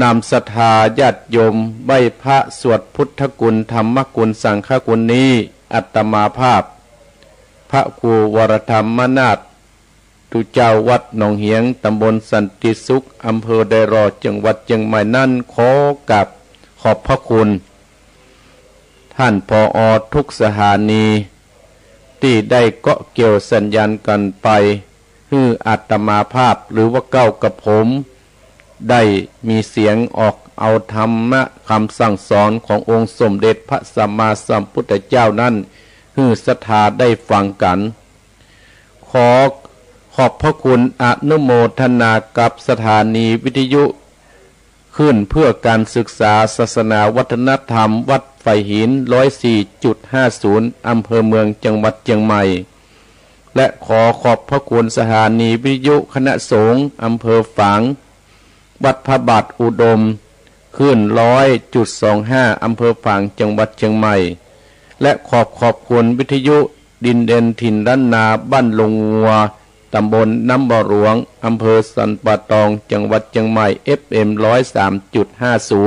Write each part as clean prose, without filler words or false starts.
นำศรัทธาญาติโยมใบพระสวดพุทธกุลธรรมกุลสังฆกุลนี้อัตมาภาพพระครูวรธรรมนาถตุเจ้าวัดหนองเหียงตำบลสันติสุขอำเภอไดรอจังหวัดเชียงใหม่นั่นขอกับขอบพระคุณท่านผอ.ทุกสถานีที่ได้เกาะเกี่ยวสัญญาณกันไปฮืออาตมาภาพหรือว่าเก้ากับผมได้มีเสียงออกเอาธรรมะคำสั่งสอนขององค์สมเด็จพระสัมมาสัมพุทธเจ้านั้นฮือศรัทธาได้ฟังกันขอบพระคุณอนุโมทนากับสถานีวิทยุขึ้นเพื่อการศึกษาศาสนาวัฒนธรรมวัดไฟหิน 104.50 อำเภอเมืองจังหวัดเชียงใหม่และขอบพระคุณสถานีวิทยุคณะสงฆ์อำเภอฝางวัดพระบาทอุดมขึ้น 100.25 อำเภอฝางจังหวัดเชียงใหม่และขอบคุณวิทยุดินเด่นถิ่นล้านนาบ้านลงงัวตำบลน้ำบ่อหลวงอำเภอสันป่าตองจังหวัดเชียงใหม่ FM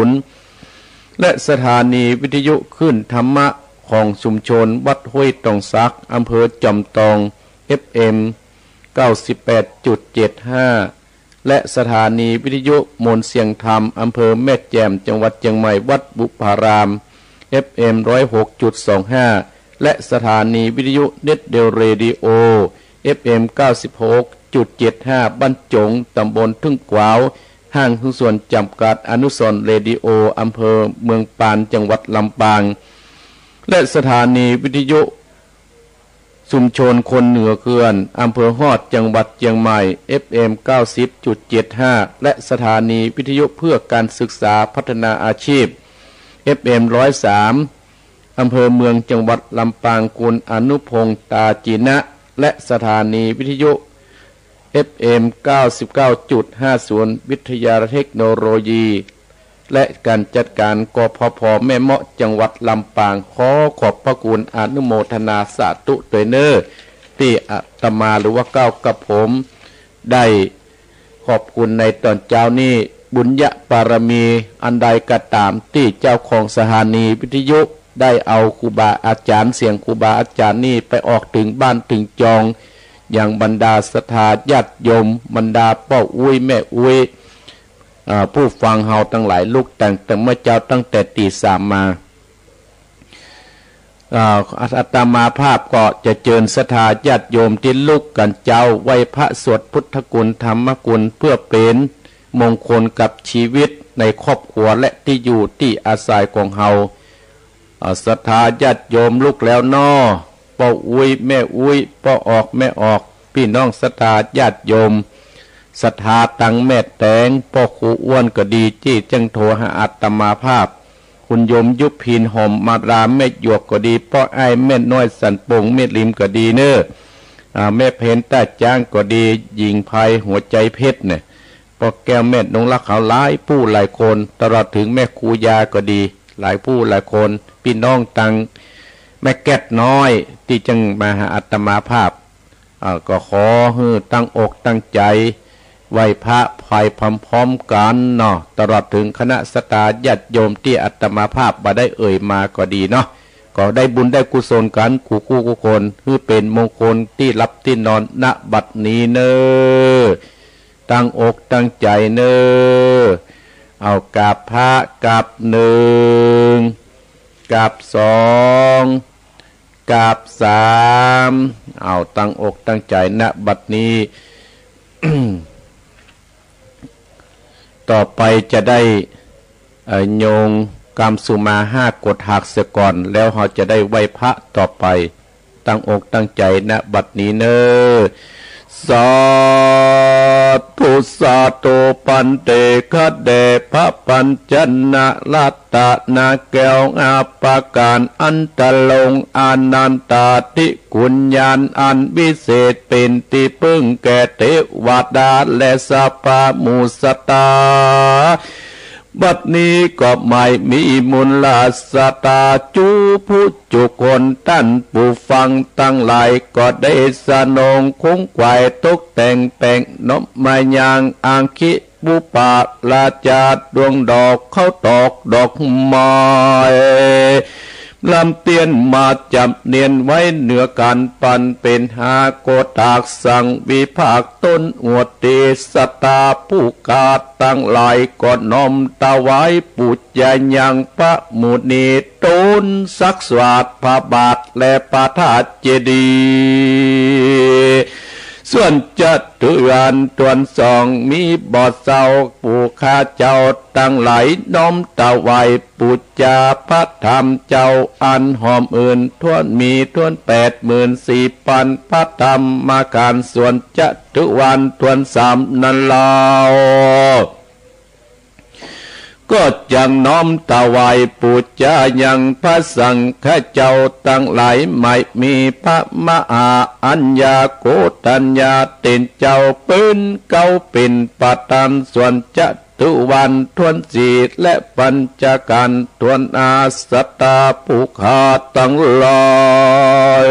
103.50 และสถานีวิทยุขึ้นธรรมะของชุมชนวัดห้วยตองซักอำเภอจอมตอง FM 98.75 และสถานีวิทยุมนต์เสียงธรรมอำเภอแม่แจ่มจังหวัดเชียงใหม่วัดบุพาราม FM 106.25 และสถานีวิทยุเน็ตเดลเรดิโอ FM 96.75 บ้านจงตำบลทุ่งกวาวห้างหุ้นส่วนจำกัดอนุสรณ์เรดิโออำเภอเมืองปานจังหวัดลำปางและสถานีวิทยุชุมชนคนเหนือเขื่อนอำเภอฮอดจังหวัดเชียงใหม่ FM 90.75 และสถานีวิทยุเพื่อการศึกษาพัฒนาอาชีพ FM 103 อำเภอเมืองจังหวัดลำปางคุณอนุพงษ์ตาจีนะและสถานีวิทยุ FM 99.50 วิทยาเทคโนโลยีและการจัดการกพพ.แม่เมาะจังหวัดลำปางขอบพระคุณอนุโมทนาสาธุโดยเนอร์ที่อาตมาหรือว่าเก้ากับผมได้ขอบคุณในตอนเจ้านี้บุญญาบารมีอันใดก็ตามที่เจ้าของสถานีวิทยุได้เอาครูบาอาจารย์เสียงครูบาอาจารย์นี่ไปออกถึงบ้านถึงจองอย่างบรรดาศรัทธาญาติโยมบรรดาป้าอุ้ยแม่อุ้ยผู้ฟังเฮาทั้งหลายลูกแต่เมื่อเจ้าตั้งแต่ตีสามมาอาตมาภาพก็จะเจิญศรัทธาญาติโยมที่ลูกกันเจ้าไหว้พระสวดพุทธกุลธรรมกุลเพื่อเป็นมงคลกับชีวิตในครอบครัวและที่อยู่ที่อาศัยของเฮาศรัทธาญาติโยมลูกแล้วน้อป้าอุ้ยแม่อุ้ยป้าออกแม่ออกพี่น้องศรัทธาญาติโยมศรัทธาตังแม่แตงพ่อครูอ้วนก็ดีจี้จังโทหาอาตมาภาพคุณโยมยุพินหอมมาราแม่หยวกก็ดีพ่อไอ้แม่น้อยสันปงแม่ริมก็ดีเนอแม่เพนตาจ้างก็ดีหญิงภัยหัวใจเพชรเนี่ยพ่อแก้วแม่นงรักเขาหลายผู้หลายคนตลอดถึงแม่ครูยาก็ดีหลายผู้หลายคนพี่น้องตังแม่แก้ดน้อยที่จังมาหาอาตมาภาพก็ขอให้ตั้งอกตั้งใจไหว้พระภัยพร้อมๆกันเนาะตลอดถึงคณะศรัทธาญาติโยมที่อาตมาภาพมาได้เอ่ยมาก็ดีเนาะก็ได้บุญได้กุศลกันคู่คนเพื่อเป็นมงคลที่รับที่นอนณบัดนี้เนอตั้งอกตั้งใจเนอเอากราบพระกราบหนึ่งกราบสองกราบสามเอาตั้งอกตั้งใจณบัดนี้ ต่อไปจะได้โยงกรรมสุมา5 กฎหักเสียก่อนแล้วเราจะได้ไหว้พระต่อไปตั้งอกตั้งใจณบัดนี้เนอสาธุสาธุปันเตคะเดพระปัญจนะลัตตะนาแก้วอาปาการอันตะลงอานันตาติกุญญาณอันวิเศษเป็นที่พึ่งแก่เทวดาและสัพพมูสตาบัดนี้ก็ไม่มีมูลสตาจูผู้จุคนท่านผู้ฟังตั้งหลายก็ได้สนองคงไขว่ตกแต่งแปลงนบมายางอังคิ บุปาลาจาดวงดอกเขาตอกดอกไม้ลำเตียนมาจับเนียนไว้เหนือการปันเป็นหาโกตากสั่งวิภาคต้นอวดเดสตาผู้กาตั้งหลายก่อนน้อมตาไว้ปุจญายังพระมุนีต้นศักดิ์สวัสดิ์พระบาทและพระธาตุเจดีย์ส่วนจัตุรันตวนสองมีบ่อเศร้าผู้ข้าเจ้าตั้งหลายน้อมตะไวปุจจาพระธรรมเจ้าอันหอมอื่นทวนมีทวน84,000พระธรรมมาการส่วนจัตุวันตวนสามนั้นเล่าก็จังน้อมตะไวปุจจายังพระสังฆเจ้าตั้งหลายไม่มีพระมหาอัญญาโกตัญญาเต็นเจ้าปืนเก้าเป็นปตันส่วนจัตุวันทวนสีและปัญจการทวนอาสตาภูขาตั้งหลาย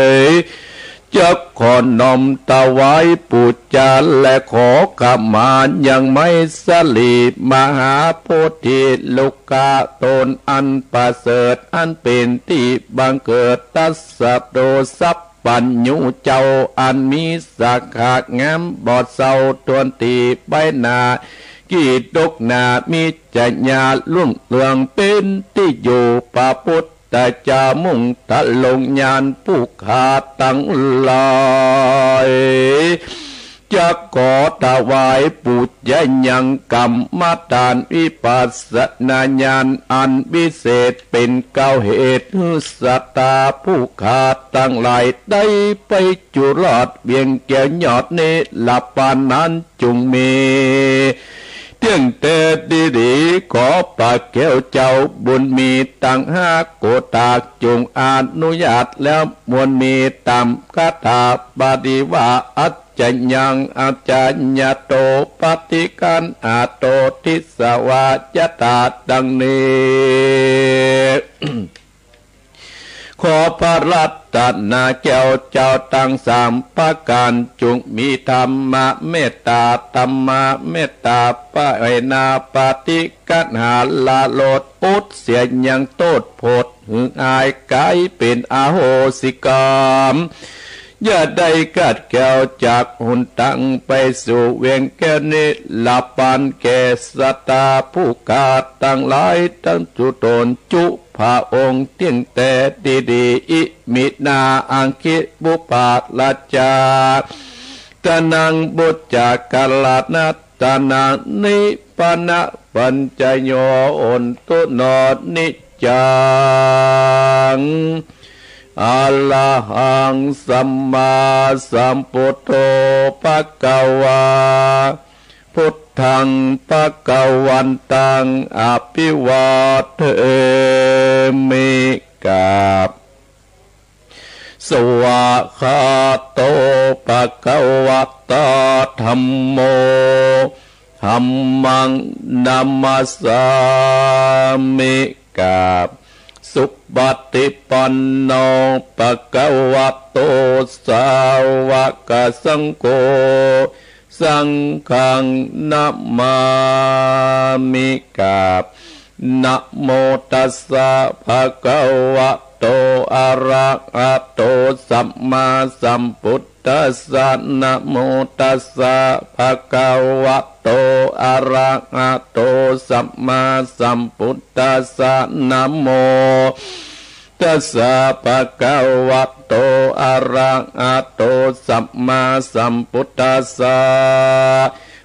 จะขอน้อมตะไว้ปุจจาและขอขมายังไม่สลีมหาโพธิลูกกาตนอันประเสริฐอันเป็นที่บังเกิดตัสสะโดสัพปัญญูเจ้าอันมีสักขะงามบอดเศร้าตวนตีใบหน้ากีดกนามีจัญญาลุ่งเรืองเป็นที่อยู่ปะพุทธแต่จะมุ่งตะลงญาณผู้ขาตั้งหลายจะขอถวายปุจญายังกรรมฐานวิปัสสนาญาณอันวิเศษเป็นเก้าเหตุสัตตาผู้ขาตั้งหลายได้ไปจุรอดเบียงแก้วยอดเนหลับปานนั้นจุงมีเที่ยงแต่ดีขอปากแก้วเจ้าบุญมีตั้งห้าโกตากจงอนุญาตแล้วมวลมีตามคาถาบาลีว่าอัจจยังอาจารยโตปฏิการอาโตทิสวายตาดังนี้ ขอพระรัตนาแก้วเจ้าตั้งสามประการจงมีธรรมะเมตตาธรรมะเมตตาปะไอนาปฏิกัณหาลาโลดอุดเสียยังโตดโพดหึงอายกายเป็นอาโหสิกรรมอย่าได้กัดแก้วจากหุนตั้งไปสู่เวียงแก้วนี้หลับปานแก่สตาผู้กาตั้งหลายตั้งจุตนจุพระองค์เตียงแต่ดีอิมินาอังคิบุปาลาจาตานังบุจจากาลานาตานังนิปนะปัญจโยอนตุโนนิจังอะระหังสัมมาสัมพุทโธภะคะวาพุทธังภะคะวันตังอภิวาเทมิกาบสวะคาโตภะคะวะตาธัมโมธัมมังนัมมัสสามิกาบสุปฏิปันโนภะคะวะโตสาวกสังโฆสังฆังนะมามิกาบนะโมตัสสะภะคะวะโตอะระหะโตสัมมาสัมพุทธัสสะนะโมตัสสะภะคะวะโตอะระหะโตสัมมาสัมพุทธัสสะนะโมตัสสะภะคะวะโตอะระหะโตสัมมาสัมพุทธัสสะ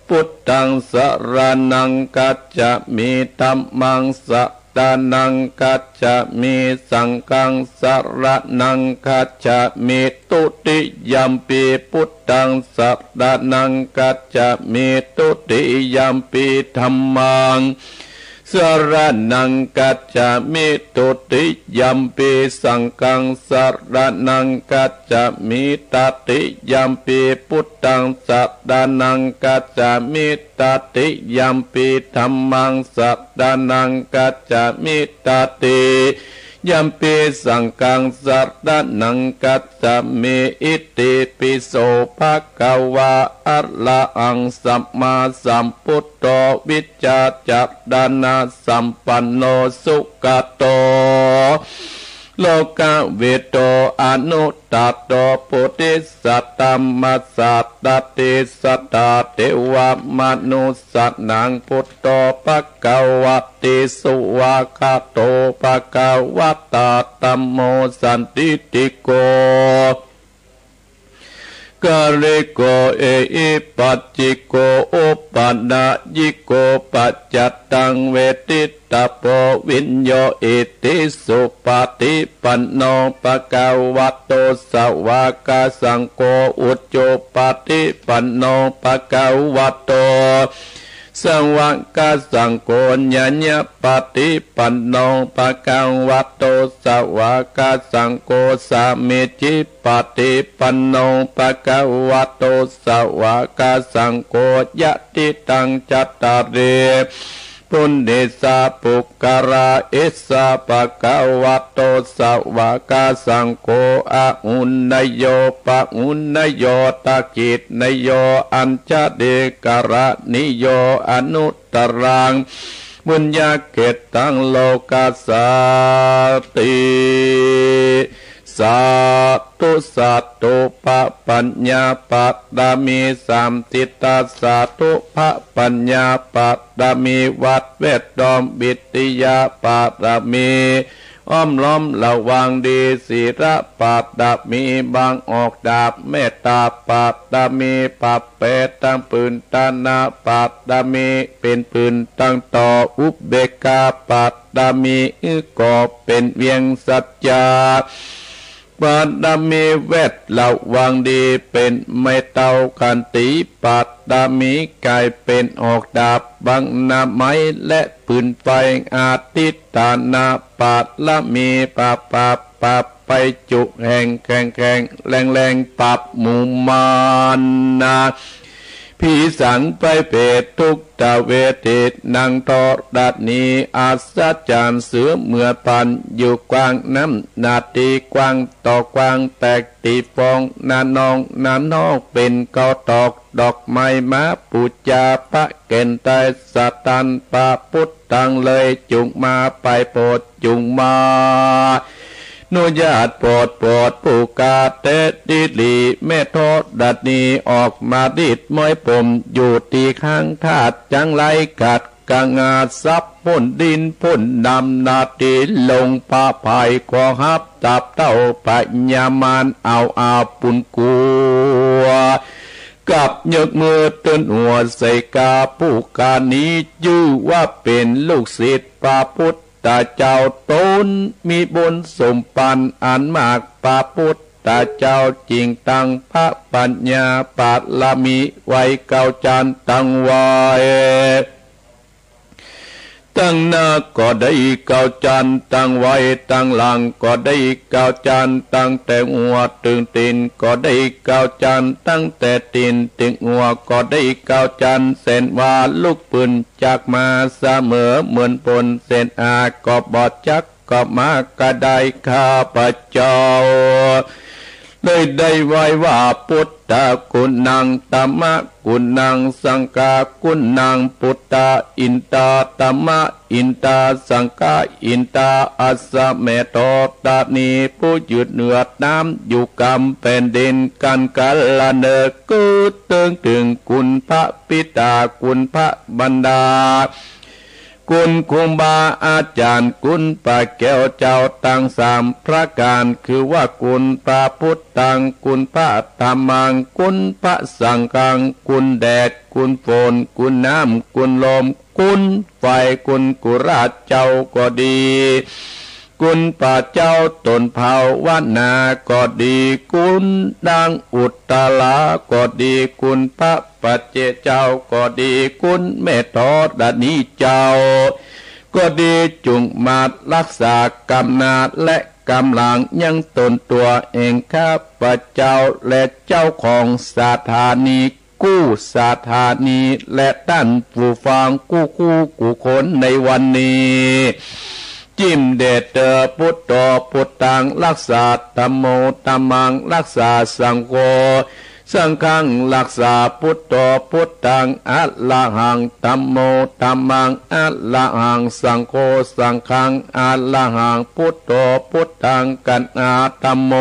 พุทธังสรณังกัจฉามิธัมมังสรณังกัจฉามิสังฆังสรณังกัจฉามิตุติยัมปิพุทธังสรณังกัจฉามิตุติยัมปิธัมมังสรณังกัจฉามิตุติยัมปิสังฆังสรณังกัจฉามิตติยัมปิพุทธังสรณังกัจฉามิตติยัมปิธัมมังสรณังกัจฉามิตติ ยัมปีสังกังสัตตนังกัจจเมอิติปิโสภะคะวะอะระหังสัมมาสัมพุทโธวิจจาจัตตานาสัมปันโนสุขโตโลกเวโตอนุตตโตปุติสัตตัมมัสสัตตติสัตตาเทวมนุสัตนังพุทโธภคะวะติสุวาคาโตภคะวะตาธัมโมสันติติโกกะเรโกเออิปัจจิโกอุปนายิโกปัจจัตตังเวทิตาโพวิญโยอิติสุปฏิปันโนภะคะวะโตสาวกสังโฆอุจโจปฏิปันโนภะคะวะโตสวากาสังโฆญะญะปฏิปันโนภะคะวะโตสวากาสังโฆสามิจิปฏิปันโนภะคะวะโตสวากาสังโฆยะติตังจัตตาเรปุณเดสาปุกการะเอสาภะคะวะโตสวากาสังโฆอะอุนนโยปะอุนนโยตะกิจนโยอัญชเดกระนิโยอนุตตรังบุญญาเกตังโลกัสสติสาธุสัตตุปะปัญญาปัตตามีสามทิตาสาธุปะปัญญาปัตตามีวัดเวทดอมบิติยาปัตตามีอ้อมล้อมระวังดีศีระปัตตามีบางออกดาบเมตตาปัตตามีปัปเปตั้งปืนตานาปัตตามีเป็นปืนตั้งต่ออุเบกขาปัตตามีก็เป็นเวียงสัจจาปัตตามีเวทระวังดีเป็นไม่เต้าคันติปัตตามีกายเป็นออกดาบบังนาไม้และปืนไฟอาทิตานาปัตละมีปะไปจุแห่งแข่งแรงปับหมู่มานนาผีสังไปเพศทุกตะเวทิตนางทอดัดนีอาศจารย์เสือเมื่อปันอยู่กว้างน้ำนาตีกว้างต่อกว้างแตกตีฟองนานองเป็นเกาตอกดอกไม้มาปูจาพระเกณฑ์ไตสตันปะพุทธังเลยจุงมาไปโปรดจุงมานุญาตโปรดผู้กาเตดิลีแม่ทอดดัดนีออกมาดิดม้อยผมอยู่ตีข้างธาตุจังไรกัดกางาซับพ่นดินพ่นนำนาตีลงป่าไผ่ขอฮับตับเต้าปัญญามานเอาอาปุนกัวกับยกมือต้นหัวใส่กาผู้กานี้ชื่อว่าเป็นลูกศิษย์พระพุทธเจ้าตนมีบุญสมปันอันมากพระพุทธเจ้าจริงตั้งพระปัญญาปาลมีไว้เก้าจันตั้งไว้ตั้งหน้าก็ได้เก้าจันตั้งไว้ตั้งหลังก็ได้เก้าจันตั้งแต่หัวถึงตีนก็ได้เก้าจันตั้งแต่ตีนถึงหัวก็ได้เก้าจันเส้นว่าลูกปืนจากมาเสมอเหมือนปนเส้นอาก็บอดจักก็มากระได้ข้าพเจ้าเลยได้ไว้ว่าพุทธคุณนังธรรมคุณนังสังฆคุณนังพุทธอินตาธรรมอินตาสังฆอินตาอัสสะเมโตตานีผู้หยุดเหนือน้ำอยู่กำแผ่นดินกันกัลเนกุถึงคุณพระปิตาคุณพระบรรดาคุณครูบาอาจารย์คุณพระแก้วเจ้าตั้งสามพระการคือว่าคุณพระพุทธังคุณพระธรรมังคุณพระสังฆังคุณแดดคุณฝนคุณน้ำคุณลมคุณไฟคุณกุราชเจ้าก็ดีคุณป่าเจ้าตนเผาวนาก็ดีคุณดังอุตตลาก็ดีคุณพระปัจเจเจ้าก็ดีคุณแม่ทอดนีเจ้าก็ดีจุงมารักษากำนาจและกำลังยังตนตัวเองข้าพเจ้าและเจ้าของสถานีกู้สถานีและท่านผู้ฟังกู้คนในวันนี้ จิมเดชเตอพุทโธพุทธังรักษาธัมโมธัมมังรักษาสังโฆสังฆังรักษาพุทโธพุทธังอะระหังธัมโมธัมมังอะระหังสังโฆสังฆังอะระหังพุทโธพุทธังกันนาธัมโม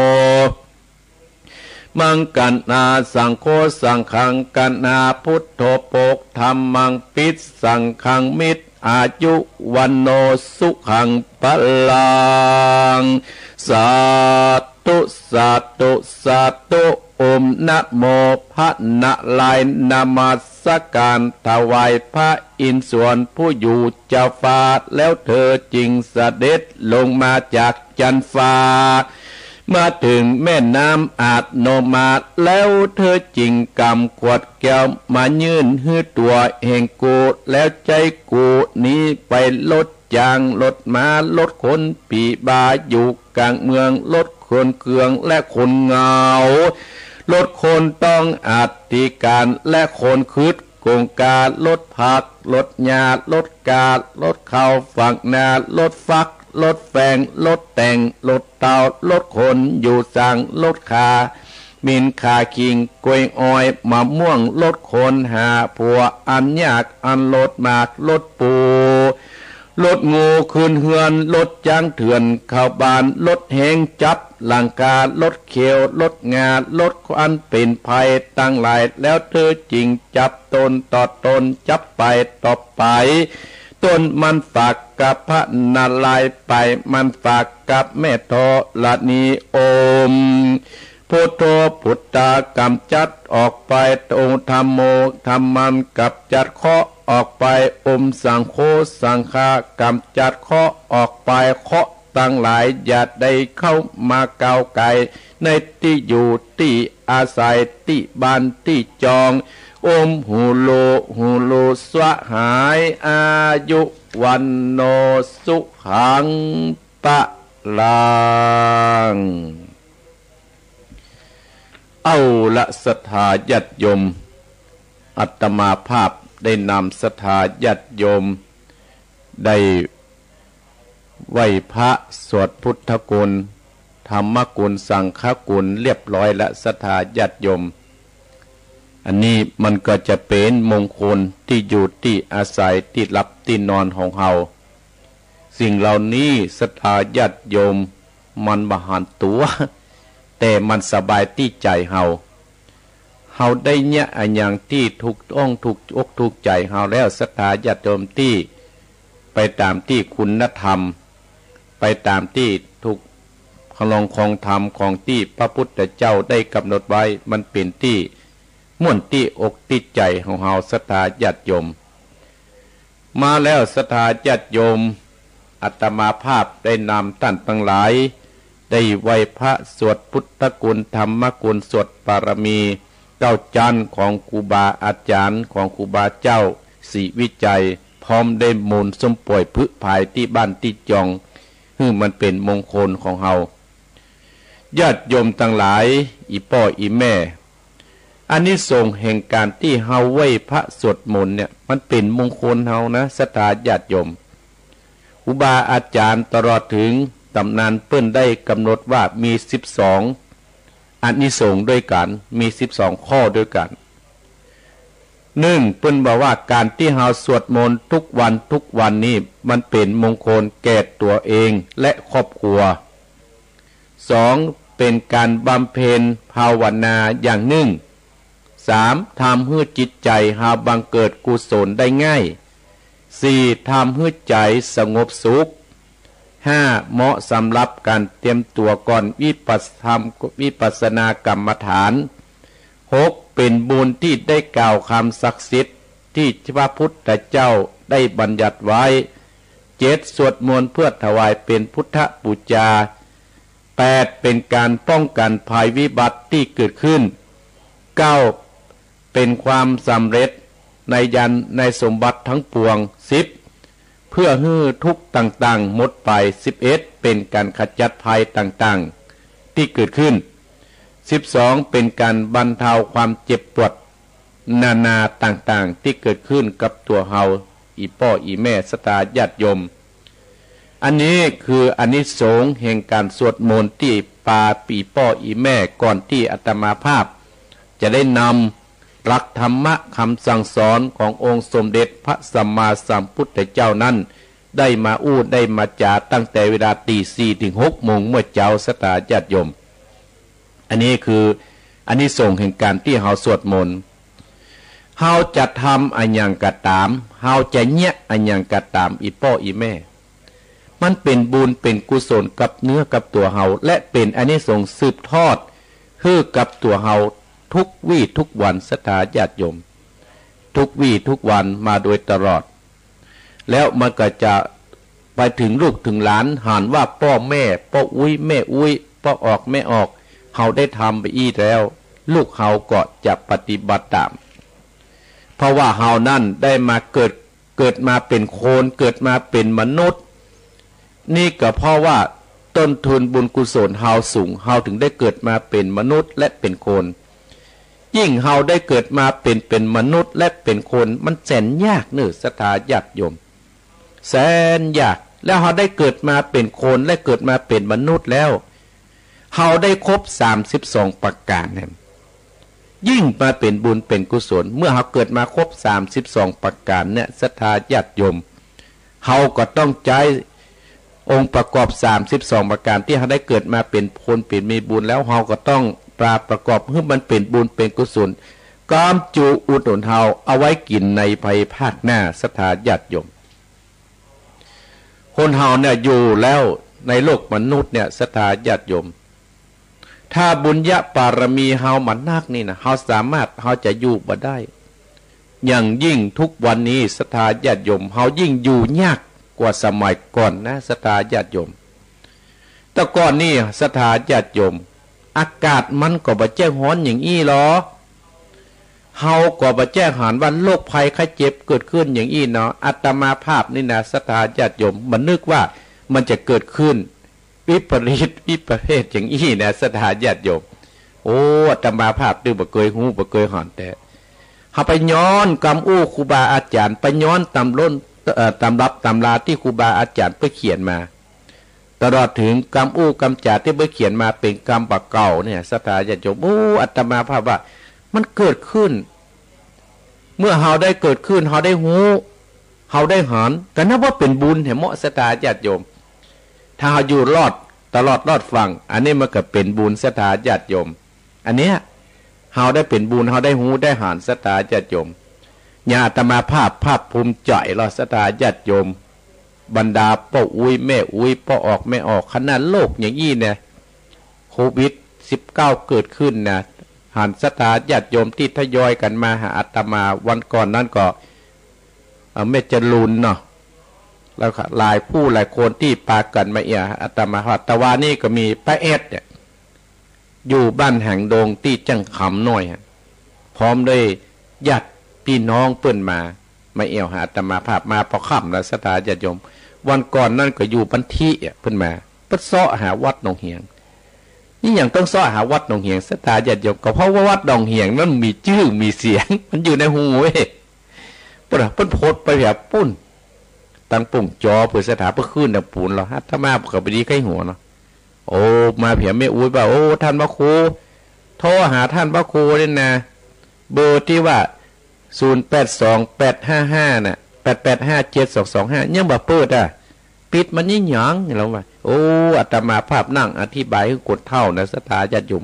มังกันนาสังโฆสังฆังกันนาพุทโธโภคธัมมังปิสังฆังมิตรอายุวันโนสุขังพลังสาธุสาธุสาธุโอมนะโมพระนะลายนามัสการถวายพระอินทร์ส่วนผู้อยู่เจ้าฟ้าแล้วเธอจริงเสด็จลงมาจากจันฟ้ามาถึงแม่น้ำอาจโนมาแล้วเธอจริงกำขวดแก้วมายื่นให้ตัวแห่งกูแล้วใจกูนี้ไปลดจางลดมาลดคนปีบาอยู่กลางเมืองลดคนเคืองและคนเหงาลดคนต้องอธิการและคนคืดโกงการลดผักลดหญ้าลดกาลดข้าวฝักนาลดฟักลดแฝงลดแต่งลดเตาลดคนอยู่สั่งลดขามินขาคิงกล้วยอ้อยมะม่วงลดคนหาผัวอันยากอันลดมากลดปูลดงูคืนเฮือนลดจ้างเถื่อนเข้าบ้านลดแหงจับหลังกาลดเขียวลดงาลดควันเป็นภัยตั้งหลายแล้วเธอจริงจับตนต่อตนจับไปต่อไปตนมันฝากกับพระนาลายไปมันฝากกับแม่ทอละนีโอมพุทโธพุทธากำจัดออกไปองค์ธรรมโมธรรมันกับจัดเคาะออกไปอมสังโฆสังฆากำจัดเคาะออกไปเคาะตั้งหลายอย่าได้เข้ามาก้าวไกลในที่อยู่ที่อาศัยที่บ้านที่จองอมหูโลสวะหายอายุวันโนสุขังปะลังเอาละศรัทธาญาติโยมอาตมาภาพได้นำศรัทธาญาติโยมได้ไหว้พระสวดพุทธกุลธรรมกุลสังฆกุลเรียบร้อยและศรัทธาญาติโยมอันนี้มันก็จะเป็นมงคลที่อยู่ที่อาศัยที่หลับที่นอนของเฮาสิ่งเหล่านี้ศรัทธาญาติโยมมันบหารตัวแต่มันสบายที่ใจเฮาได้เนี่ยอันอย่างที่ถูกต้องถูกอกถูกใจเฮาแล้วศรัทธาญาติโยมที่ไปตามที่คุณธรรมไปตามที่ถูกคลองของธรรมของที่พระพุทธเจ้าได้กำหนดไว้มันเป็นที่ม่วนที่อกที่ใจของเฮาศรัทธาญาติโยมมาแล้วศรัทธาญาติโยมอาตมาภาพได้นำท่านทั้งหลายได้ไหว้พระสวดพุทธกุลธรรมกุลสวดปารมีเจ้าจันทร์ของครูบาอาจารย์ของครูบาเจ้าศรีวิจัยพร้อมได้มูลสมป่วยพึภายที่บ้านที่จองซึ่งมันเป็นมงคลของเฮาญาติโยมทั้งหลายอีพ่ออีแม่อานิสงส์แห่งการที่เฮาไหว้พระสวดมนต์เนี่ยมันเป็นมงคลเฮานะศรัทธาญาติโยมครูบาอาจารย์ตลอดถึงตำนานเปิ้นได้กำหนดว่ามี12อานิสงส์ด้วยกันมี12ข้อด้วยกัน1เปิ้นบอกว่าการที่เฮาสวดมนต์ทุกวันนี้มันเป็นมงคลแก่ตัวเองและครอบครัว2เป็นการบำเพ็ญภาวนาอย่างหนึ่ง3ทำให้จิตใจเฮาบังเกิดกุศลได้ง่าย4ทำให้ใจสงบสุข5เหมาะสำหรับการเตรียมตัวก่อนวิปัสสนากรรมฐาน6เป็นบุญที่ได้กล่าวคำศักดิ์สิทธิ์ที่พระพุทธเจ้าได้บัญญัติไว้7สวดมนต์เพื่อถวายเป็นพุทธบูชา8เป็นการป้องกันภัยวิบัติที่เกิดขึ้น9เป็นความสำเร็จในสมบัติทั้งปวง10เพื่อให้ทุกข์ต่างๆหมดไป11เป็นการขจัดภัยต่างๆที่เกิดขึ้น12เป็นการบรรเทาความเจ็บปวดนานาต่างๆที่เกิดขึ้นกับตัวเฮาอีพ่ออีแม่ศรัทธาญาติโยม อันนี้คืออานิสงส์แห่งการสวดมนต์ที่ปาปีป้ออีแม่ก่อนที่อาตมาภาพจะได้นำหลักธรรมะคำสั่งสอนขององค์สมเด็จพระสัมมาสัมพุทธเจ้านั้นได้มาอู้ได้มาจาตั้งแต่เวลาตี 4 ถึง 6 โมงเมื่อเจ้าสตาญาติโยมอันนี้คืออานิสงส์แห่งการที่เฮาสวดมนต์เฮาจะทำอันยังกะตามเฮาจะเนี้ยอันยังกะตามอีป้ออีแม่มันเป็นบุญเป็นกุศลกับเนื้อกับตัวเฮาและเป็นอานิสงส์สืบทอดคือกับตัวเฮาทุกวี่ทุกวันศรัทธาญาติโยมทุกวี่ทุกวันมาโดยตลอดแล้วมันก็จะไปถึงลูกถึงหลานหานว่าพ่อแม่พ่ออุ้ยแม่อุ้ยพ่อออกแม่ออกเฮาได้ทำไปอีแล้วลูกเฮาก็จะปฏิบัติตามเพราะว่าเฮานั่นได้มาเกิดมาเป็นโคนเกิดมาเป็นมนุษย์นี่ก็เพราะว่าต้นทุนบุญกุศลเฮาสูงเฮาถึงได้เกิดมาเป็นมนุษย์และเป็นคนยิ่งเฮาได้เกิดมาเป็นมนุษย์และเป็นคนมันแสนยากเนื้อศรัทธาญาติโยมแสนยากแล้วเฮาได้เกิดมาเป็นคนและเกิดมาเป็นมนุษย์แล้วเฮาได้ครบ32ประการเนี่ยยิ่งมาเป็นบุญเป็นกุศลเมื่อเฮาเกิดมาครบ32ประการเนี่ยศรัทธาญาติโยมเฮาก็ต้องใจองค์ประกอบ32ประการที่เฮาได้เกิดมาเป็นคนเป็นมีบุญแล้วเฮาก็ต้องประกอบให้มันเป็นบุญเป็นกุศลกามจูอุดหนุนเฮาเอาไว้กินในภายภาคหน้าศรัทธาญาติโยมคนเฮาเนี่ยอยู่แล้วในโลกมนุษย์เนี่ยศรัทธาญาติโยมถ้าบุญญาปารมีเฮามันนักนี่นะเฮาสามารถเฮาจะอยู่บ่ได้อย่างยิ่งทุกวันนี้ศรัทธาญาติโยมเฮายิ่งอยู่ยากกว่าสมัยก่อนนะศรัทธาญาติโยมแต่ก่อนนี่ศรัทธาญาติโยมอากาศมันก็บ่แจ้งฮ้อนอย่างอี้หรอเฮาก็บ่แจ้งหานว่าโรคภัยไข้เจ็บเกิดขึ้นอย่างอี้เนาะอาตมาภาพนี่นะศรัทธาญาติโยมมันนึกว่ามันจะเกิดขึ้นวิปริตวิปเภทอย่างอี้นะศรัทธาญาติโยมโอ้อาตมาภาพดื้อบ่เคยฮู้บ่เคยหอนแต่เฮาไปย้อนกำอู้ครูบาอาจารย์ไปย้อนตำรับตำราที่ครูบาอาจารย์เพิ่นเขียนมาตลอดถึงกรรมอู้กรรมจ่าที่เพิ่นเขียนมาเป็นกรรมปะเก่าเนี่ยศรัทธาญาติโยมโอ้อาตมาภาพว่ามันเกิดขึ้นเมื่อเฮาได้เกิดขึ้นเฮาได้ฮู้เฮาได้หานก็นับว่าเป็นบุญแห่งเหมาะศรัทธาญาติโยมถ้าเฮาอยู่รอดตลอดฟังอันนี้มันก็เป็นบุญศรัทธาญาติโยมอันเนี้ยเฮาได้เป็นบุญเฮาได้ฮู้ได้หานศรัทธาญาติโยมญาอาตมาภาพภูมิใจล่ะศรัทธาญาติโยมบรรดาพ่ออุ้ยแม่อุ้ยพ่อออกแม่ออกขนาดโลกอย่างนี้เนี่ยโควิด19เกิดขึ้นนะหันศรัทธาญาติโยมที่ทยอยกันมาหาอาตมาวันก่อนนั้นก็แม่จรูนเนาะแล้วหลายผู้หลายคนที่ปากันมาอาตมาตะวันนี้ก็มีป้าเอ็ดเนี่ยอยู่บ้านแห่งดงที่จังขำน้อยพร้อมด้วยญาติพี่น้องเปิ้นมาหาอาตมาภาพมาพอค่ำแล้วศรัทธาญาติโยมวันก่อนนั่นก็อยู่บันทีเพิ่นมาเพิ่นซ้อหาวัดหนองเหียงนี่อย่างต้องซ้อหาวัดหนองเหียงศรัทธาญาติโยมก็เพราะว่าวัดหนองเหียงนั้นมีชื่อมีเสียงมันอยู่ในหูเว้ยเพิ่นโพสไปแบบปุ้นตั้งปุ่งจอเพื่อสถาเพื่อขึ้นน่ะปูนเราฮะถ้ามาก็บ่ดีใกล้หัวเนาะโอ้มาเพียแม่อุ้ยว่าโอ้ท่านพระครูโทรหาท่านพระครูนี่นะเบอร์ที่ว่า082855น่ะ88572225ยังบ่เปิดปิดมันยิ่งหยังเราว่าโอ้อาตมาภาพนั่งอธิบายให้กดเท่านะศรัทธาญาติโยม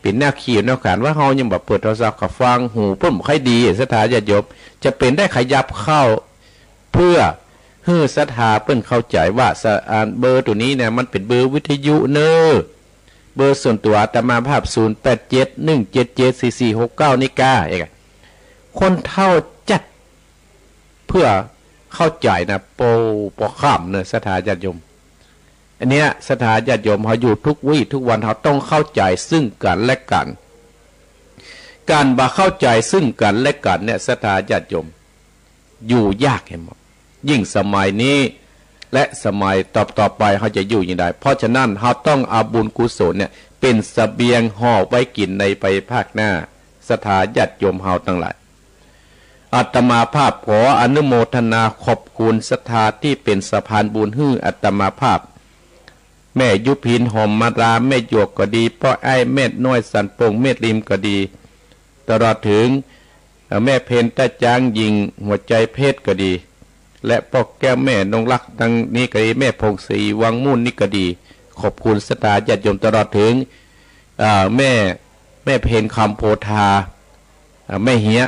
เป็นหน้าขีดแนวขานว่าเฮายังบ่เปิดโทรศัพท์ก็ฟังหูเพิ่นบ่ค่อยดีศรัทธาญาติโยมจะเป็นได้ขยับเข้าเพื่อให้ศรัทธาเพิ่นเข้าใจว่าเบอร์ตัวนี้เนี่ยมันเป็นเบอร์วิทยุเนอเบอร์ส่วนตัวอาตมาภาพ0871774469นี่กาเองคนเท่าจัดเพื่อเข้าใจนะโปข้ามเนอะศรัทธาญาติโยมอันเนี้ยศรัทธาญาติโยมเขาอยู่ทุกวี่ทุกวันเขาต้องเข้าใจซึ่งกันและกันการบ่เข้าใจซึ่งกันและกันเนี่ยศรัทธาญาติโยมอยู่ยากเห็นมั้ยยิ่งสมัยนี้และสมัยต่อไปเขาจะอยู่ยังไงเพราะฉะนั้นเขาต้องเอาบุญกุศลเนี่ยเป็นเสบียงห่อไว้กินในไปภาคหน้าศรัทธาญาติโยมเฮาทั้งหลาย อาตมาภาพขออนุโมทนาขอบคุณศรัทธาที่เป็นสะพานบุญให้อาตมาภาพแม่ยุพินหอมมาราแม่หยวกก็ดีพ่อไอ้เม็ดน้อยสันปงเม็ดริมก็ดีตลอดถึงแม่เพนตาจางยิงหัวใจเพชรก็ดีและพ่อแก้วแม่นงรักตังนี้ก็ดีแม่พงศรีวังมุ่นนี่ก็ดีขอบคุณศรัทธาญาติโยมตลอดถึงแม่เพนคำโพธาแม่เฮีย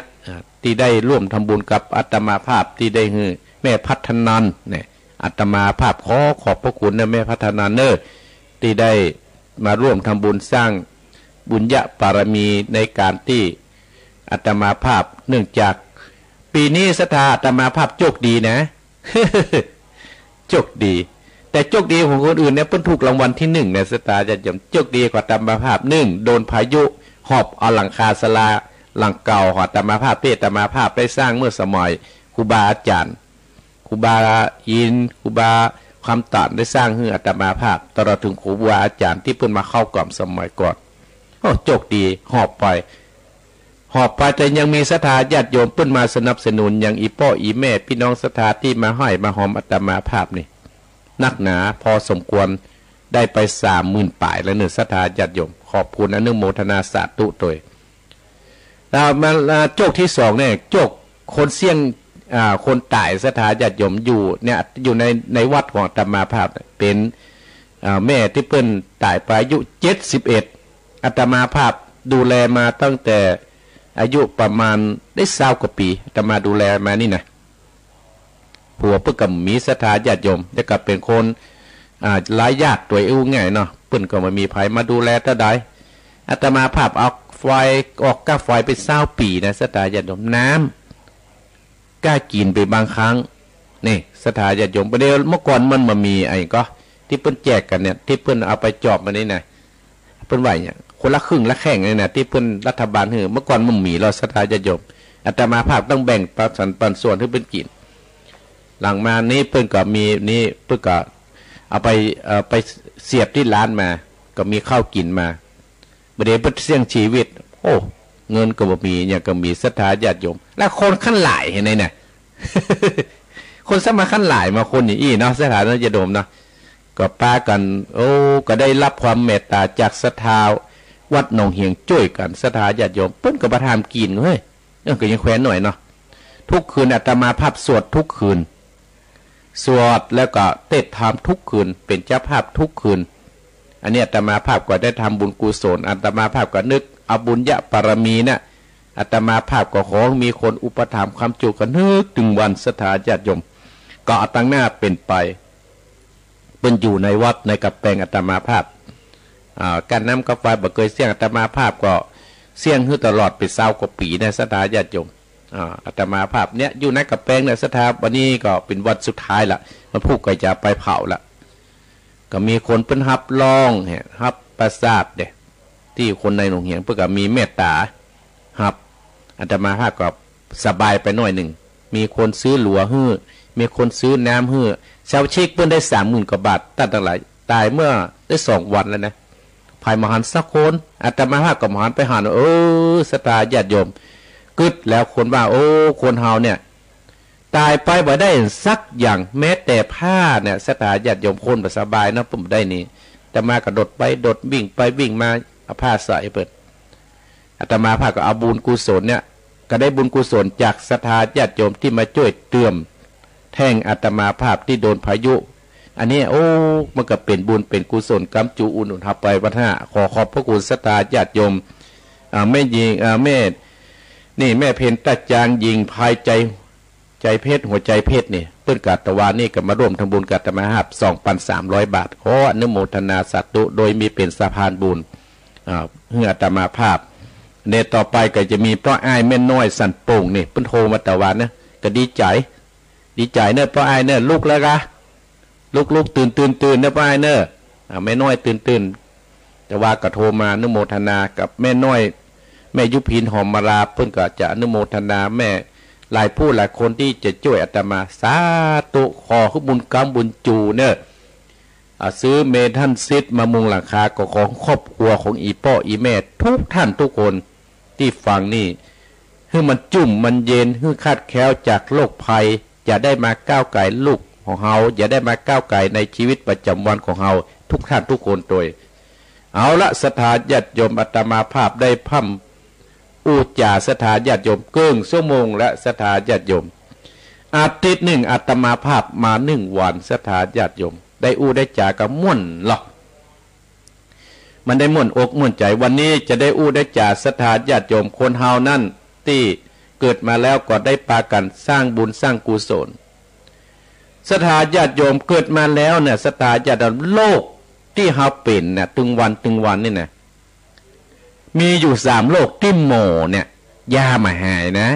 ที่ได้ร่วมทำบุญกับอาตมาภาพที่ได้ฮือแม่พัฒนันเนี่ยอาตมาภาพขอบพระคุณนะแม่พัฒนันเนอร์ที่ได้มาร่วมทำบุญสร้างบุญญาปารมีในการที่อาตมาภาพเนื่องจากปีนี้ศรัทธาอาตมาภาพโชคดีนะ โชคดีแต่โชคดีของคนอื่นเนี่ยเพิ่นถูกรางวัลที่1เนี่ยศรัทธาจะจำโชคดีกว่าอาตมาภาพ1โดนพายุหอบเอาหลังคาศาลาหลังเก่าของอาตมาภาพที่อาตมาภาพได้สร้างเมื่อสมัยครูบาอาจารย์ครูบาอินครูบาคำตัดได้สร้างให้อาตมาภาพตลอดถึงครูบาอาจารย์ที่เพิ่นมาเข้ากล่อมสมัยก่อนโอ้โชคดีหอบไปแต่ยังมีศรัทธาญาติโยมเพิ่นมาสนับสนุนอย่างอีพ่ออีแม่พี่น้องศรัทธาที่มาห้อยมาหอมอาตมาภาพนี่นักหนาพอสมควรได้ไป30,000ป่ายแล้วเนี่ยศรัทธาญาติโยมขอบคุณอนุโมทนาสาธุด้วยแล้วมาโจกที่2เนี่ยโจกคนเสี่ยงคนตายศรัทธาญาติโยมอยู่เนี่ยอยู่ในวัดของอาตมาภาพเป็นแม่ที่เพิ่นตายไปอายุ71อาตมาภาพดูแลมาตั้งแต่อายุประมาณได้20กว่าปีอาตมาดูแลมานี่นะผัวเพิ่นก็มีศรัทธาญาติโยมแล้วก็เป็นคนหลายญาติตัวเอ้ง่ายเนาะเพิ่นก็มามีไผมาดูแลเท่าใดอาตมาภาพเอาไฟออกกาไฟไป20ปีนะศรัทธาญาติโยมน้ำกล้ากินไปบางครั้งนี่ศรัทธาญาติโยมประเดี๋ยวเมื่อก่อนมันมามีไอ้ก็ที่เพิ่นแจกกันเนี่ยที่เพิ่นเอาไปจอบมานี่นะเพิ่นไหวเนี่ยคนละครึ่งละแข่งนี่นะที่เพิ่นรัฐบาลให้เมื่อก่อนมันมีเราศรัทธาญาติโยมอาตมาภาพต้องแบ่งปันส่วนให้เพิ่นกินหลังมานี้เพิ่นก็มีนี่เพิ่นก็เอาไปเสียบที่ร้านมาก็มีข้าวกินมาประเดี๋ยวเพิ่นเสี่ยงชีวิตโอ้เงินก็บ่มีอย่างก็มีศรัทธาญาติโยมแล้วคนขั้นหลายเห็นไหมเนี่ย คนสมาขั้นหลายมาคนนี่เนาะศรัทธาญาติโยมเนาะก็ป้ากันโอ้ก็ได้รับความเมตตาจากศรัทธาวัดหนองเฮียงช่วยกันศรัทธาญาติโยมเพิ่นก็มาทำกินเฮ้ยก็ยังแขวนหน่อยเนาะทุกคืนอาตมาภาพสวดทุกคืนสวดแล้วก็เทศธรรมทุกคืนเป็นเจ้าภาพทุกคืนอันนี้อาตมาภาพก็ได้ทำบุญกุศลอาตมาภาพก็นึกเอาบุญญาปารมีเนี่ยอาตมาภาพก็ขอมีคนอุปถัมภ์คำจุกันนึกถึงวันศรัทธาญาติโยมก็ตั้งหน้าเป็นไปเป็นอยู่ในวัดในกับแปลงอาตมาภาพการน้ำกาแฟบ่เคยเสี่ยงอาตมาภาพก็เสี่ยงขึ้นตลอดไป20กว่าปีในศรัทธาญาติโยมอาตมาภาพเนี่ยอยู่ในกับแปลงในศรัทธาวันนี้ก็เป็นวันสุดท้ายละมันพูดก็จะไปเผาละก็มีคนเป็นฮับร้องฮับประสาทเด้ที่คนในหนองเหียงเพื่อก็มีเมตตาฮับอาตมาภาพก็สบายไปหน่อยหนึ่งมีคนซื้อหลัวฮื้อมีคนซื้อน้ำฮื้อชาวเช็คเพิ่นได้30,000 กว่าบาทตั้งหลายตายเมื่อได้2 วันแล้วนะภายมหันสักคนอาตมาภาพกับมหันไปหาศรัทธาญาติโยมกึดแล้วคนว่าคนเฮาเนี่ยตายไปบ่ได้สักอย่างแม้แต่ผ้าเนี่ยศรัทธาญาติโยมคนบ่สบายนะผมได้นี่แต่มากระโดดไปโดดวิ่งไปวิ่งมาเอาผ้าใส่เปิดอาตมาภาพก็เอาบุญกุศลเนี่ยก็ได้บุญกุศลจากศรัทธาญาติโยมที่มาช่วยเตือนแท่งอาตมาภาพที่โดนพายุอันนี้มันก็เป็นบุญเป็นกุศลกำจูอุ่นทับไปวัฒนาขอขอบพระคุณศรัทธาญาติโยมแม่ยิงแม่นี่แม่เพนตาจางยิงภายใจเพชรหัวใจเพชรนี่เปิ้นกาตวานี่ก็มาร่วมทำบุญกับอาตมาภาพ 2,300 บาทขออนุโมทนาสาธุโดยมีเป็นสะพานบุญให้อาตมาภาพในต่อไปก็จะมีพ่ออ้ายแม่น้อยสันโป่งนี่เปิ้นโทรมาตะวันนะก็ดีใจเนอะพ่ออ้ายเนอะลูกแล้วกะลูกตื่นเนอะพ่ออ้ายเนอะแม่น้อยตื่นแต่ว่าก็โทรมาอนุโมทนากับแม่น้อยแม่ยุพินหอมมาราเพิ่นก็จะอนุโมทนาแม่หลายผู้หลายคนที่จะช่วยอาตมาสาธุขอบุญกรรมบุญจูเนอะซื้อเมทัลซิดมามุงหลังคาก็ของครอบครัวของอีพ่ออีแม่ทุกท่านทุกคนที่ฟังนี่ ให้มันจุ่มมันเย็นให้คาดแคล้วจากโรคภัยอย่าได้มาก้าวไก่ลูกของเฮาอย่าได้มาก้าวไก่ในชีวิตประจำวันของเฮาทุกท่านทุกคนโดยเอาละสถานญาติโยมอาตมาภาพได้พั่มอูจาสถานญาติโยมเกิงชั่วโมงและสถานญาติโยมอาทิตย์หนึ่งอาตมาภาพมา1 วันสถานญาติโยมได้อู้ได้จากัม่วนหรอกมันได้ม่วนอกม่วนใจวันนี้จะได้อู้ได้จาสถานญาติโยมคนเฮานั่นที่เกิดมาแล้วก็ได้ปากันสร้างบุญสร้างกุศลสถานญาติโยมเกิดมาแล้วเนี่ยสถานญาติโลกที่เฮาเป็นเนี่ยตึงวันนี่นะมีอยู่3โรคที่หมอเนี่ยยามาหายนะ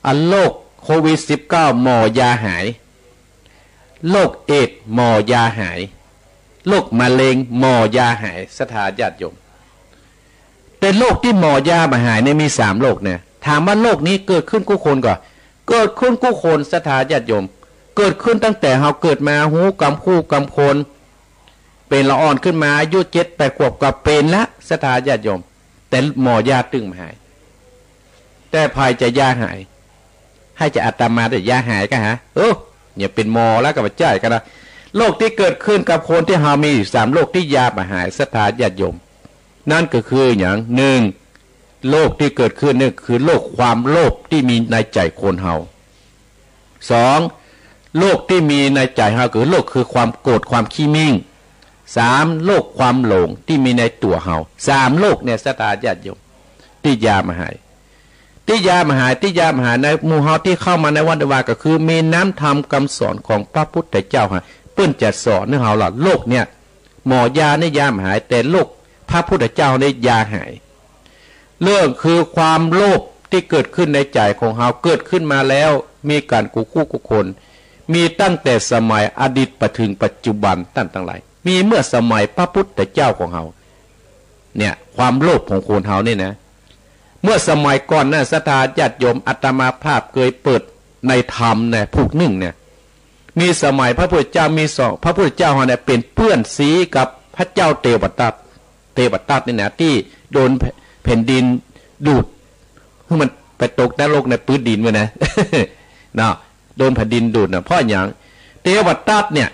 อันโรคโควิด-19หมอยาหายโรคเอดส์หมอยาหายโรคมะเร็งหมอยาหายสถานญาติโยมเป็นโรคที่หมอยามาหายเนี่ยมี3โรคเนี่ยถามว่าโรคนี้เกิดขึ้นกู้คนก่อนเกิดขึ้นกู้คนสถานญาติโยมเกิดขึ้นตั้งแต่เฮาเกิดมาหูกำคู่กำคนเป็นละอ่อนขึ้นมาอายุ7-8 ขวบก็เป็นละสถานญาติโยมแต่หมอยาตึงมาหายแต่ภายจะยาหายให้จะอาตมาได้ยาหายก็ฮะเนี่ยเป็นหมอแล้วกับจ่ายกันนะโรคที่เกิดขึ้นกับคนที่เฮามี3โรคที่ยามาหายสถานญาติโยมนั่นก็คืออย่าง1โรคที่เกิดขึ้นนี่คือโรคความโลภที่มีในใจคนเฮา2โรคที่มีในใจเฮาคือโรคคือความโกรธความขี้มิ่ง3โรคความหลงที่มีในตัวเฮา3โรคเนี่ยสถานญาติโยมที่ยามาหายที่ยามาหายในหมู่เฮาที่เข้ามาในวัดวาก็คือมีน้ำธรรมคำสอนของพระพุทธเจ้าฮะเปิ้นจะสอนให้เฮาล่ะโรคเนี่ยหมอยาเนี่ยยามาหายแต่โรคพระพุทธเจ้าเนี่ยยาหายเรื่องคือความโลภที่เกิดขึ้นในใจของเฮาเกิดขึ้นมาแล้วมีการกู้คนมีตั้งแต่สมัยอดีตถึงปัจจุบันตั้งหลายมีเมื่อสมัยพระพุทธเจ้าของเฮาเนี่ยความโลภของคนเฮานี่นะเมื่อสมัยก่อนนะสถานญาติโยมอาตมาภาพเคยเปิดในธรรมเนี่ยผูกเนี่ยมีสมัยพระพุทธเจ้ามี2พระพุทธเจ้าเนี่ยเป็นเพื่อนสีกับพระเจ้าเทวทัตนี่นะที่โดนแผ่นดินดูดให้มันไปตกนรกในพื้นดินไว้นะ เนาะโดนแผ่นดินดูดนะเพราะอย่างเทวทัตเนี่ย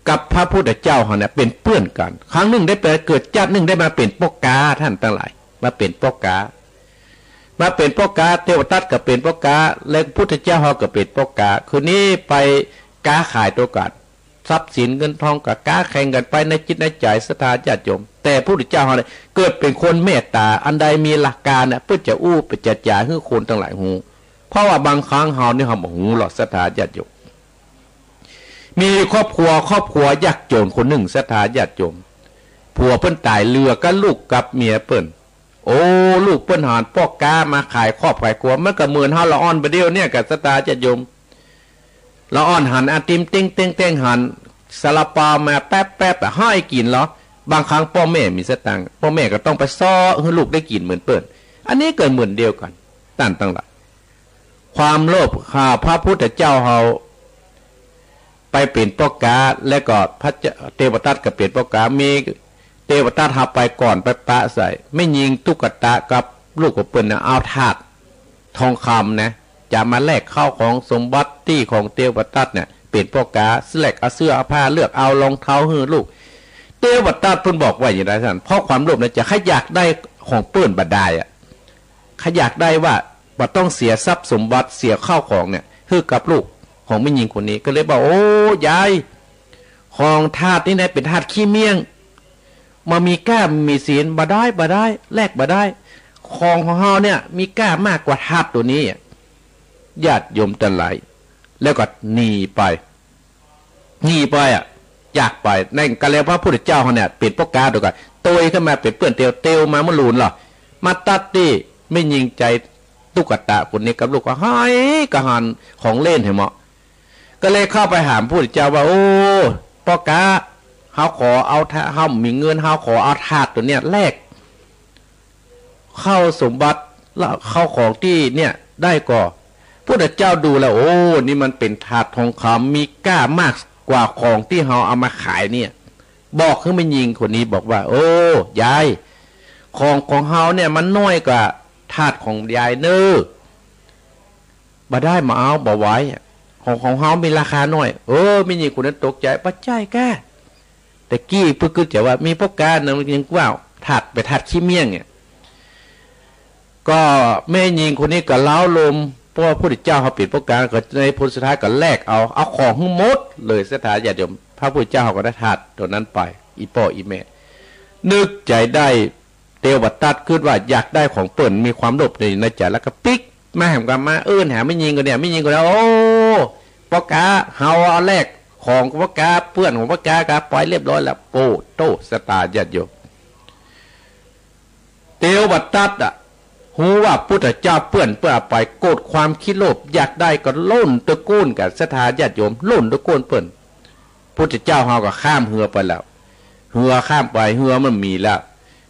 กับพระพุทธเจ้าเนี่ยเป็นเพื่อนกันครั้งหนึ่งได้ไปเกิดชาติหนึ่งได้มาเป็นปกาท่านทั้งหลายมาเป็นปกาเทวทัตก็เป็นปกาและพุทธเจ้าเขาก็เป็นปกาคืนนี้ไปค้าขายตัวกันทรัพย์สินเงินทองกับค้าแข่งกันไปในจิตในใจศรัทธาญาติโยมแต่พุทธเจ้าเขาเนี่ยเกิดเป็นคนเมตตาอันใดมีหลักการเนี่ยเพื่อจะอู้ไปจัดจ่ายให้คนทั้งหลายหูเพราะว่าบางครั้งเขาเนี่ยเขาบอกหูหรอกศรัทธาญาติโยมมีครอบครัวยากจนคนหนึ่งศรัทธาญาติโยมผัวเปิ้นตายเรือก็ลูกกับเมียเปิ้นโอ้ลูกเปิ้นหอนปอกกามาขายครอบขายครัวมันก็เหมือนเฮาละอ่อนไปเดียวเนี่ยกับศรัทธาญาติโยมละอ่อนหันอาติมติ้งหันซาลาเปามาแป๊บให้กินเหรอบางครั้งพ่อแม่มีสตังค์พ่อแม่ก็ต้องไปซ้อให้ลูกได้กินเหมือนเปิ้นอันนี้เกิดเหมือนเดียวกันตั้งหลายความโลภข้าพระพุทธเจ้าเฮาไปเป็นปอกาและก็พระเทวทัตก็เป็นปอกามีเทวทัตหาไปก่อนไปปะใส่ไม่ยิงตุ๊กตากับลูกของเปิ้นนะเอาถาดทองคำนะจะมาแลกข้าวของสมบัติที่ของเทวทัตเนี่ยเป็นปอกาแลกเอาเสื้อเอาผ้าเลือกเอารองเท้าให้ลูกเทวทัตเพิ่นบอกว่าอย่างไรท่านเพราะความโลภเนี่ยจะขอยากได้ของเปิ้นบ่ได้อ่ะขอยากได้ว่าบ่ต้องเสียทรัพย์สมบัติเสียข้าวของเนี่ยให้กับลูกของแม่หญิงคนนี้ก็เลยบอกโอ้ยายของทาสนี่นะเป็นทาสขี้เมี่ยงมามีกล้ามีศีลบ่ได้แลกบ่ได้ของเฮาเนี่ยมีกล้ามากกว่าทาสตัวนี้ญาติโยมทั้งหลายแล้วก็หนีไปอ่ะอยากไปนั่นก็แล้วพระพุทธเจ้าเขาเนี่ยเป็นปกาตัวกันโตยขึ้นมาเป็นเปื้อนเตียวมาเมื่อลูนหรอมาตัดดิไม่ยิงใจตุ๊กตาคนนี้กับลูกก็ให้กระหันของเล่นให้เหมาะก็เลยเข้าไปหาพระพุทธเจ้าว่าโอ้ปกาเฮาขอเอาเฮามีเงินเฮาขอเอาถาดตัวเนี้ยแลกเข้าสมบัติแล้วเข้าของที่เนี่ยได้ก่อพระพุทธเจ้าดูแล้วโอ้นี่มันเป็นถาดทองคำมีก้ามากกว่าของที่เฮาเอามาขายเนี่ยบอกขึ้นมายิงคนนี้บอกว่าโอ้ยายของเฮาเนี่ยมันน้อยกว่า ทาสของยายเนอบ่ได้มาเอาบ่ไว้ของเฮามีราคาหน่อยมีหญิงคนนั้นตกใจปัจจัยแกแต่กี้เพื่อคือจะว่ามีพวกการนั้นยังว่าถัดไปถัดขี้เมี่ยงเนี่ยก็แม่หญิงคนนี้ก็เล้าลมเพราะพระพุทธเจ้าเขาปิดพวกการก็ในผลสุดท้ายก็แลกเอาของทั้งหมดเลยสถานญาติโยมพระพุทธเจ้าเขาก็ได้ถัดตัวนั้นไปอีพ่ออีแม่นึกใจได้เตวตัดขึ้นว่าอยากได้ของเปิ่นมีความโลภในใจแล้วก็ปิ๊กมาแหมกันมาหาไม่ยิงกันเนี่ยไม่ยิงกันแล้วโอ้พ่อกาเฮาเอาแลกของพ่อกาเพื่อนของพ่อกากาปล่อยเรียบร้อยแล้วโปโตสตาญาติโยมเตวตัดหูว่าพุทธเจ้าเปื่อนเพื่อไปโกรธความคิดโลภอยากได้ก็ล้นตะก้นกับสถาญาติโยมล้นตะก้นเปิ่นพุทธเจ้าเฮาก็ข้ามเหือไปแล้วเหือข้ามไปเหือมันมีแล้ว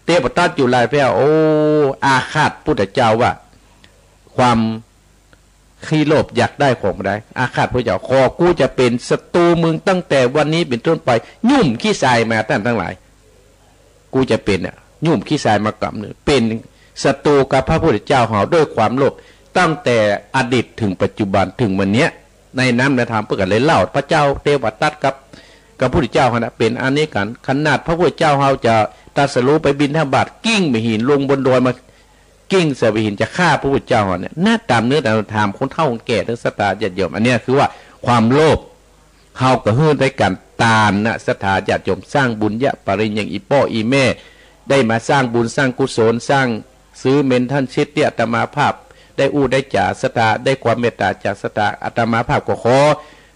เตวตัดอยู่ลายแพ้อาฆาตพุทธเจ้าว่าความขี้โลภอยากได้ของได้อาฆาตพระเจ้ากูจะเป็นศัตรูมึงตั้งแต่วันนี้เป็นต้นไปยุ่มขี้ทรายมาท่านทั้งหลายกูจะเป็นยุ่มขี้ทรายมากลับหนึ่งเป็นศัตรูกับพระพุทธเจ้าเฮาด้วยความโลภตั้งแต่อดีตถึงปัจจุบันถึงวันนี้ในน้ำในธรรมเพื่อกันเลยเล่าพระเจ้าเทวทัตกับพระพุทธเจ้านะเป็นอันนี้กันขนาดพระพุทธเจ้าเฮาจะตรัสรู้ไปบิณฑบาตกิ้งไปหินลงบนดอยมากิ้งเสไปหินจะฆ่าพระพุทธเจ้าเนี่ยหน้าตามเนื้อตามธรรมคนเฒ่าคนแก่ทั้งสตาญาติโยมอันนี้คือว่าความโลภเฮาก็เฮือนได้กันตามนะสถาญาติโยมสร้างบุญยะปริญญาอีป้ออีแม่ได้มาสร้างบุญสร้างกุศลสร้างซื้อเมนท่านชิดเนี่ยอาตมาภาพได้ได้จ่าสตาได้ความเมตตาจากสตาอาตมาภาพก็ขอ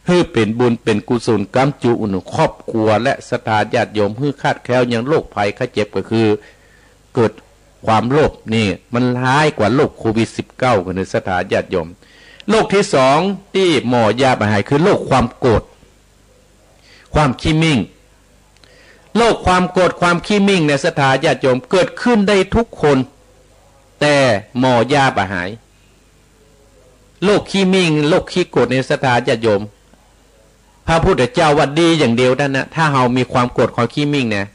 ให้เป็นบุญเป็นกุศลกำจุอุ่นครอบครัวและสถาญาติโยมให้คาดแคล้วยังโรคภัยไข้เจ็บก็คือเกิดความโลภนี่มันร้ายกว่าโรคโควิด-19กันในสถาญาติโยมโรคที่สองที่หมอยาหายคือโรคความโกรธความขี้มิ่งโรคความโกรธความขี้มิ่งในสถาญาติโยมเกิดขึ้นได้ทุกคนแต่หมอยาหายโรคขี้มิ่งโรคขี้โกรธในสถาญาติโยมพระพุทธเจ้าว่าดีอย่างเดียวนั่นนะถ้าเรามีความโกรธความขี้มิ่งเนี่ย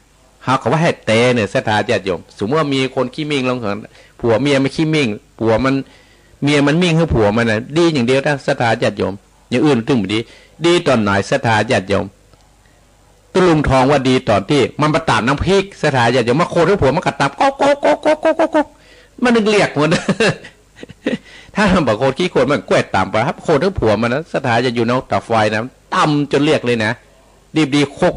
เขาว่าให้เตะเนี่ยสถาญาติโยมสมมติว่ามีคนขี้มิ่งลองเห็นผัวเมียไม่ขี้มิ่งผัวมันเมียมันมิ่งคือผัวมันน่ะดีอย่างเดียวนะสถาญาติโยมอย่างอื่นตึงไม่ดีตอนไหนสถาญาติโยมตุลุงทองว่าดีตอนที่มันประตามน้ำพริกสถาญาติโยมมาโคตรให้ผัวมันกัดตามก๊อกมันนึกเรียกหมดถ้าทำแบบโคตรขี้โคตรมันแกว่งตามไปครับโคตรให้ผัวมันนะสถาจะอยู่ในตาไฟนะต่ำจนเรียกเลยนะดีโคก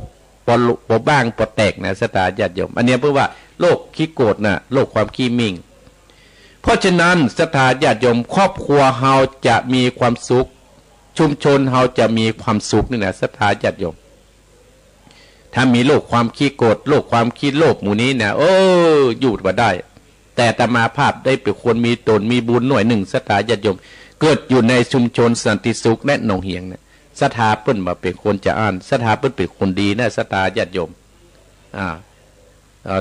ปอบ้างปอแตกนะสถาญาติโยมอันนี้เพื่อว่าโรคขี้โกรธนะโรคความขี้มิ่งเพราะฉะนั้นสถาญาติโยมครอบครัวเฮาจะมีความสุขชุมชนเฮาจะมีความสุขนี่นะสถาญาติโยมถ้ามีโรคความขี้โกรธโรคความขี้โลภหมู่นี้นะอยู่มาได้แต่อาตมาภาพได้เป็นคนมีตนมีบุญหน่วยหนึ่งสถาญาติโยมเกิดอยู่ในชุมชนสันติสุขและหนองเหียงเนี่ยสถาเปิ้นมาเป็นคนจะอ่านสถาเปิ้นเป็นคนดีนะสถาญาติโยม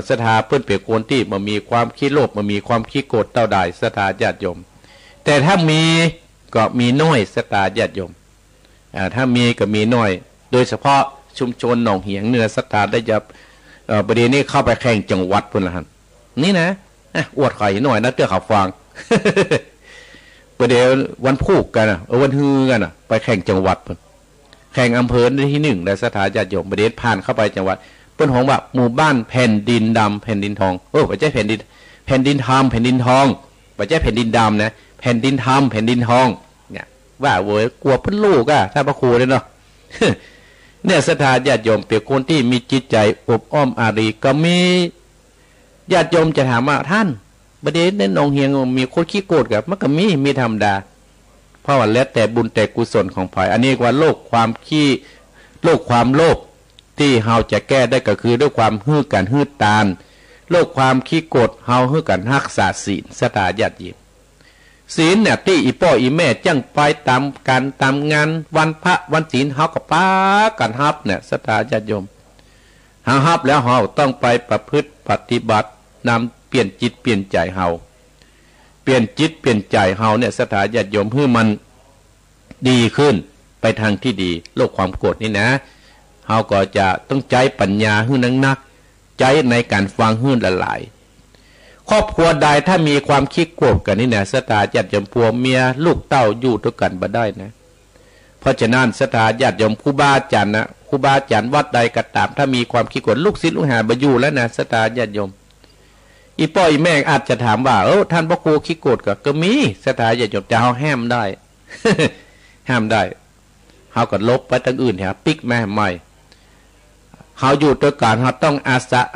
สถาเปิ้นเป็นคนที่มันมีความขี้โลภมันมีความขี้โกรธเท่าใดสถาญาติโยมแต่ถ้ามีก็มีน้อยสถาญาติโยมถ้ามีก็มีน้อยโดยเฉพาะชุมชนหนองเหียงเนื้อสถาได้จะประเด็นนี้เข้าไปแข่งจังหวัดพุ่นละหันนี่นะอวดไข่หน่อยนะเตื้อขับฟังประเดี๋ยววันพูกกันวันฮือกันไปแข่งจังหวัดแข่งอำเภอที่1ในสถานญาติโยมประเดี๋ยวผ่านเข้าไปจังหวัดเปิ้นของว่าหมู่บ้านแผ่นดินดำแผ่นดินทองไม่ใช่แผ่นดินทำแผ่นดินทองไม่ใช่แผ่นดินดำนะแผ่นดินทำแผ่นดินทองเนี่ยว่าเว้ยกลัวเพิ่นลูกถ้าพระครูเลยเนาะเนี่ยสถานญาติโยมเป็นคนที่มีจิตใจอบอ้อมอารีก็มีญาติโยมจะถามว่าท่านประเด็นในหนองเฮียงมีคนขี้โกรธกับมันก็มีธรรมดาเพราะว่าแล้วแต่บุญแต่กุศลของฝ่ายอันนี้ว่าโรคความขี้โรคความโลภที่เฮาจะแก้ได้ก็คือด้วยความฮื้อกันฮื้อตาลโรคความขี้โกรธเฮาฮื้อกันรักษาศีลสถาญาติโยมศีลเนี่ยที่อีพ่ออีแม่จังไปตามกันตามงานวันพระวันศีลเฮาก็ป้ากันฮับเนี่ยสถาญาติโยมหาฮับแล้วเฮาต้องไปประพฤติปฏิบัตินำเปลี่ยนจิตเปลี่ยนใจเฮาเปลี่ยนจิตเปลี่ยนใจเฮาเนี่ยสถาญาติโยมให้มันดีขึ้นไปทางที่ดีโลกความโกรธนี่นะเฮาก็จะต้องใจปัญญาให้นักใจในการฟังให้ละลาย ครอบครัวใดถ้ามีความคิดโกรธกันนี่นะสถาญาติโยมผัวเมียลูกเต้าอยู่ด้วยกันบ่ได้นะเพราะฉะนั้นสถาญาติโยมครูบาอาจารย์นะครูบาอาจารย์วัดใดก็ตามถ้ามีความคิดโกรธลูกศิษย์ลูกหาบ่อยู่แล้วนะสถาญาติโยมอีพ่ออีแม่อาจจะถามว่าท่านพระครูคิดโกรธก็มีสถาญาติโยมจะเอาห้ามได้ ห้ามได้เขาก็ลบไปทางอื่นฮะปิกแม่ใหม่เขาอยู่ด้วยกันเขาต้องอ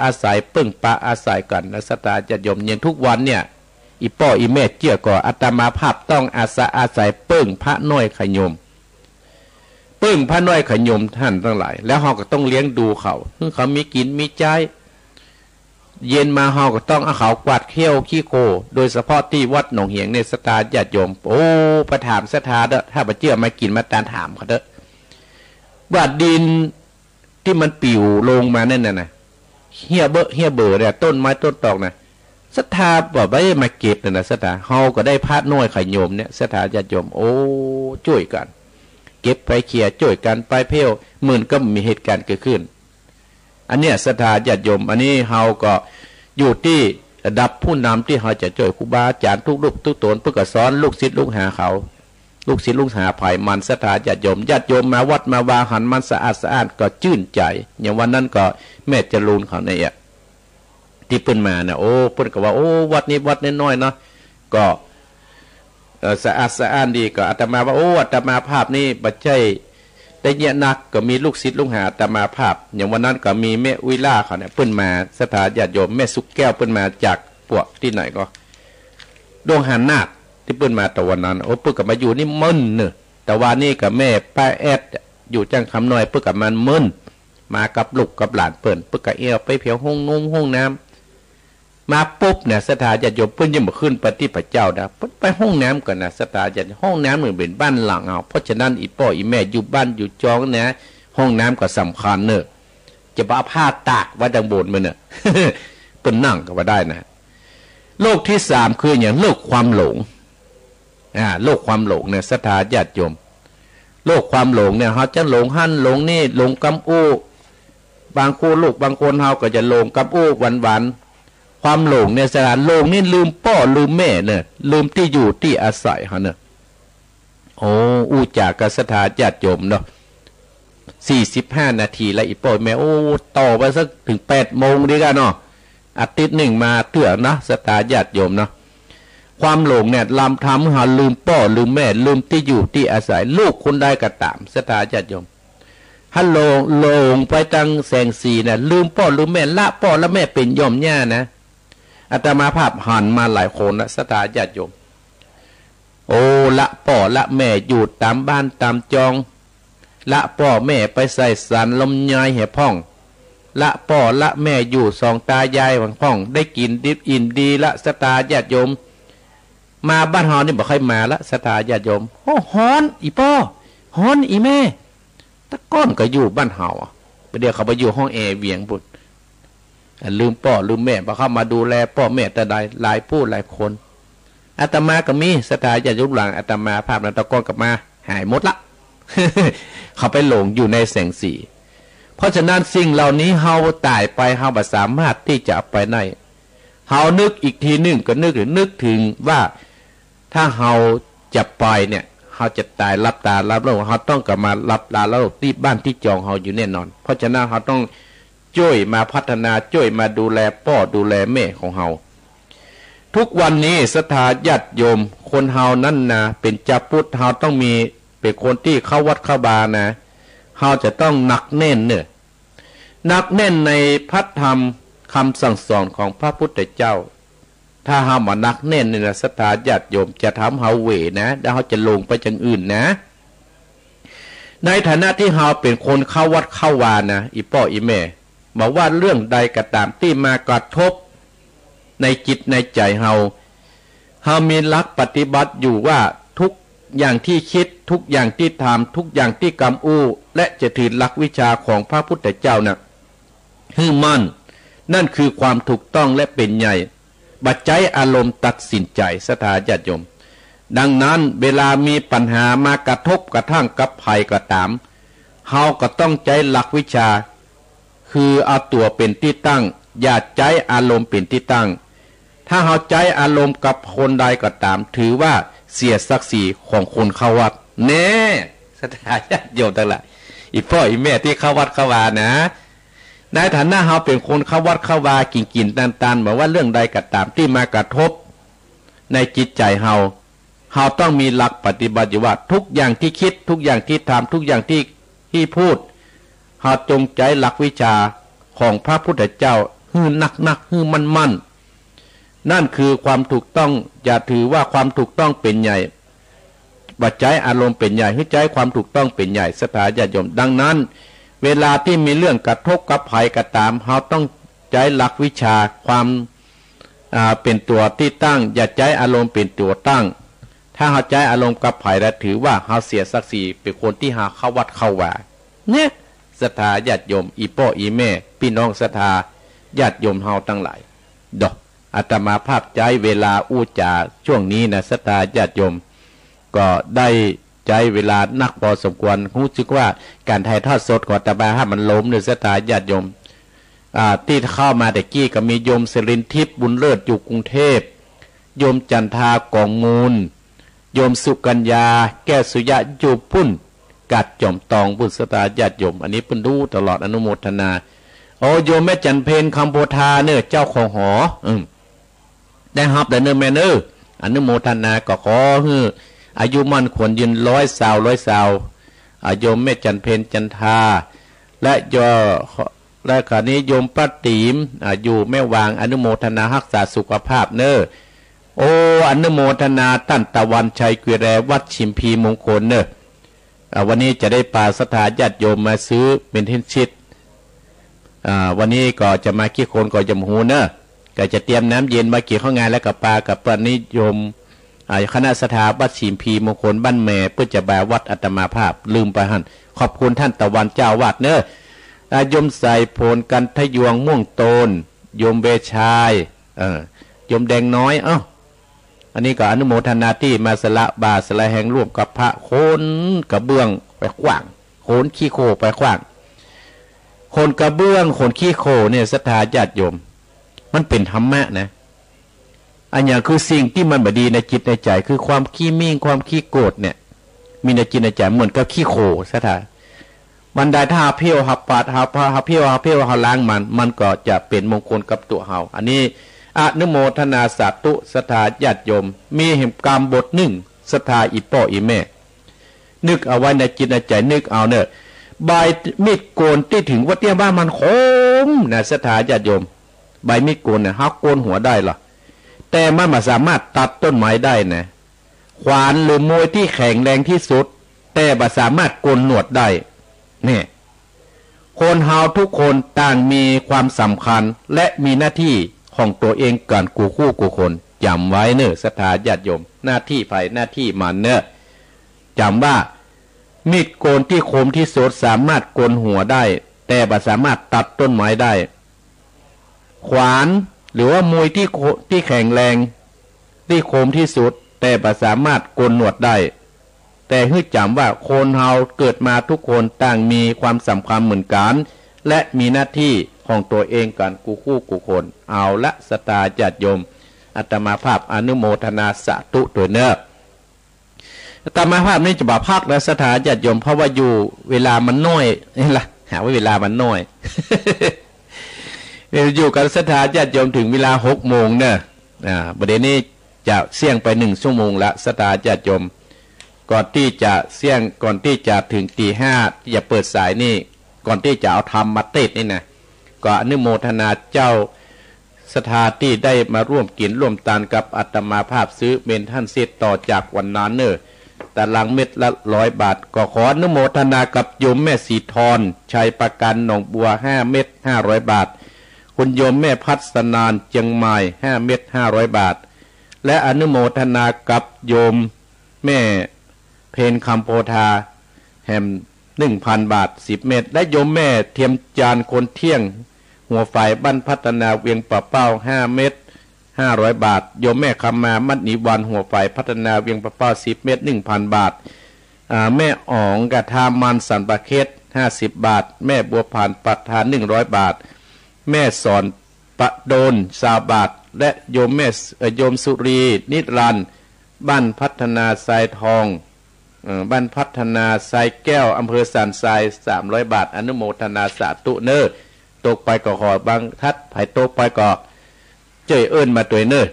าศัยปึ้งปะอาศัยกันนะสถาญาติโยมอย่างทุกวันเนี่ยอีพ่ออีแม่เจี่ยก่ออาตมาภาพต้องอาศัยปึ้งพระน้อยขยมปึ้งพระน้อยขยมท่านทั้งหลายแล้วเขาก็ต้องเลี้ยงดูเขามีกินมีใจเย็นมาเขาก็ต้องเอาเขากวาดเขี้ยวขี้โคโดยเฉพาะที่วัดหนองเหียงในสถาญาติโยมโอ้ประถามสถาเด้อถ้าพระเจ้ามากินมาตาถามเขาเด้อว่าดินที่มันปิวลงมานั่นน่ะเฮียเบอเนี่ยต้นไม้ต้นตอกนะสถาบอกว่ามาเก็บนะสถาเฮาก็ได้พระน้อยขยมเนี่ยสถาญาติโยมโอ้ช่วยกันเก็บไปเขี่ยช่วยกันไปเพี้ยวหมื่นก็มีเหตุการณ์เกิดขึ้นอันเนี้ยศรัทธาญาติโยมอันนี้เฮาก็อยู่ที่ระดับผู้นำที่เฮาจะช่วยครูบาอาจารย์ทุกรูปทุกตนเพื่อสอนลูกศิษย์ลูกหาเขาลูกศิษย์ลูกหาภายมันศรัทธาญาติโยมมาวัดมาวาหันมันสะอาดก็ชื่นใจอย่างวันนั้นก็แม่จรูนเขาเนี่ยที่เปิ้นมาเนี่ยโอ้เปิ้นก็ว่าโอ้วัดนี้วัดน้อยๆเนาะก็สะอาดดีก็อาตมาว่าโอ้อาตมาภาพนี่บัดใจแต่เนี่ยนักก็มีลูกศิษย์ลูกหาอาตมาภาพอย่างวันนั้นก็มีแม่วิลาเขาเนี่ยเปิ้นมาสถาญาติโยมแม่สุกแก้วเปิ้นมาจากพวกที่ไหนก็ดงหานาคที่เปิ้นมาแต่วันนั้นโอ้เปิ้นก็มาอยู่นี่มึนเนอะแต่ว่านี่กับแม่ป้าแอดอยู่จังคำน้อยเปิ้นกับมันมึนมากับลูกกับหลานเปิ้นก็เอวไปเพียวห้องน้ำมาปุ๊บเนี่ยสถาญาติโยมเปิ้นยังมาขึ้นปฏิพระเจ้านะเปิ้นไปห้องน้ำก่อนนะสถาญาติห้องน้ำเหมือนเป็นบ้านหลังเอาเพราะฉะนั้นอีพ่ออีแม่อยู่บ้านอยู่จองนะห้องน้ำก็สำคัญเนอะจะเอาผ้าตากไว้ดังบนมันเนอะ เปิ้นนั่งก็ว่าได้นะโรคที่สามคืออย่างโรคความหลงโรคความหลงเนี่ยสถาญาติโยมโรคความหลงเนี่ยเขาจะหลงหั่นหลงนี่หลงกำอู้บางคู่ลูกบางคนเขาก็จะหลงกำอู้วันความหลงเนี่ยสถานหลงนี่ลืมพ่อลืมแม่เนี่ยลืมที่อยู่ที่อาศัยเขาเนี่ยโอ้อู้จากกับสถาญาติโยมเนาะ45 นาทีแล้วอีพ่อแม่โอ้ต่อไปสักถึง8 โมงดีกันเนาะอาทิตย์หนึ่งมาเถื่อนะสถาญาติโยมเนาะความหลงเนี่ยลำทำหาลืมพ่อลืมแม่ลืมที่อยู่ที่อาศัยลูกคนใดก็ตามสถาญาติโยมฮัลโหลงไปตั้งแสงสีนะลืมพ่อลืมแม่ละพ่อละแม่เป็นย่อมย่านะอาตมาภาพหันมาหลายคนนะสถาญาติโยมโอ้ละพ่อละแม่อยู่ตามบ้านตามจองละพ่อแม่ไปใส่สารลมยายแห่พ่องละพ่อละแม่อยู่สองตายายหวังพ่องได้กินดิบอินดีละสถาญาติโยมมาบ้านเฮานี่บ่ค่อยมาละสถาญาติโยมโอ้ฮ้อนอีพ่อฮ้อนอีแม่ตะก้อนก็อยู่บ้านเฮาไปเดี๋ยวเขาไปอยู่ห้องแอร์เวียงบุตรลืมพ่อลืมแม่พอเข้ามาดูแลพ่อแม่แต่ใดหลายผู้หลายคนอาตมาก็มีสถาญาติโยมหลังอาตมาภาพนั้นตะก้อนกลับมาหายหมดละ เขาไปหลงอยู่ในแสงสีเพราะฉะนั้นสิ่งเหล่านี้เฮาตายไปเฮาบ่สามารถที่จะไปได้เฮานึกอีกทีนึงก็นึกถึงว่าถ้าเฮาจะไปเนี่ยเฮาจะตายรับตารับโลกเฮาต้องกลับมารับตารับโลกที่บ้านที่จองเฮาอยู่แน่นอนเพราะฉะนั้นเฮาต้องช่วยมาพัฒนาช่วยมาดูแลพ่อดูแลแม่ของเฮาทุกวันนี้ศรัทธาญาติโยมคนเฮานั้นนะเป็นเจ้าพุทธเฮาต้องมีเป็นคนที่เข้าวัดเข้าบานะเฮาจะต้องหนักแน่นเนี่ยหนักแน่นในพระธรรมคำสั่งสอนของพระพุทธเจ้าถ้าเฮามาหนักแน่นเนี่ยศรัทธาญาติโยมจะทำเฮาเหวนะแล้วเฮาจะลงไปจังอื่นนะในฐานะที่เฮาเป็นคนเข้าวัดเข้าวานะอีพ่ออีแม่บอกว่าเรื่องใดก็ตามที่มากระทบในจิตในใจเฮามีหลักปฏิบัติอยู่ว่าทุกอย่างที่คิดทุกอย่างที่ทำทุกอย่างที่กำอู้และจะถือหลักวิชาของพระพุทธเจ้านะให้มั่นนั่นคือความถูกต้องและเป็นใหญ่บัดใจอารมณ์ตัดสินใจศรัทธาญาติโยมดังนั้นเวลามีปัญหามากระทบกระทั่งกับภัยก็ตามเฮาก็ต้องใจหลักวิชาคือเอาตัวเป็นที่ตั้งอย่าใจอารมณ์เป็นที่ตั้ง ถ้าเฮาใจอารมณ์กับคนใดก็ตามถือว่าเสียศักดิ์ศรีของคนเข้าวัดแน่สถาญาติโยมทั้งหลายอีพ่ออีแม่ที่เข้าวัดเข้าวานะในฐานะเฮาเป็นคนเข้าวัดเข้าวากินตันบอกว่าเรื่องใดก็ตามที่มากระทบในจิตใจเฮาต้องมีหลักปฏิบัติอยู่ว่าทุกอย่างที่คิดทุกอย่างที่ทำทุกอย่างที่พูดเฮาจงใจหลักวิชาของพระพุทธเจ้าฮื้อนักฮื้อมั่นนั่นคือความถูกต้องอย่าถือว่าความถูกต้องเป็นใหญ่บัจจัยอารมณ์เป็นใหญ่ให้ใจความถูกต้องเป็นใหญ่สถาญาติโยมดังนั้นเวลาที่มีเรื่องกระทบกับภัยก็ตามเราต้องใจหลักวิชาความเป็นตัวที่ตั้งอย่าใจอารมณ์เป็นตัวตั้งถ้าเราใจอารมณ์กับภัยแล้วถือว่าเราเสียศักดิ์ศรีเป็นคนที่หาเข้าวัดเข้าวาเนี่ยสถาญาติโยมอีพ่ออีแม่พี่น้องสถาญาติโยมเฮาทั้งหลายดอกอาตมาภาพใจเวลาอู้จาช่วงนี้นะสถาญาติโยมก็ได้ใจเวลานักพอสมควรรู้สึกว่าการถ่ายทอดสดของอาตมาให้มันล้มในสถาญาติโยมที่เข้ามาแต่กี้ก็มีโยมเสรินทิพย์บุญเลิศอยู่กรุงเทพโยมจันทากองมูลโยมสุกัญญาแก้วสุยะอยู่พุ่นกัดจอมตองบุญสถาญาติโยมอันนี้เพิ่นรู้ตลอดอนุโมทนาโอ้โยมแม่จันเพนคำโพธาเนี่ยเจ้าของหอได้ฮับได้เนื้อแม่เนื้ออนุโมทนาก็ขอฮืออายุมั่นควรยืน100 สาวโยมแม่จันเพนจันทาและขณะนี้โยมป้าติ๋มอยู่แม่วางอนุโมทนารักษาสุขภาพเนอโอ้อนุโมทนาตั้นตะวันชัยกุยแรวัดชิมพีมงคลเนอวันนี้จะได้ปาสถาญาติโยมมาซื้อเป็นเทนชิตวันนี้ก็จะมาขี้คนก็จะหูเนอะก็จะเตรียมน้ำเย็นมาเกี่ยวข้างงานแล้วกับปลากับปนิยมคณะสถาบัติชิมพีมงคลบ้านแม่เพื่อจะแบวัดอัตมาภาพลืมไปหันขอบคุณท่านตะวันเจ้าวาดเนอะยมใส่โพนกันทะยวงม่วงโตนโยมเบชายโยมแดงน้อยอันนี้ก็อนุโมทนาที่มาสละบาสละแห่งร่วมกับพระโคนกระเบื้องไปขว้างโคนขี้โคไปขว้างโคนกระเบื้องโคนขี้โคเนี่ยศรัทธาญาติโยมมันเป็นธรรมะนะอันอย่างคือสิ่งที่มันบดีในจิตในใจคือความขี้มิ่งความขี้โกรธเนี่ยมีในจิตในใจเหมือนกับขี้โคศรัทธามันได้ถ้าเพี้ยวหับปาดหับเพี้ยวหับล้างมันก็จะเป็นมงคลกับตัวเฮาอันนี้อนุโมทนาสาธุศรัทธาญาติโยมมีเหตุการณ์บทหนึ่งศรัทธาอีพ่ออีแม่นึกเอาไว้ในจิตในใจนึกเอาเนี่ยใบมีดโกนที่ถึงว่าเตี้ยบ้านมันคมนะศรัทธาญาติโยมใบมีดโกนเนี่ยหักโกนหัวได้หรอแต่มันไม่สามารถตัดต้นไม้ได้นะขวานหรือมวยที่แข็งแรงที่สุดแต่ไม่สามารถโกนหนวดได้เนี่ยคนเฮาทุกคนต่างมีความสำคัญและมีหน้าที่ของตัวเองก่อนกูคู่กูคนจำไว้เนอะศรัทธาญาติโยมหน้าที่ไผหน้าที่มันเนอะจำว่ามีดโกนที่คมที่สุดสามารถโกนหัวได้แต่ไม่สามารถตัดต้นไม้ได้ขวานหรือว่ามวยที่แข็งแรงที่คมที่สุดแต่ไม่สามารถโกนหนวดได้แต่ให้จำว่าคนเฮาเกิดมาทุกคนต่างมีความสำคัญเหมือนกันและมีหน้าที่ของตัวเองกันกูคู่กูคนเอาละศรัทธาญาติโยมอาตมาภาพอนุโมทนาสาธุตัวเนอะอาตมาภาพนี่จะบอกภาคและศรัทธาญาติโยมเพราะว่าอยู่เวลามันน้อยนี่ล่ะหาว่าเวลามันน้อย อยู่กับศรัทธาญาติโยมถึงเวลา6 โมงเนอะประเด็นนี้จะเสี่ยงไป1 ชั่วโมงละศรัทธาญาติโยมก่อนที่จะเสี่ยงก่อนที่จะถึงตี 5ที่จะเปิดสายนี่ก่อนที่จะเอาธรรมมาเทศนี่นะก็อนุโมทนาเจ้าศรัทธาที่ได้มาร่วมกินร่วมทานกับอาตมาภาพซื้อเมนท่านเสร็จต่อจากวันนั้นเนอแต่ลังเม็ดละ100 บาทก็ขออนุโมทนากับโยมแม่สีทรชัยประกันหนองบัว5 เม็ด500 บาทคุณโยมแม่พัฒนานเจียงใหม่5 เม็ด500 บาทและอนุโมทนากับโยมแม่เพนคำโพธาแฮม1,000 บาท10 เม็ดและโยมแม่เทียมจานคนเที่ยงหัวฝ่ายบ้านพัฒนาเวียงป่าเป้า5 เม็ด500 บาทโยมแม่คำมามัดนิวันหัวฝ่ายพัฒนาเวียงป่าเป้า10 เม็ด1,000 บาทแม่อ๋องกะทามันสันปะเคส50 บาทแม่บัวผ่านปัทาน100 บาทแม่สอน ปะโดนสาบาทและโยมโยมสุรีนิรันดร์บ้านพัฒนาทรายทองบ้านพัฒนาทรายแก้วอำเภอสันทราย300 บาทอนุโมทนาสาธุเนอตกไปก็ขอบางทัดไผ่ตกไปก็เจยเอิ้นมาตัวเนอ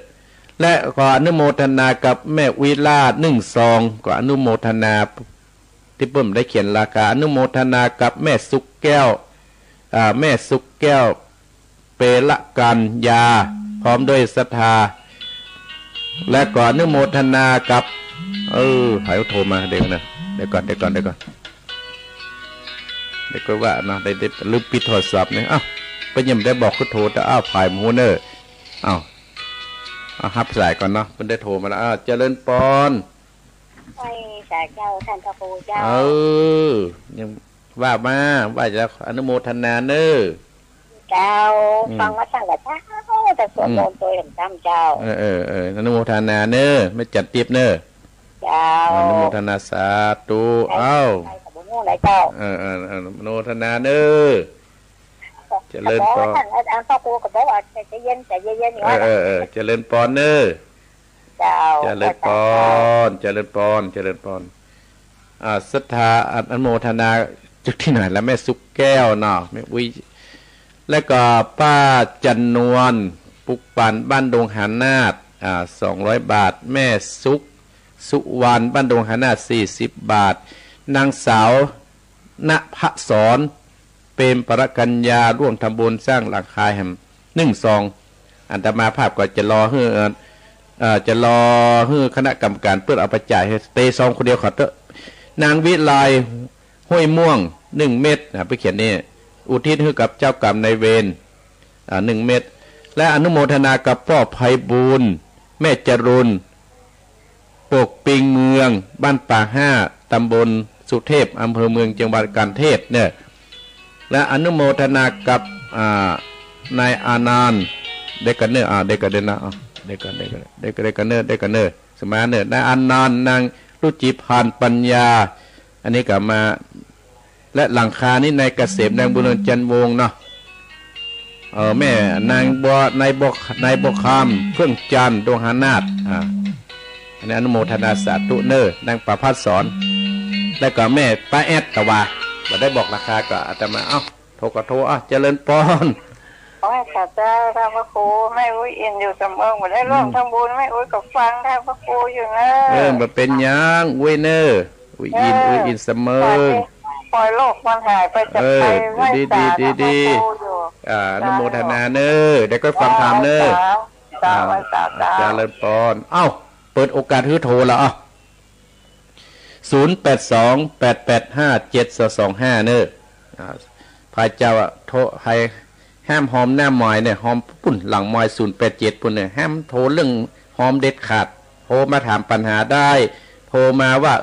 และขออนุโมทนากับแม่วิลา1 ซองก็อนุโมทนาที่เพิ่มได้เขียนราคาอนุโมทนากับแม่สุกแก้วแม่สุกแก้วเปละกันยาพร้อมด้วยศรัทธาและก่อนอนุโมทนากับหายโทรมาเดี๋ยวนะเดี๋ยวก่อนเดี๋ยวก็ว่านะได้ลืมปิดโทรศัพท์เนี่ยไปยังได้บอกคือโทรแต่ฝ่ายมูเนอร์ฮับสายก่อนเนาะเพิ่นได้โทรมาแล้วเจริญปอนไปสาเจ้าท่านพระครูเจ้ายังว่าจะอนุโมทนาเนอเจ้าฟังว่าสั่งกับเจ้าแต่สวดมนต์ตัวเห็นตามเจ้าอนุโมทนาเนอไม่จัดเตียบเนอเจ้าอนุโมทนาสาธุอนุโมทนาเนอเจริญปอนพ่อครูก็บอกว่าใจเย็นอย่างนั้นเจริญปอนเนอเจ้าเจริญปอนศรัทธาอนุโมทนาจุดที่ไหนแล้วแม่สุกแก้วเนาะแม่วิและก็ป้าจันนวลปุกปันบ้านดงหานาฏ200 บาทแม่สุวรรณบ้านดงหานาฏ40 บาทนางสาวณภศรเป็นปรกัญญาร่วมทำบุญสร้างหลังคาแห่ง1 ซองอันตมาภาพก็จะรอให้คณะกรรมการเพื่อเอาไปจ่ายให้เตซองคนเดียวขอเถอะนางวิไลห้วยม่วง1 เม็ดไปเขียนนี่อุทิศให้กับเจ้ากรรมนายเวร1 เม็ดและอนุโมทนากับพ่อไพบูลย์แม่จรุนปกปิงเมืองบ้านป่า5ตำบลสุเทพอำเภอเมืองจังหวัดกาฬเทศเนี่ยและอนุโมทนากับนายอานานต์เด็กกันเนอเด็กกันเนอเด็กกันเนอสมาเนอนายอานานต์นางรุจิพันธ์ปัญญาอันนี้ก็มาและหลังคานี่นายเกษมนางบุญจันทร์วงศ์เนาะแม่นางนายบัวคำเพื่องจันทร์ดวงหานาฏอันนี้อนุโมทนาสาธุเนอนางประภัสสรแล้วก็แม่ป้าแอดตะวาบ่ได้บอกราคาก็อาตมาโทรก็โทรเจริญปอนขอให้ข้าเจ้าท่านพระครูแม่อุ้ยอินอยู่เสมอบ่ได้ร่วมทำบุญแม่อุ้ยก็ฟังท่านพระครูอยู่นะบ่เป็นหยังอุ้ยเนออุ้ยอินเสมอปล่อยโลกมันหายไปจากไปไม่ตาดีอนุโมทนาเนอเดี๋ยวก็ฟังธรรมเนอเจริญปอนเปิดโอกาสให้โทรแล้ว0828857225เนอพายเจ้าโทรให้ห้ามหอมหน้าหมอยเนี่ยหอมปุ่นหลังหมอย087ปุ่นเนี่ยห้ามโทรเรื่องหอมเด็ดขาดโทรมาถามปัญหาได้โทรมาว่า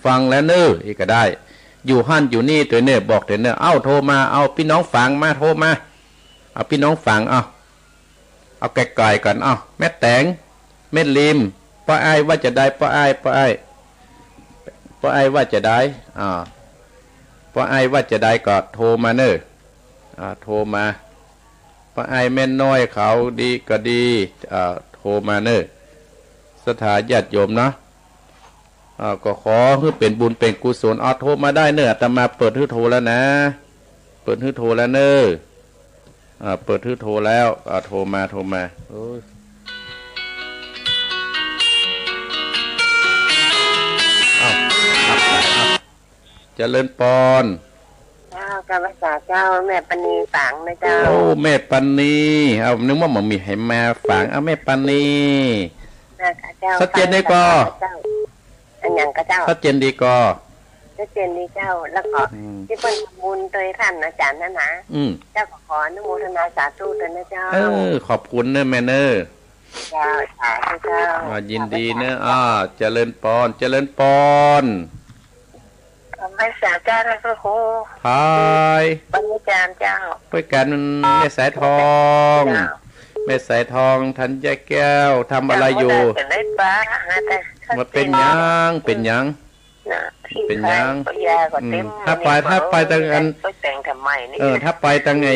ฟังแล้วเนออีกก็ได้อยู่หั่นอยู่นี่ตัวเนอบอกตัวเนอโทรมาพี่น้องฟังมาโทรมาพี่น้องฟังเอาไกลๆก่อนแม่แตงแม่ลิมป้าไอ้ว่าจะได้ป้าไอ้ว่าจะได้ป้าไอ้ว่าจะได้ก็โทรมาเนอโทรมาป้าไอ้แม่น้อยเขาดีก็ดีโทรมาเนอสถาญาติโยมนะก็ขอให้เป็นบุญเป็นกุศลโทรมาได้เนออาตมาเปิดให้โทรแล้วนะเปิดให้โทรแล้วเนอเปิดให้โทรแล้วโทรมาเจริญปอนกรรมสาเจ้าแม่ปณีฝังนะเจ้าแม่ปณีนึกว่ามันมีให้มาฝังแม่ปณีชัดเจนดีก็อันยังก็เจ้าชัดเจนดีก็ชัดเจนดีเจ้าแล้วก็ที่เป็นบุญโดยท่านอาจารย์นะเจ้าขออนุโมทนาสาธุด้วยนะเจ้าขอบคุณเนอแม่เนอเจ้าสาธุเจ้ายินดีเนอเจริญปอนไม่สาเจ้าแล้วก็ครูพายปัญญาเจ้าไปกันแม่สายทองแม่สายทองทันยายแก้วทำอะไรอยู่มันเป็นยังถ้าไปแต่กัน ทำไมนี่ถ้าไปตั้งไง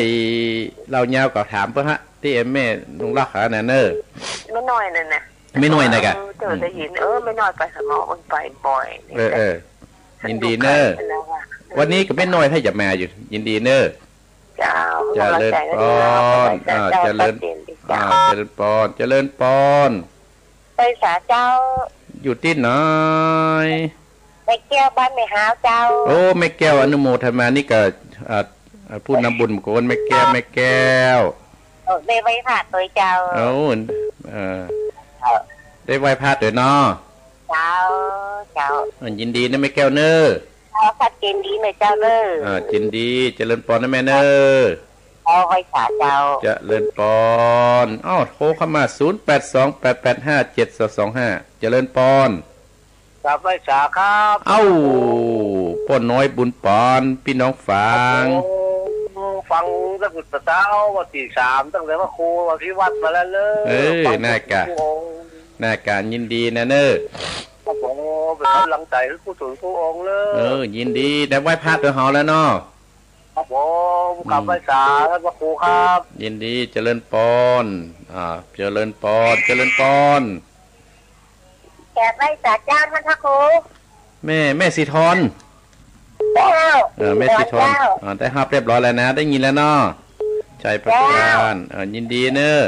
เราเงากับถามเพื่อฮะที่แม่ลุงรักหาแนเนอร์ไม่น้อยนั่นนะไม่น้อยนะกะเจอได้ยินไม่น้อยไปสมองมันไปบ่อยยินดีเนอร์วันนี้ก็ไม่น้อยถ้าจะมาอยู่ยินดีเนอร์จะเลิศปอนจะเลิศจะเลิศปอนจะเลิศปอนไปสาเจ้าอยู่ที่ไหนแม่แก้วบ้านแม่ฮาวเจ้าโอ้แม่แก้วอนุโมทนานี่ก็พูดนำบุญโกนแม่แก้วแม่แก้วได้ไหว้พระตัวเจ้าได้ไหว้พระตัวเนาะเจ้ายินดีนะแม่แก้วเนอพัดเจนดีแม่เจ้าเนอจินดีเจริญปอนนะแม่เนอไหว้พระเจ้าเจริญปอนโทรเข้ามา0828857225เจริญปอนกับไหว้สาครับป้นน้อยบุญปอนพี่น้องฟังตั้งแต่เช้าวันที่3ตั้งแต่ว่าครูวันที่วัดมาแล้วเลยน่ากะยินดีนะเนอครับผมเป็นกำลังใจให้ผู้สูงผู้องค์เลยยินดีได้ไหว้พระตัวเฮาแล้วเนาะครับผมกับไหว้สาท่านพระครูครับยินดีเจริญปอนเจริญปอนเจริญปอนแก่ไหว้สาเจ้าท่านพระครูแม่สีทอนแม่สีทอนได้ฮับเรียบร้อยแล้วนะได้ยินแล้วเนาะใจประการยินดีเนอะ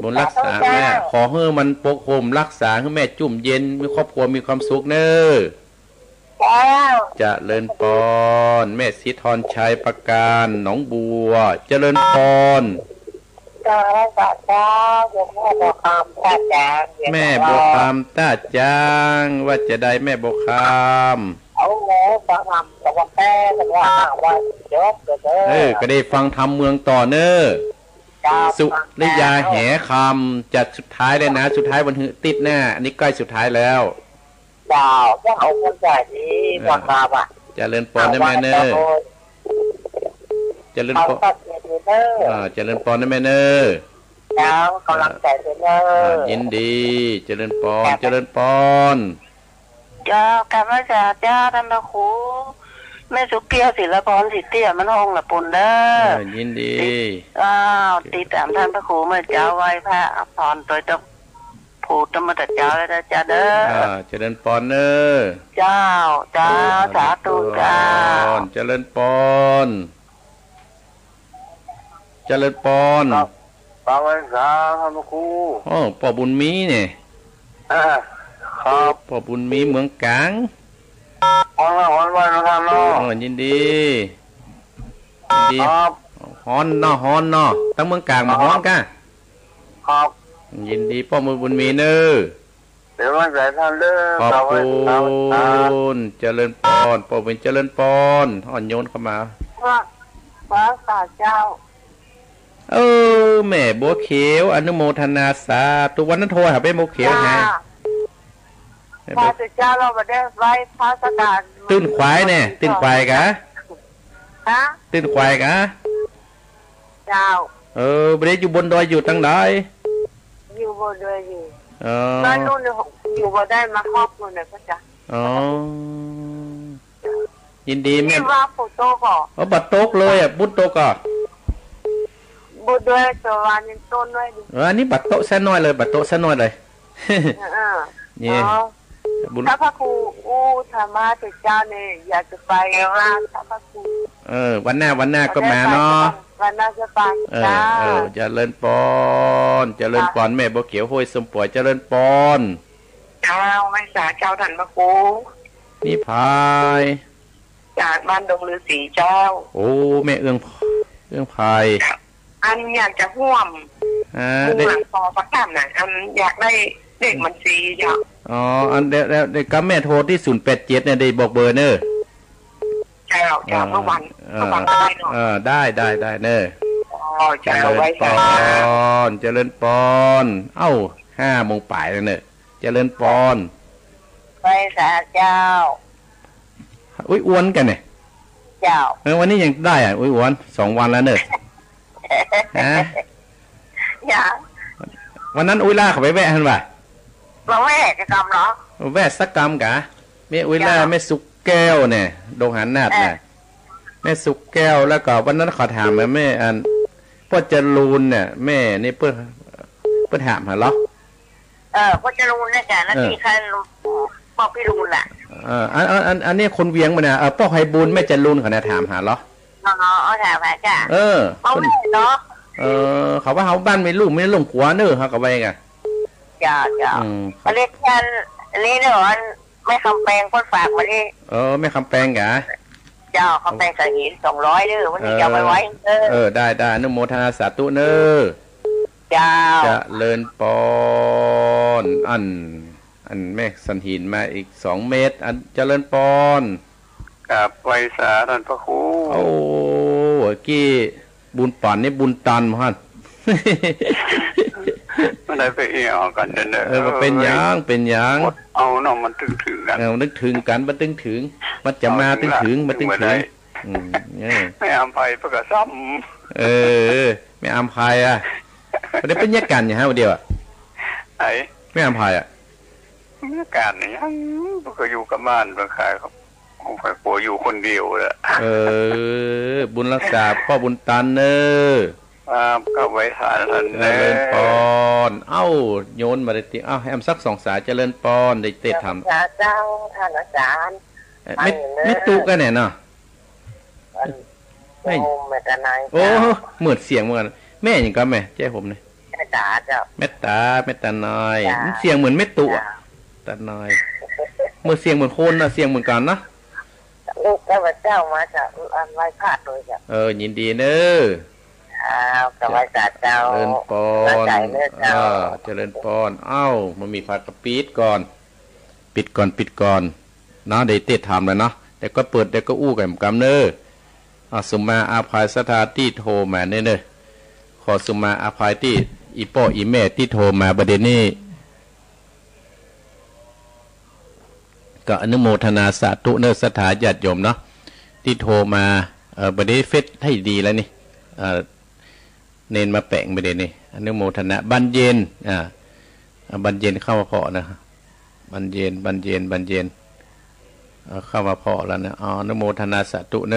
บุญรักษาแม่ขอให้มันปกโฮมรักษาให้แม่จุ่มเย็นมีครอบครัวมีความสุขเนอะจะเลินปอนแม่สีทอนชัยประการหนองบัวเจริญปอนแม่บกคำต้าจางว่าจะได้แม่บกคำก็ได้ฟังทำเมืองต่อเนอสุริยาแหคำจัดสุดท้ายเลยนะสุดท้ายวันติดหน้าอันนี้ใกล้สุดท้ายแล้วว่าเอาคนใหญ่นี้วันมาป่ะจะเลินปอนได้แม่เนอจะเลินปอนจะเลินปอนได้แม่เนอกำลังใจเนอยินดีจะเลินปอนจะเลินปอนเจ้าการว่าจะเจ้าท่านพระครูแม่สุเกียวศิลปรสิเตี้ยมันห้องละปุ่นเด้อยินดีติดตามท่านพระครูเมื่อเจ้าไหว้พระพรโดยต้องผูดธรรมะเจ้าแล้วจ้าเด้อเจริญปอนเนอเจ้าสาธุเจ้าเจริญปอนเจริญปอนปาวันสาท่านพระครูป่อบุญมีเนี่ยครับป่อบุญมีเมืองกลางวันนะครับเนาะยินดีฮอนเนาะตั้งเมืองกลางมาฮอนกันครับยินดีพ่อมือบุญมีเนอเดี๋ยววันใส่ท่านเด้อขอบคุณเจริญปอนพ่อเป็นเจริญปอนอ่อนโยนเข้ามาพระสาเจ้าแม่บัวเขียวอนุโมทนาสาธุวันนั้นโทรหาไปบัวเขียวไงพระเจ้าเรามาได้ไว้พระสถานตื่นควายเนี่ยตื่นควายกะตื่นควายกะเจ้าไม่ได้อยู่บนดอยอยู่ตั้งไหนอยู่บนดอยอยู่บ้านนู้นอยู่บนได้มาครอบครัวเนี่ยก็จะยินดีแม่ว่าโฟโต้ก่อบัตรโต๊กเลยบุตรโต๊กก่อบุตรด้วยตัววันนี้ต้นด้วยดิอันนี้บัตรโต๊ะแค่น้อยเลยบัตรโต๊ะแค่น้อยเลยเนี่ยถ้าพระครูธรรมะเจ้าเนี่ยอยากจะไปว่าถ้าพระครูวันหน้าก็มาเนาะวันหน้าจะไปจะเลินปอนจะเลินปอนแม่บัวเขียวห้วยสมป่วยจะเลินปอนเจ้าไม่สาเจ้าท่านพระครูนี่พายจากบ้านดงฤาษีเจ้าแม่เอื้องพายอันอยากจะห่วมมุงหลังคอประกาศหนังอันอยากได้เด็กมันซีจ้ะอันเด็กกับแม่โทรที่087เนี่ยได้บอกเบอร์เนอเจ้าเมื่อวันได้เนาะได้เนอเจริญปอนเจริญปอน5 โมงป่ายแล้วเนอเจริญปอนไปสาเจ้าอ้วนกันเนี่ยเจ้าวันนี้ยังได้อ้วน2 วันแล้วเนอวันนั้นล่าเขาไปแวะหันป่ะมาแวะจะกำเนาะแวะสักกรรมกะเมื่อล่าไม่สุกแก้วเนี่ยโดงหันนาดน่ะ แม่สุกแก้วแล้วก็วันนั้นขอถามแม่อันพ่อจรูนเนี่ยแม่นี่เพื่อถามหาเหรอพ่อจรูนนะจ๊ะแล้วที่คันพ่อพี่รูนแหละอันนี้คนเวียงมาเนี่ยพ่อไพบูลย์แม่จรูนเขาเนี่ยถามหาเหรอถามหาจ้ะเขาเนาะเขาว่าเขาบ้านไม่ลูกไม่ลงหัวเนอะเขาก็ไปไงจ้าอันนี้อันนี้เนอะไม่คำแปลงคนฝากมาดิไม่คำแปลงกะเจ้าคำแปลงสหิน200เด้อวันนี้จะไปไว้ได้อนุโมทนาสาธุเนอะเจ้าจะเลินปอนอันแม่สันหินมาอีก2 เมตรอันเจริญปอนกับไวสาท่านพระครูโอ้กี้บุญป่อนนี่บุญตันพ่อนไม่ได้ไปเอี่ยวกันเด้อเป็นยังเอาเนาะมันถึงกันนึกถึงกันมันถึงมันจะมาถึงมันถึงไม่อำไพประกาศซ้ำไม่อำไพอ่ะมันได้เป็นแยกกันอย่างฮะวันเดียวอ่ะไม่อำไพอ่ะแยกกันเนี่ยก็อยู่กับบ้านประคายครับคงไปปัวอยู่คนเดียวแหละบุญรักษาพ่อบุญตันเนอก็ไว้ทานท่านเจริญปอนโยนมาได้ตีแอมสัก2 สายเจริญปอนได้เตะทำเจ้าท่านอาจารย์ไม่ตุกันเนี่ยเนาะไม่แต่นายโอ้เหมือนเสียงเหมือนแม่อย่างก็แม่เจ้ผมเนี่ยแม่ตาเจ้าแม่ตาน้อยเสียงเหมือนแม่ตุตาน้อยเมื่อเสียงเหมือนคนนะเสียงเหมือนกันนะลูกข้าพเจ้ามาจากอันไว้พาดโดยจ้ะยินดีเนอะกับไว้จัดเจ้าเจริญปอนเจริญปอนมันมีฝากระปิดก่อนปิดก่อนนะได้เตะทำแล้วเนาะแต่ก็เปิดแต่ก็อู้กันกำเนอสุมาอาภัยสถาที่โทรมาเนขอสุมาอาภัยที่อีพ่ออีแม่ที่โทรมาประเด็นนี้ก็อนุโมทนาสาธุเนสถาญาติโยมเนาะที่โทรมาประเด็นเฟซให้ดีแล้วนี่เน้นมาแปะประเด็นนี้อนุโมทนาบันเย็นบันเย็นเข้ามาเพาะนะบันเย็นเข้ามาเพาะแล้วนะอนุโมทนาสาธุเน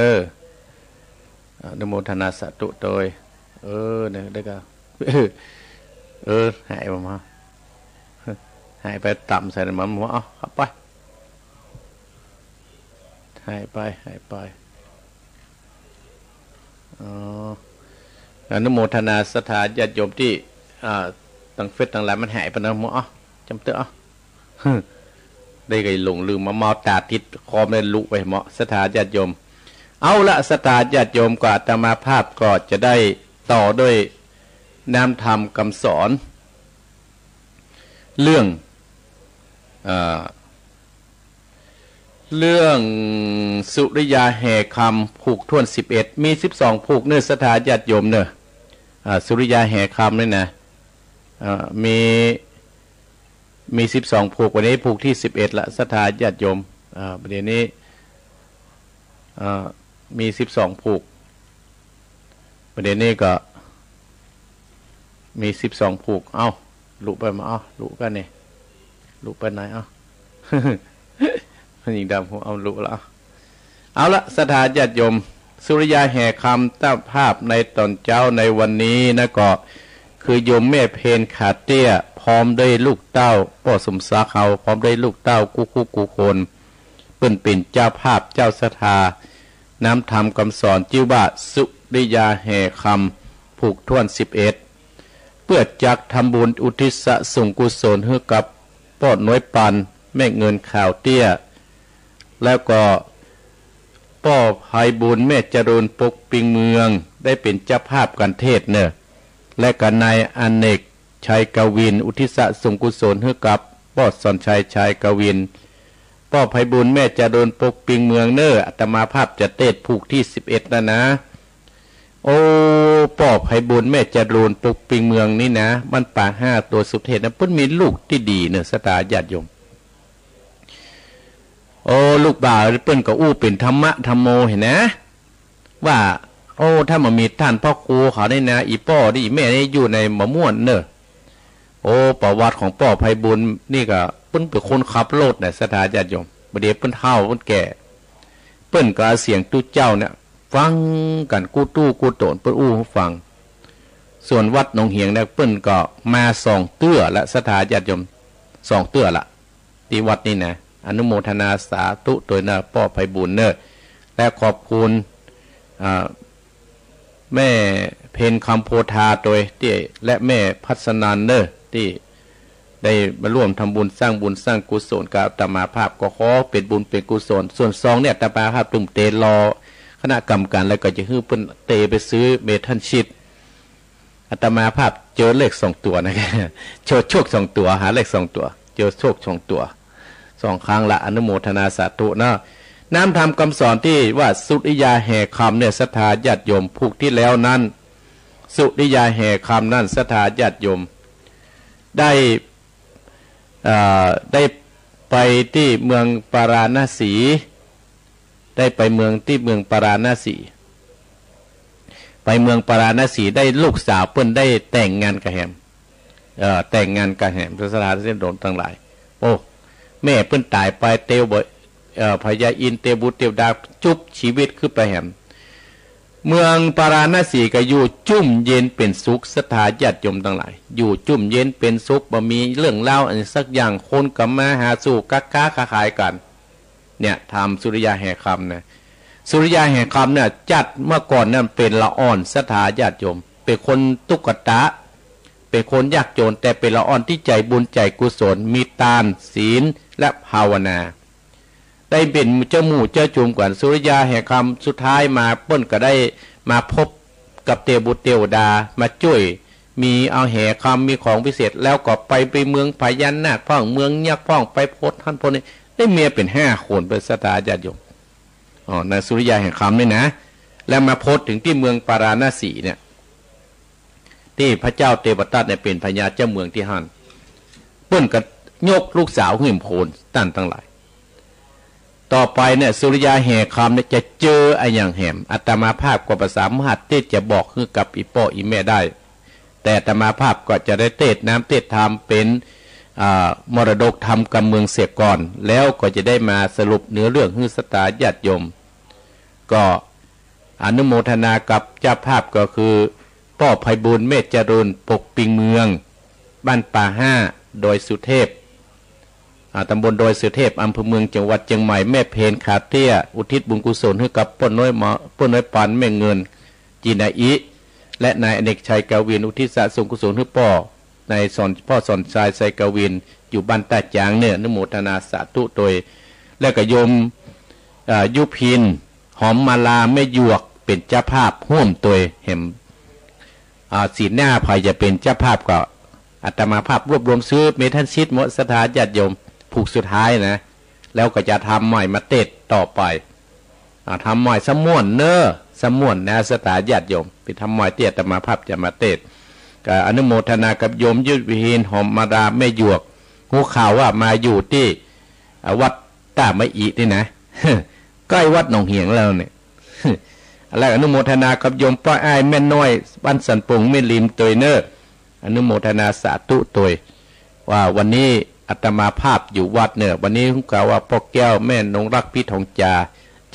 อนุโมทนาสาธุโดยเนี่ยได้ก็หายมาหายไปต่ำใส่มันหัวขับไปหายไปอนุโมทนาสถานญาติโยมที่ตั้งเฟซตั้งหลายมันหายไปนะหมอจำเตอะได้ไงหลงลืมมาตาทิศคอมเลยลุไปหมอสถานญาติโยมเอาละสถานญาติโยมกว่าอาตมาภาพก็จะได้ต่อด้วยนามธรรมคำสอนเรื่องสุริยาแห่คำผูกท่วน11มี12ผูกเนื้อสถานญาติโยมเนอะสุริยาแห่คำนี่นะมี12ผูกวันนี้ผูกที่11ละสถานญาติโยมประเดี๋ยวนี้มี12ผูกประเดี๋ยวนี้ก็มี12ผูกลุไปมาลุกันเนี่ยลุไปไหนหญิงดำผมเอาลุละเอาละสถานญาติโยมสุริยาแห่คำตั้งภาพในตอนเจ้าในวันนี้นะก็คือโยมแม่เพนขาเตี้ยพร้อมด้วยลูกเต้าพ่อสมศักดิ์เขาพร้อมด้วยลูกเต้ากูคนเปิ้นเป็นเจ้าภาพเจ้าสถาน้ำธรรมคำสอนจิ้วบะสุริยาแห่คำผูกท่วน11เพื่อจักทำบุญอุทิศส่งกุศลให้กับพ่อน้อยปันแม่เงินข่าวเตี้ยแล้วก็พ่อไพบูลย์แม่จรูนปกปิงเมืองได้เป็นเจ้าภาพกันเทศเนอะและก็นายอเนกชัยกวินอุทิศส่งกุศลให้กับพ่อสอนชัยกวินพ่อไพบูลย์แม่จรูนปกปิงเมืองเนอะอาตมาภาพจะเทศผูกที่11นะโอ้พ่อไพบูลย์แม่จรูนปกปิงเมืองนี่นะมันป่า5ตัวสุเทศนะเพิ่นมีลูกที่ดีเนอะสตาญาติโยมโอ้ลูกบ่าวเปิ้นก็อู้เป็นธรรมะธรรมโมเห็นนะว่าถ้ามันมีท่านพ่อครูเขาได้นะอีป้อดิแม่นี่อยู่ในมะม่วนเนอะประวัติของพ่อไพบูลย์นี่ก็เปิ้นเป็นคนขับรถน่ะสถานญาติโยมบ่ได้เปิ้นเฒ่าเปิ้นแก่เปิ้นก็เสียงตู้เจ้าเนี่ย ฟังกันกู้ตู้กู้โตนเปิ้นอู้ฟังส่วนวัดหนองเหียงเนี่ยเปิ้นก็มา2เตื้อและสถาญาติโยม2เตื้อละที่วัดนี่นะอนุโมทนาสาธุโดยนะป้อไพบุญเนอและขอบคุณแม่เพนคำโพธาโดยที่และแม่พัฒนานเนอที่ได้มาร่วมทำบุญสร้างบุญสร้างกุศลกับอาตมาภาพก็ขอเป็นบุญเป็นกุศลส่วน2เนี่ยอาตมาภาพตุ่มเตรอคณะกรรมการแล้วก็จะฮื้อเปิ้นเตไปซื้อเมทัลชิตอาตมาภาพเจอเลข2ตัวนะครับโชค2ตัวหาเลข2ตัวเจอโชค2ตัว2ครั้งละอนุโมทนาสาธุนะน้ำธรรมคำสอนที่ว่าสุริยาแห่คำเนี่ยศรัทธาญาติโยมผูกที่แล้วนั้นสุริยาแห่คำนั้นศรัทธาญาติโยมได้ไปที่เมืองปาราณสีได้ไปเมืองที่เมืองปาราณสีไปเมืองปาราณสีได้ลูกสาวเปิ้นได้แต่งงานกับแหมแต่งงานกับแหมศรัทธาเส้นโดนทั้งหลายโอ้แม่เปิ้นตายไปเตียวบ่พญาอินเตบุตรเตียวดาจุบชีวิตคือไปแหมเมืองปาราณสีก็อยู่จุ่มเย็นเป็นสุขศรัทธาญาติโยมทั้งหลายอยู่จุ่มเย็นเป็นสุขบ่มีเรื่องเล่าอันสักอย่างคนก็มาหาสู่ค้าขายกันเนี่ยทำสุริยาแห่คำนะสุริยาแห่คำเนี่ยจัดเมื่อก่อนนั่นเป็นละอ่อนศรัทธาญาติโยมเป็นคนตุกตะเป็นคนยากจนแต่เป็นละอ่อนที่ใจบุญใจกุศลมีทานศีลและภาวนาได้เป็นเจ้าหมู่เจ้าจุมกว่าสุริยาแห่คำสุดท้ายมาเปิ้นก็ได้มาพบกับเตบุตรเทวดามาช่วยมีเอาแห่คำมีของพิเศษแล้วก็ไปเมืองพญานาคพ่องเมืองยักษ์พ่องไปพดท่านพลนี่ได้เมียเป็น5 คนเป็นศรัทธาญาติโยมในสุริยาแห่งคำนี่นะแล้วมาพดถึงที่เมืองปาราณสีเนี่ยที่พระเจ้าเทวทัตเนี่ยเป็นพญาเจ้าเมืองที่ฮั่นเปิ้นก็ยกลูกสาวหื่มโพนตั้นทั้งหลายต่อไปเนี่ยสุริยาแห่คำเนี่ยจะเจอไอ้อย่างแหมอาตมาภาพก็ภาษามหัดที่จะบอกคือกับอีพ่ออีแม่ได้แต่อาตมาภาพก็จะได้เทศน้ำเทศธรรมเป็นมรดกธรรมกำเมืองเสียก่อนแล้วก็จะได้มาสรุปเนื้อเรื่องฮือสตาญาติโยมก็อนุโมทนากับเจ้าภาพก็คือพ่อไพบุญเมธเจริญปกปิงเมืองบ้านป่า5โดยสุเทพตำบลโดยสุเทพอำเภอเมืองจังหวัดเชียงใหม่แม่เพนขาเตี้ยอุทิศบุญกุศลให้กับป้นน้อยปานแม่เงินจีนาอิและนายอเนกชัยกาวินอุทิศสะสมกุศลให้พ่อนายพ่อสอนชายไซกาวินอยู่บ้านตาจางเนี่ยนโมทนาสาธุโดยและก็โยมยุพินหอมมาลาไม่หยวกเป็นเจ้าภาพห่วมตัวเห็นสีหน้าภัยจะเป็นเจ้าภาพก็อาตมาภาพรวบรวมซื้อเมทัลชิตมศรัทธาญาติโยมผูกสุดท้ายนะแล้วก็จะทำใหม่มาเตะต่อไปทำใหม่สม่วนเนอสม่วนนะศรัทธาญาติโยมไปทำใหม่เตะอาตมาภาพจะมาเตะก็อนุโมทนากับโยมยุทธวิหินหอมมาดาไม่หยวกหูข่าวว่ามาอยู่ที่วัดตาไม่อีนี่นะใกล้วัดหนองเหียงแล้วเนี่ยแล้วอนุโมทนากับโยมป้าไอ้แม่น้อยบ้านสันปุงไม่ริมตัวเนออนุโมทนาสาธุตัวว่าวันนี้อาตมาภาพอยู่วัดเนี่ยวันนี้คุณกล่าวว่าพ่อแก้วแม่นงรักพี่ทองจา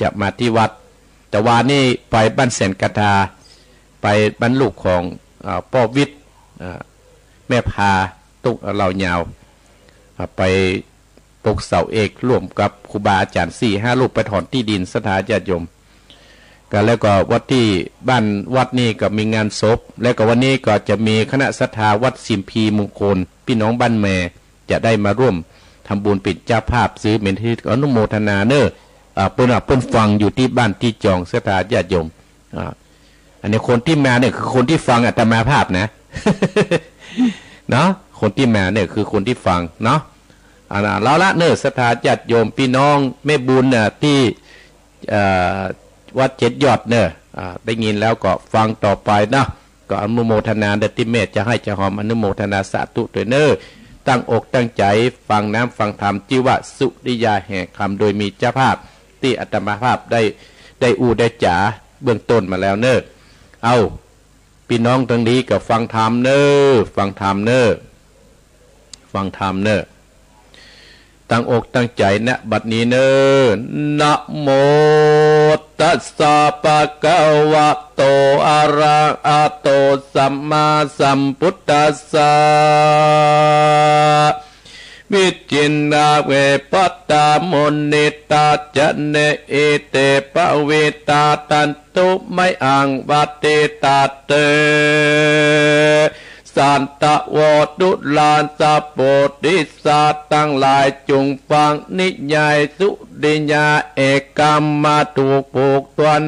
จะมาที่วัดแต่ว่านี่ไปบ้านแสนกระทาไปบ้านลูกของพ่อวิทย์แม่พาตุกเหล่ายาวไปปกเสาเอกร่วมกับครูบาอาจารย์4-5 รูปไปถอนที่ดินสถาญาติโยมกันแล้วก็วัดที่บ้านวัดนี้ก็มีงานศพแล้วก็วันนี้ก็จะมีคณะศรัทธาวัดสิมพีมงคลพี่น้องบ้านแม่จะได้มาร่วมทำบุญปิดเจ้าภาพซื้อเมนที่อนุโมทนาเนอเปิ้นฟังอยู่ที่บ้านที่จองศรัทธาญาติโยมอันนี้คนที่มาเนี่ยคือคนที่ฟังอาตมาภาพนะ เนาะคนที่มาเนี่ยคือคนที่ฟังเนาะแล้วละเนอศรัทธาญาติโยมพี่น้องแม่บุญเนี่ยที่วัด7 ยอดเนอะได้ยินแล้วก็ฟังต่อไปนะก็อนุโมทนาเดติเมตจะให้จะหอมอนุโมทนาสาธุด้วยเนอตั้งอกตั้งใจฟังน้ำฟังธรรมที่ว่าสุริยาแห่งคำโดยมีเจ้าภาพที่อาตมาภาพได้ได้จ๋าเบื้องต้นมาแล้วเนอเอาพี่น้องทั้งนี้ก็ฟังธรรมเนอฟังธรรมเนอฟังธรรมเนอ ตั้งอกตั้งใจณบัดนี้เน้อนะโมตัสสะภะคะวะโตอะระหะโตสัมมาสัมพุทธัสสะวิจินนาเวปัตตามนิตาจะเนเอเตปะเวตาตันตุไม่อังวัตเตตาเตสันตะโวดุลานสัพโพธิสัตว์ทั้งหลายจงฟังนิยายสุดิญาเอกรรมมาถูกผูกตวน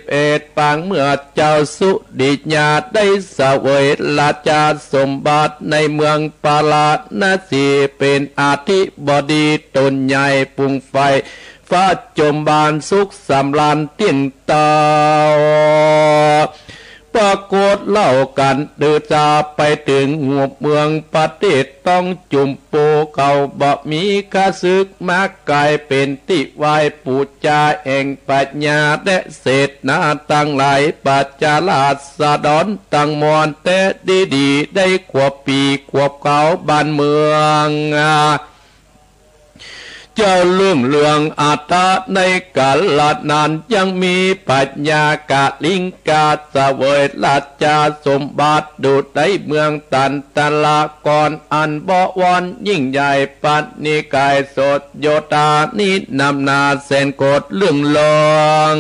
11ปังเมื่อเจ้าสุดิญาได้เสวยราชาสมบัติในเมืองปาลาณสีเป็นอธิบดีตนใหญ่ปุงไฟฟ้าจมบานสุขสำราญเตียงเตาปรากฏเล่ากันเดือจาไปถึงหัวเมืองประเทศต้องจุมโปเก่าบ่มีข้าศึกมากกลายเป็นติวายปูจาแห่งปัญญาและเศษนาตั้งหลายปัจจาลาสะดอนตั้งมอนแต่ดีได้ขวบปีขวบเขาบ้านเมืองเจ้าเรื่องอัตตาในกาลนั้นยังมีปัญญากาลิงกาเสวยราชาสมบัติดุจในเมืองตันตะละกรอันบ่วอนยิ่งใหญ่ปัจนิกายสดโยตานินำนาแสนโกดเรื่องลอง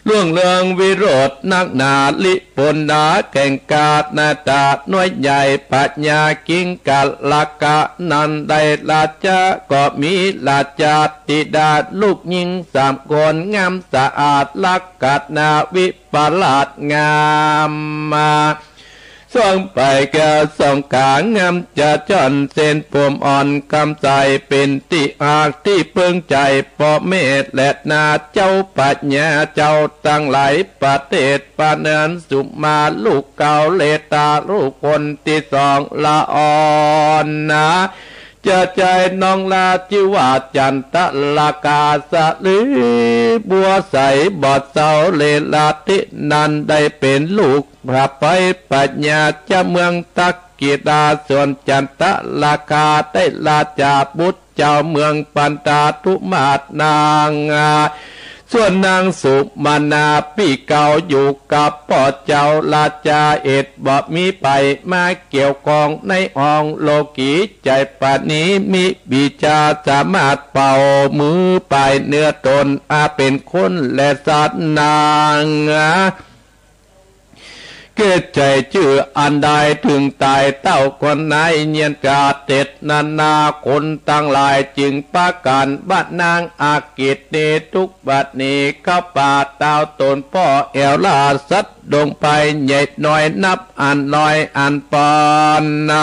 เรื่องวิโรจน์นักหนาลิปนดาแข่งกาดนาตาน้อยใหญ่ปัญญากิงกาลกะนันได้ราชาก็มีราชาติดาลูกหญิง3 คนงามสะอาดลักกัดนาวิปลาสงามมาส่องไปแก้วส่องกางามจะจอนเส้นผมอ่อนกำใจเป็นติอาที่เพิ่งใจปอเมตและนาเจ้าปัญญาเจ้าตั้งหลายประเทศปาเนินสุมาลูกเก่าเลตาลูกคนที่2ละอ่อนนะจะใจน้องลาจิวาจันตะลากาสะลือบัวใสบอดเสาเลลาตินันได้เป็นลูกพระไปปัญญาจะเมืองตักกีดาส่วนจันตะลากาได้ลาจาบุตรเจ้าเมืองปันตาทุมาศนางส่วนนางสุมานาปีเก่าอยู่กับพ่อเจ้าราชาเอ็ดบ่มีไปมาเกี่ยวกองในห้องโลกีใจป่านนี้มีบิจาสามารถเป่ามือไปเนื้อตนเป็นคนและสัตว์นางเกิดใจชื่ออันใดถึงตายเต้าคนไหนเนียนกาเต็ดนาคนตั้งหลายจึงประกันบัดนางอากิตเนทุกบัดนี้เข้าป่าเต้าตนพ่อแอวลาสัดดงไปใหญ่น้อยนับอันน้อยอันปอนน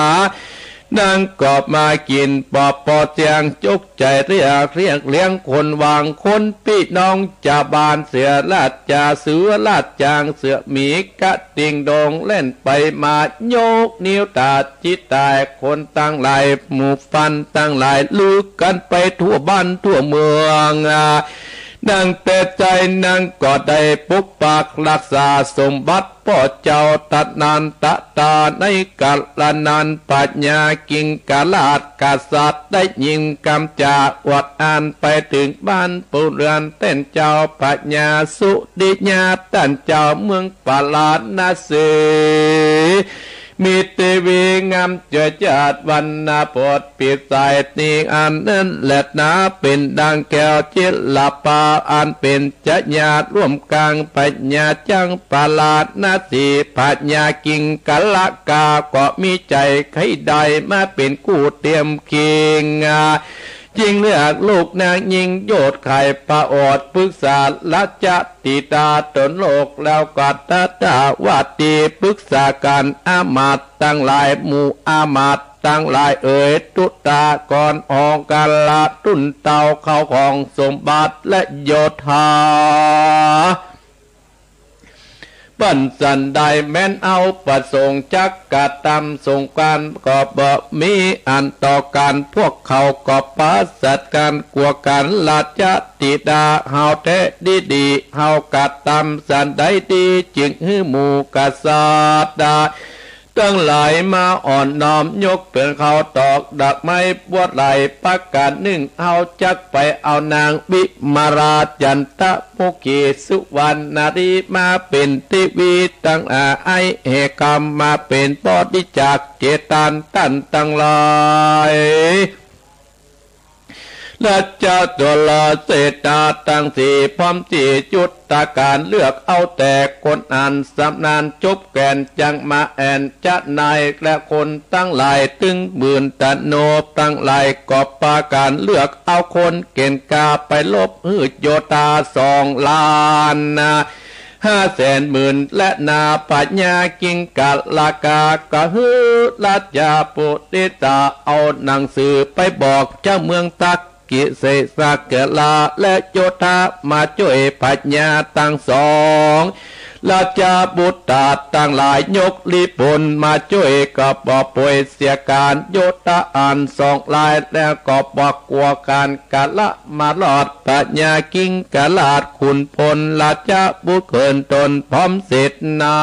างกอบมากินปอบปอเสียงจุกใจเรียกเลี้ยงคนวางคนพี่น้องจะบานเสือลาดจ่าเสือลาดจางเสือหมีกะติงดงเล่นไปมาโยกนิ้วตาจิตตายคนตั้งหลายหมู่ฟันตั้งหลายลือกันไปทั่วบ้านทั่วเมืองนางแต่ใจนางก็ได้ปุกปากรักษาสมบัติพ่อเจ้าตัดนานตะตาในกาลนานปัญญากิงกาลาดกษัตริย์ได้ยิงกำจาอวดอ่านไปถึงบ้านปูเรือนเต้นเจ้าปัญญาสุดิญาตันเจ้าเมืองปาลานาเสมีเทวีงามเจิดจาดวันนาโพดปิดสายนีอันนั้นแหละนาเป็นดังแก้วจิตลาปาอันเป็นจัญญาร่วมกลางปัญญาจังปาลาดนาสีปัญญากิงกะละกาก็มีใจใครใดมาเป็นกู้เตรียมเคียงจิงเลือกลูกนางยิงโยดไข่ปะอดปรึกษาลัจจติตาตนโลกแล้วกัตตาวาตีปรึกษาการอามาตตั้งหลายหมู่อามาตตั้งหลายตุตากรออกกาลาตุนเตาเข้าของสมบัติและโยธาปัญสันใดแม้นเอาประสงค์จักกะตำสงการก็บ่มีอันต่อการพวกเขาก็ปัสสัตกันกลัวกันลาจติดาเฮาแท้ดีเฮากะตำสันใดดีจึงหื้อหมู่กษัตริย์ ตั้งหลายมาอ่อนน้อมยกเป็นเขาตอกดักไม้บวชไหลประกาศหนึ่งเอาจักไปเอานางวิมาราจันตะโมกีสุวรรณารีมาเป็นทิวีตั้งไอเหกรรมมาเป็นปอดิจักเจตันตันตั้งหลายและเจ้าตัวลาเศษนาตั้งสี่พร้อมสี่จุดตาการเลือกเอาแต่คนอ่านสำนานจบแก่นจังมาแอนจะนายและคนตั้งหลายตึงหมื่นตะโนตั้งหลายกอบปาการเลือกเอาคนเกณฑ์กาไปลบหืดโยตา2 ล้าน500,000และนาปัญญากิงกัลลากากะฮือลัจจาปุติตาเอาหนังสือไปบอกเจ้าเมืองตักกิเสสะเกลาและโยธามาช่วยปัญญาตั้ง2ราชาบุตรตั้งหลายยกลิปนมาช่วยกับบอกป่วยเสียการโยธาอ่าน2 ลายแล้วก็บอกกลัวการกะละมาหลอดปัญญากิงกะลาดขุนพลราชาบุตรเขินตนพร้อมเสร็จนา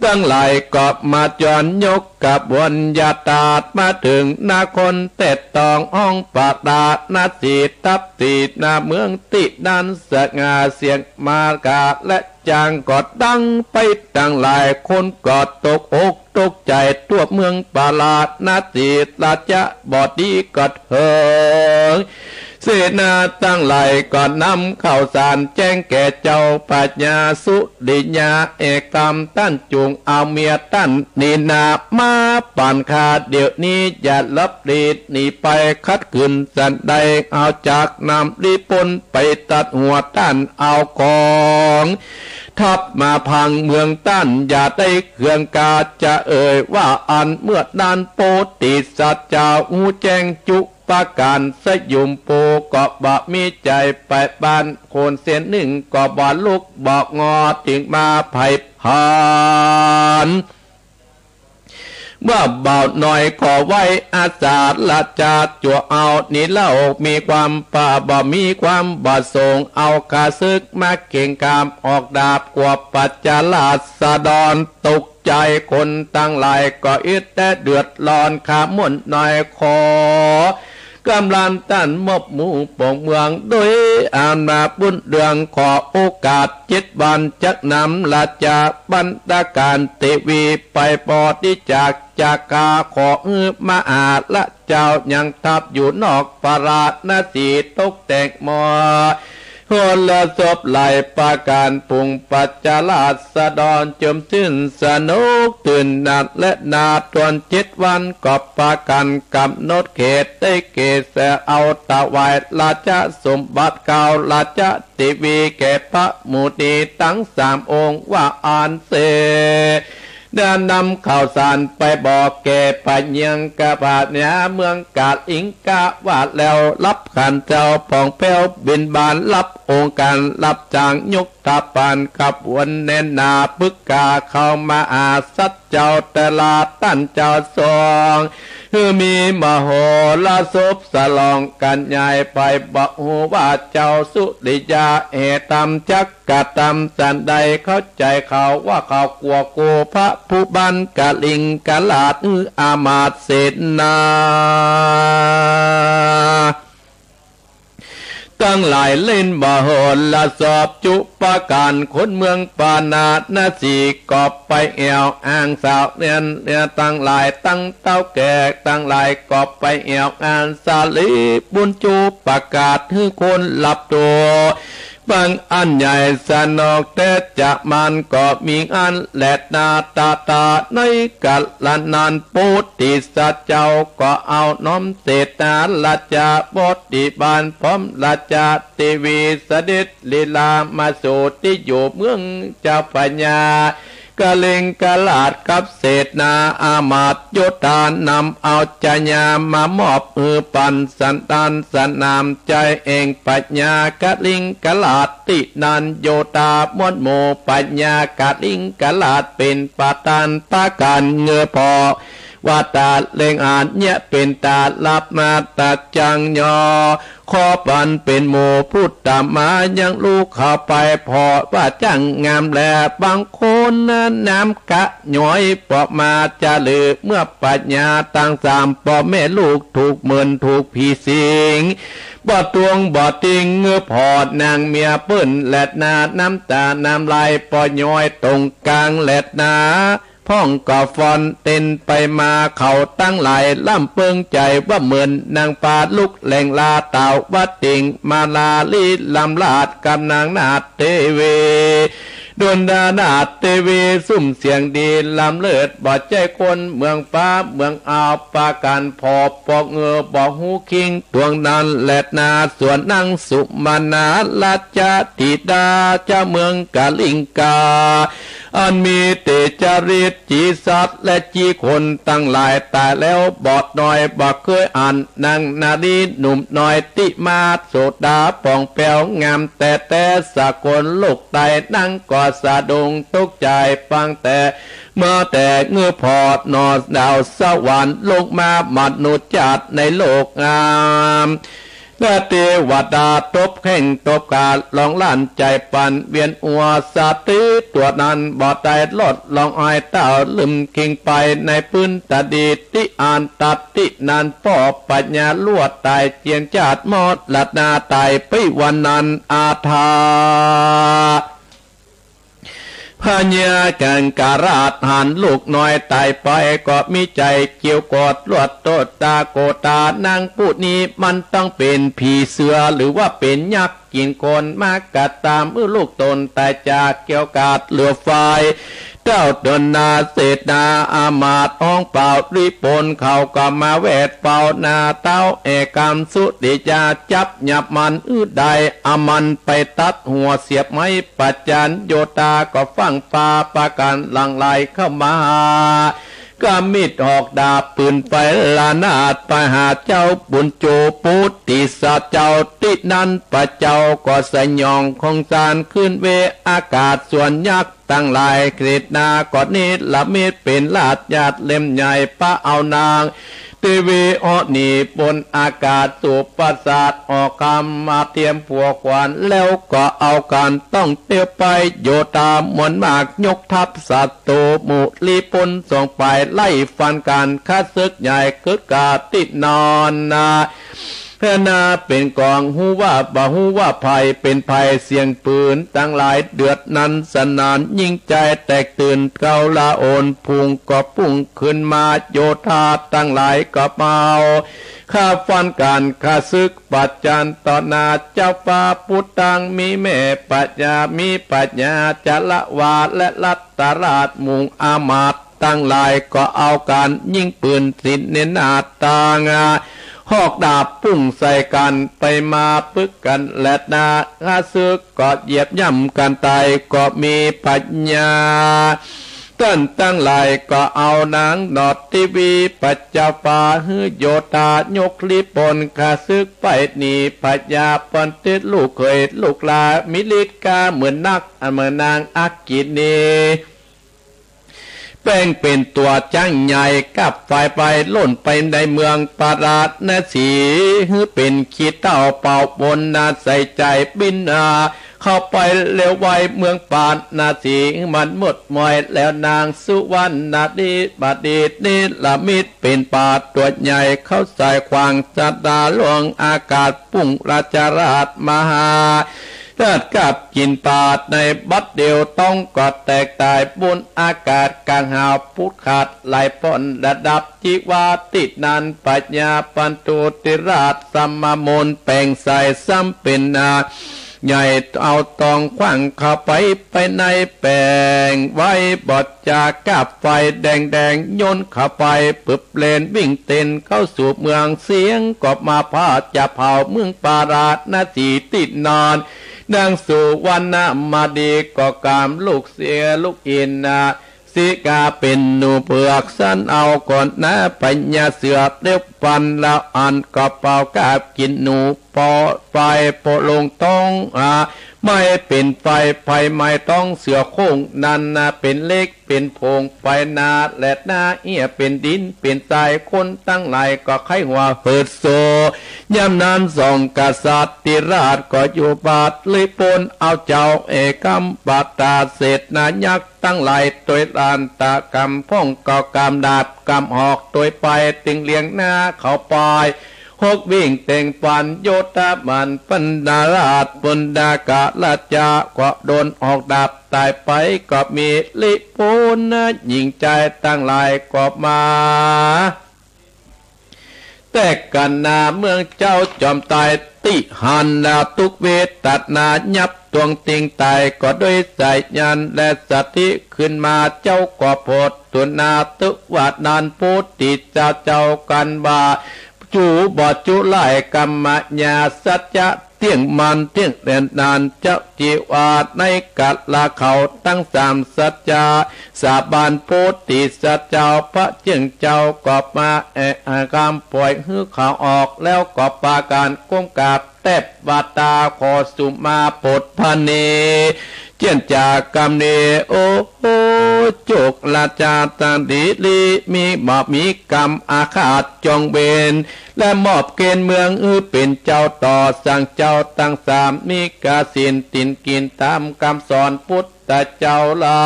ตั้งหลายกอบมาจรยกกับวนยาตาดมาถึงนาคนเต็ดตองห้องปาดานาสีทับตีนาเมืองติดันสงาเสียงมากาและจางกอดดังไปตั้งหลายคนกอดตกอกตกใจทั่วเมืองปาลาดนาสีราชบอดีกอดเหิงเสนาตั้งหลายก่อนนำข่าวสารแจ้งแก่เจ้าปัญญาสุดิญาเอกรรมตั้นจุงเอาเมียตั้นนีนามาปั่นขาเดี๋ยวนี้อย่าลับดีดหนีไปคัดขึ้นสันใดเอาจากนำรีปนไปตัดหัวตั้นเอากองทับมาพังเมืองตั้นอย่าได้เครื่องกาจะเอ่ยว่าอันเมื่อนานโปติสัจจาหูแจ้งจุประการสยุมโปกอบบะมีใจไปบ้านโคนเสียนหนึ่งกอบบอลุกบอกงอถึงมาไผ่พานเมื่อเบาหน่อยขอไว้อาสาละจาจัวเอานี่เล่ามีความป่าบ่มีความบาทรงเอาคาซึกมาเก่งกามออกดาบกว่าปัจจลาสะดอนตกใจคนตั้งหลายก็อิดแต่เดือดร้อนขามุ่นหน่อยขอกำลังตั้นมบหมู่ปองเมืองโดยอ่านมาบุญเรืองขอโอกาส7 วันจักนำราชาบรรดาการเทวีไปปอดิจากกาขอมาอาละเจ้ายังทับอยู่นอกปราณนาสีตกแต่งมอหนละศพไหลปาการปุงปัจจลาสะดอนจมสิ้นสนุกตื่นนัดและนาตวน7 วันกอบปากันกำหนดเขตได้เกศเอาตะวายราชสมบัติเก่าราชติวีแก่พระมูนีทั้ง3 องค์ว่าอ่านเสเดินนำข่าวสารไปบอกแก่ปัญญังกะบาดเนียเมืองกาดอิงกะว่าแล้วรับขันเจ้าปองเป้วบินบานรับองค์การรับจางยกตาปานกับวันแน่นนาพึกกาเข้ามาอาสัจเจ้าแต่ลาตั้นเจ้าทรงมีมโหฬารศพสลองกันใหญ่ไปบอกว่าเจ้าสุริยาเอตัมจักกะตัมสันใดเข้าใจเขาว่าเขากลัวโกพระผู้บันกะลิงกะลาดอามาตเสนาตั้งหลายเล่นบ่โหนละสอบจุปการคนเมืองปานาดนาสีกอบไปแอวอ้างสาวเนียนตั้งหลายตั้งเต้าแก่ตั้งหลายกอบไปแอวอ้างสาลีบุญจูประกาศให้คนหลับตัวบางอันใหญ่สนอกแต่จะมันก็มีอันแหลดนาตาในกัลนานปุติสัจเจ้าก็เอาน้อมเศษนาราชาบดิบาลพร้อมราชาทีวีเสด็จลีลามาสู่ที่อยู่เมืองเจ้าปัญญากะเลงกะลาดกับเศษนาอามาตโยธานำเอาจญามามอบปันสันตานสนามใจเองปัญญากะลิงกะลาดตินันโยธามวลโมปัญญากะลิงกะลาดเป็นปะตานปะกันเงือพอ ว่าตาเลงอ่านเนี่ยเป็นตาลับมาตาจังยอขอปันเป็นโมพูดตามมายังลูกเข้าไปพอว่าจังงามแลบางคนนั้นน้ำกะหน่อยปอมาจะลือเมื่อปัญญาตั้งสามปอแม่ลูกถูกเหมือนถูกผีสิงบ่ตวงบ่ติงเงือพอดนางเมียเปิ้นแลดนาน้ำตาน้ำลายปอย้อยตรงกลางแลดนาพ่องก่อฟอนเต้นไปมาเขาตั้งหลายล่ำเปิงใจว่าเหมือนนางปาลุกแหล่งลาเต่าวัดติงมาลาลีลำลาดกับนางนาเตเวดวนดานาเตเวซุ่มเสียงดีลำเลิศบ่ใจคนเมืองฟ้าเมืองอ่าวปาการพอปอกเงือบ่หูคิงดวงนั้นแลดนาส่วนนั่งสุมานาลาจาติดาเจ้าเมืองกาลิงกาอันมีเตจาริตจีสัตและจีคนตั้งหลายตายแล้วบอดน้อยบ่เคยอ่านนางนาดีหนุ่มน้อยติมาโสดาป่องแปวงามแต่สากลโลกไตนั่งกอดสะดงตกใจฟังแต่เมื่อแต่เงือพอดนอดาวสวรรค์ลงมามนุษย์จัดในโลกงามและเทวดาตบแข่งตบกาดลองลั่นใจปันเวียนอัวสาติตัวนั้นบ่ได้ลดลองอ้อยเต้าลืมคิงไปในพื้นตาดีติอ่านตัดตินันป่อปัญญาลวดตายเจียงจาดมอดลัดนาตายไปวันนั้นอาทาพญากันการาดหันลูกน้อยตายไปก็มีใจเกี่ยวกอดลวดโตตาโกตานางพูดนี้มันต้องเป็นผีเสือหรือว่าเป็นยักษ์กินคนมากกัดตามลูกตนแต่จากเกี่ยวกาดเหลือไฟเจ้าเดินนาเศษนาอามาตอ้องเป่าริปนเขาก็มาแวดเป่านาเต้าเอกามสุดิจาจับหยับมันใดอามันไปตัดหัวเสียบไม้ปัจจันโยตาก็ฟังปาปากันหลังไหลเข้ามาก็มิดออกดาบปืนไปลานาดไปหาเจ้าบุญโจปุตติสัจเจ้าตินั้นปะเจ้าก็สยองของสารขึ้นเวอากาศส่วนยักษ์ตั้งหลายเกรดนากอดนิดละเม็ดเป็นลาดญาติเล่มใหญ่ปะเอานางเตวีออนีบนอากาศสูบประสาทออกคำมาเตรียมผัวขวานแล้วก็เอาการต้องเตียวไปโยตามวนมากยกทัพสัตโตมุลีปนส่งไปไล่ฟันการฆ่าศึกใหญ่เกิดกาติดนอนนาเพื่อนาเป็นกองหูว่าบ่หูว่าภัยเป็นภัยเสียงปืนตั้งหลายเดือดนั้นสนานยิ่งใจแตกตื่นเกาลาโอนพุงก็พุ่งขึ้นมาโยธาตั้งหลายก็เมาข้าฟันการข้าศึกปัจจันต่อนาเจ้าฟ้าพุทธังมีแม่ปัญญามีปัญญาจะละวาดและลัตตราชมุงอามาตตั้งหลายก็เอาการยิ่งปืนสินเนนาตางาหอกดาบพุ่งใส่กันไปมาปึกกันและนาข้าศึกก็เหยียบย่ำกันตายก็มีปัญญาต้นตั้งหลายก็เอานางนอดทีวีปัจจาฟาฮือโยตายกลิปนข้าศึกไปหนีปัญญาปนติดลูกเคยลูกลามิลิตกาเหมือนนักเหมือนนางอักกินีแป้งเป็นตัวจ้างใหญ่กับไฟไปล่นไปในเมืองปาราดนาสีฮือเป็นขีดเต้าเป่าบนนาใส่ใจบินเข้าไปเร็วไวเมืองปานนาสีมันหมดมอยแล้วนางสุวรรณนาดีบดีนิละมิดเป็นป่าตัวใหญ่เข้าใส่ควางจัดาหลวงอากาศปุ่งราชราชมหาเกิดกับกินปาดในบัดเดียวต้องกอดแตกตายบนอากาศกลางหาวพุทธขาดไหลป่นระดับจิวาตินันปัญญาปันตุติราชสัมมมนแปลงใส่ซ้ำเป็นนาใหญ่เอาตองขว้างเข้าไปในแปลงไว้บอดจากกับไฟแดงโยนเข้าไปปึบเลนวิ่งเต้นเข้าสู่เมืองเสียงกอบมาพาจะเผาเมืองปาราดนาทีติดนอนนางสุวรรณมาดีก็กามลูกเสียลูกอินนาสิกาเป็นหนูเปลือกสั้นเอาก่อนนะปัญญาเสือเล็บฟันแล้วอันก็เป่ากาบกินหนูปอไปโปลงต้อง ไม่เป็นไฟไม่ต้องเสือโค้งนันนาเป็นเล็กเป็นโพงไปนาและหน้าเอียเป็นดินเป็นทรายคนตั้งหลายก็ไขหัวเปิดโซยามนั้นส่องกษัตริย์ติราชก็อยู่บาดเลยปนเอาเจ้าเอกมบาตาเศษนายักษ์ตั้งหลายตัวลานตากำพ่องเก่ากำดาบกำหอกตัวไปติงเลียงหน้าเขาปลายหกวิ่งเต่งปันโยธามันปันดาราชปุนดากะละจาก็โดนออกดาบตายไปก็มีลิปูนหญิงใจตั้งหลายก็มาแต่กันนาเมืองเจ้าจอมตายติหันนาทุกเวทตัดนายับตวงติงตายก็ด้วยใจยันและสติขึ้นมาเจ้าก็โพดตุนาตุวัดนานพุทธิเจ้ากันบาจูบอดจุไลกรรมญาสัจจะเที่ยงมันเที่ยงเรียนนานเจ้าจีวาในกัดลาเขาตั้งสามสัจจะสาบานโพธิสัจเจ้าพระเจียงเจ้าก็มากามปล่อยหื้อเขาออกแล้วก็ปาการก้มกราบแทบวาตาขอสุมาปดพเนเจียนจากกรรมเนโอจุกลาจาตังดีลีมีบาปมีกรรมอาฆาตจองเบนและมอบเกณฑ์เมืองเป็นเจ้าต่อสั่งเจ้าตั้งสามมีกาสินตินกินตามคำสอนพุทธเจ้าลา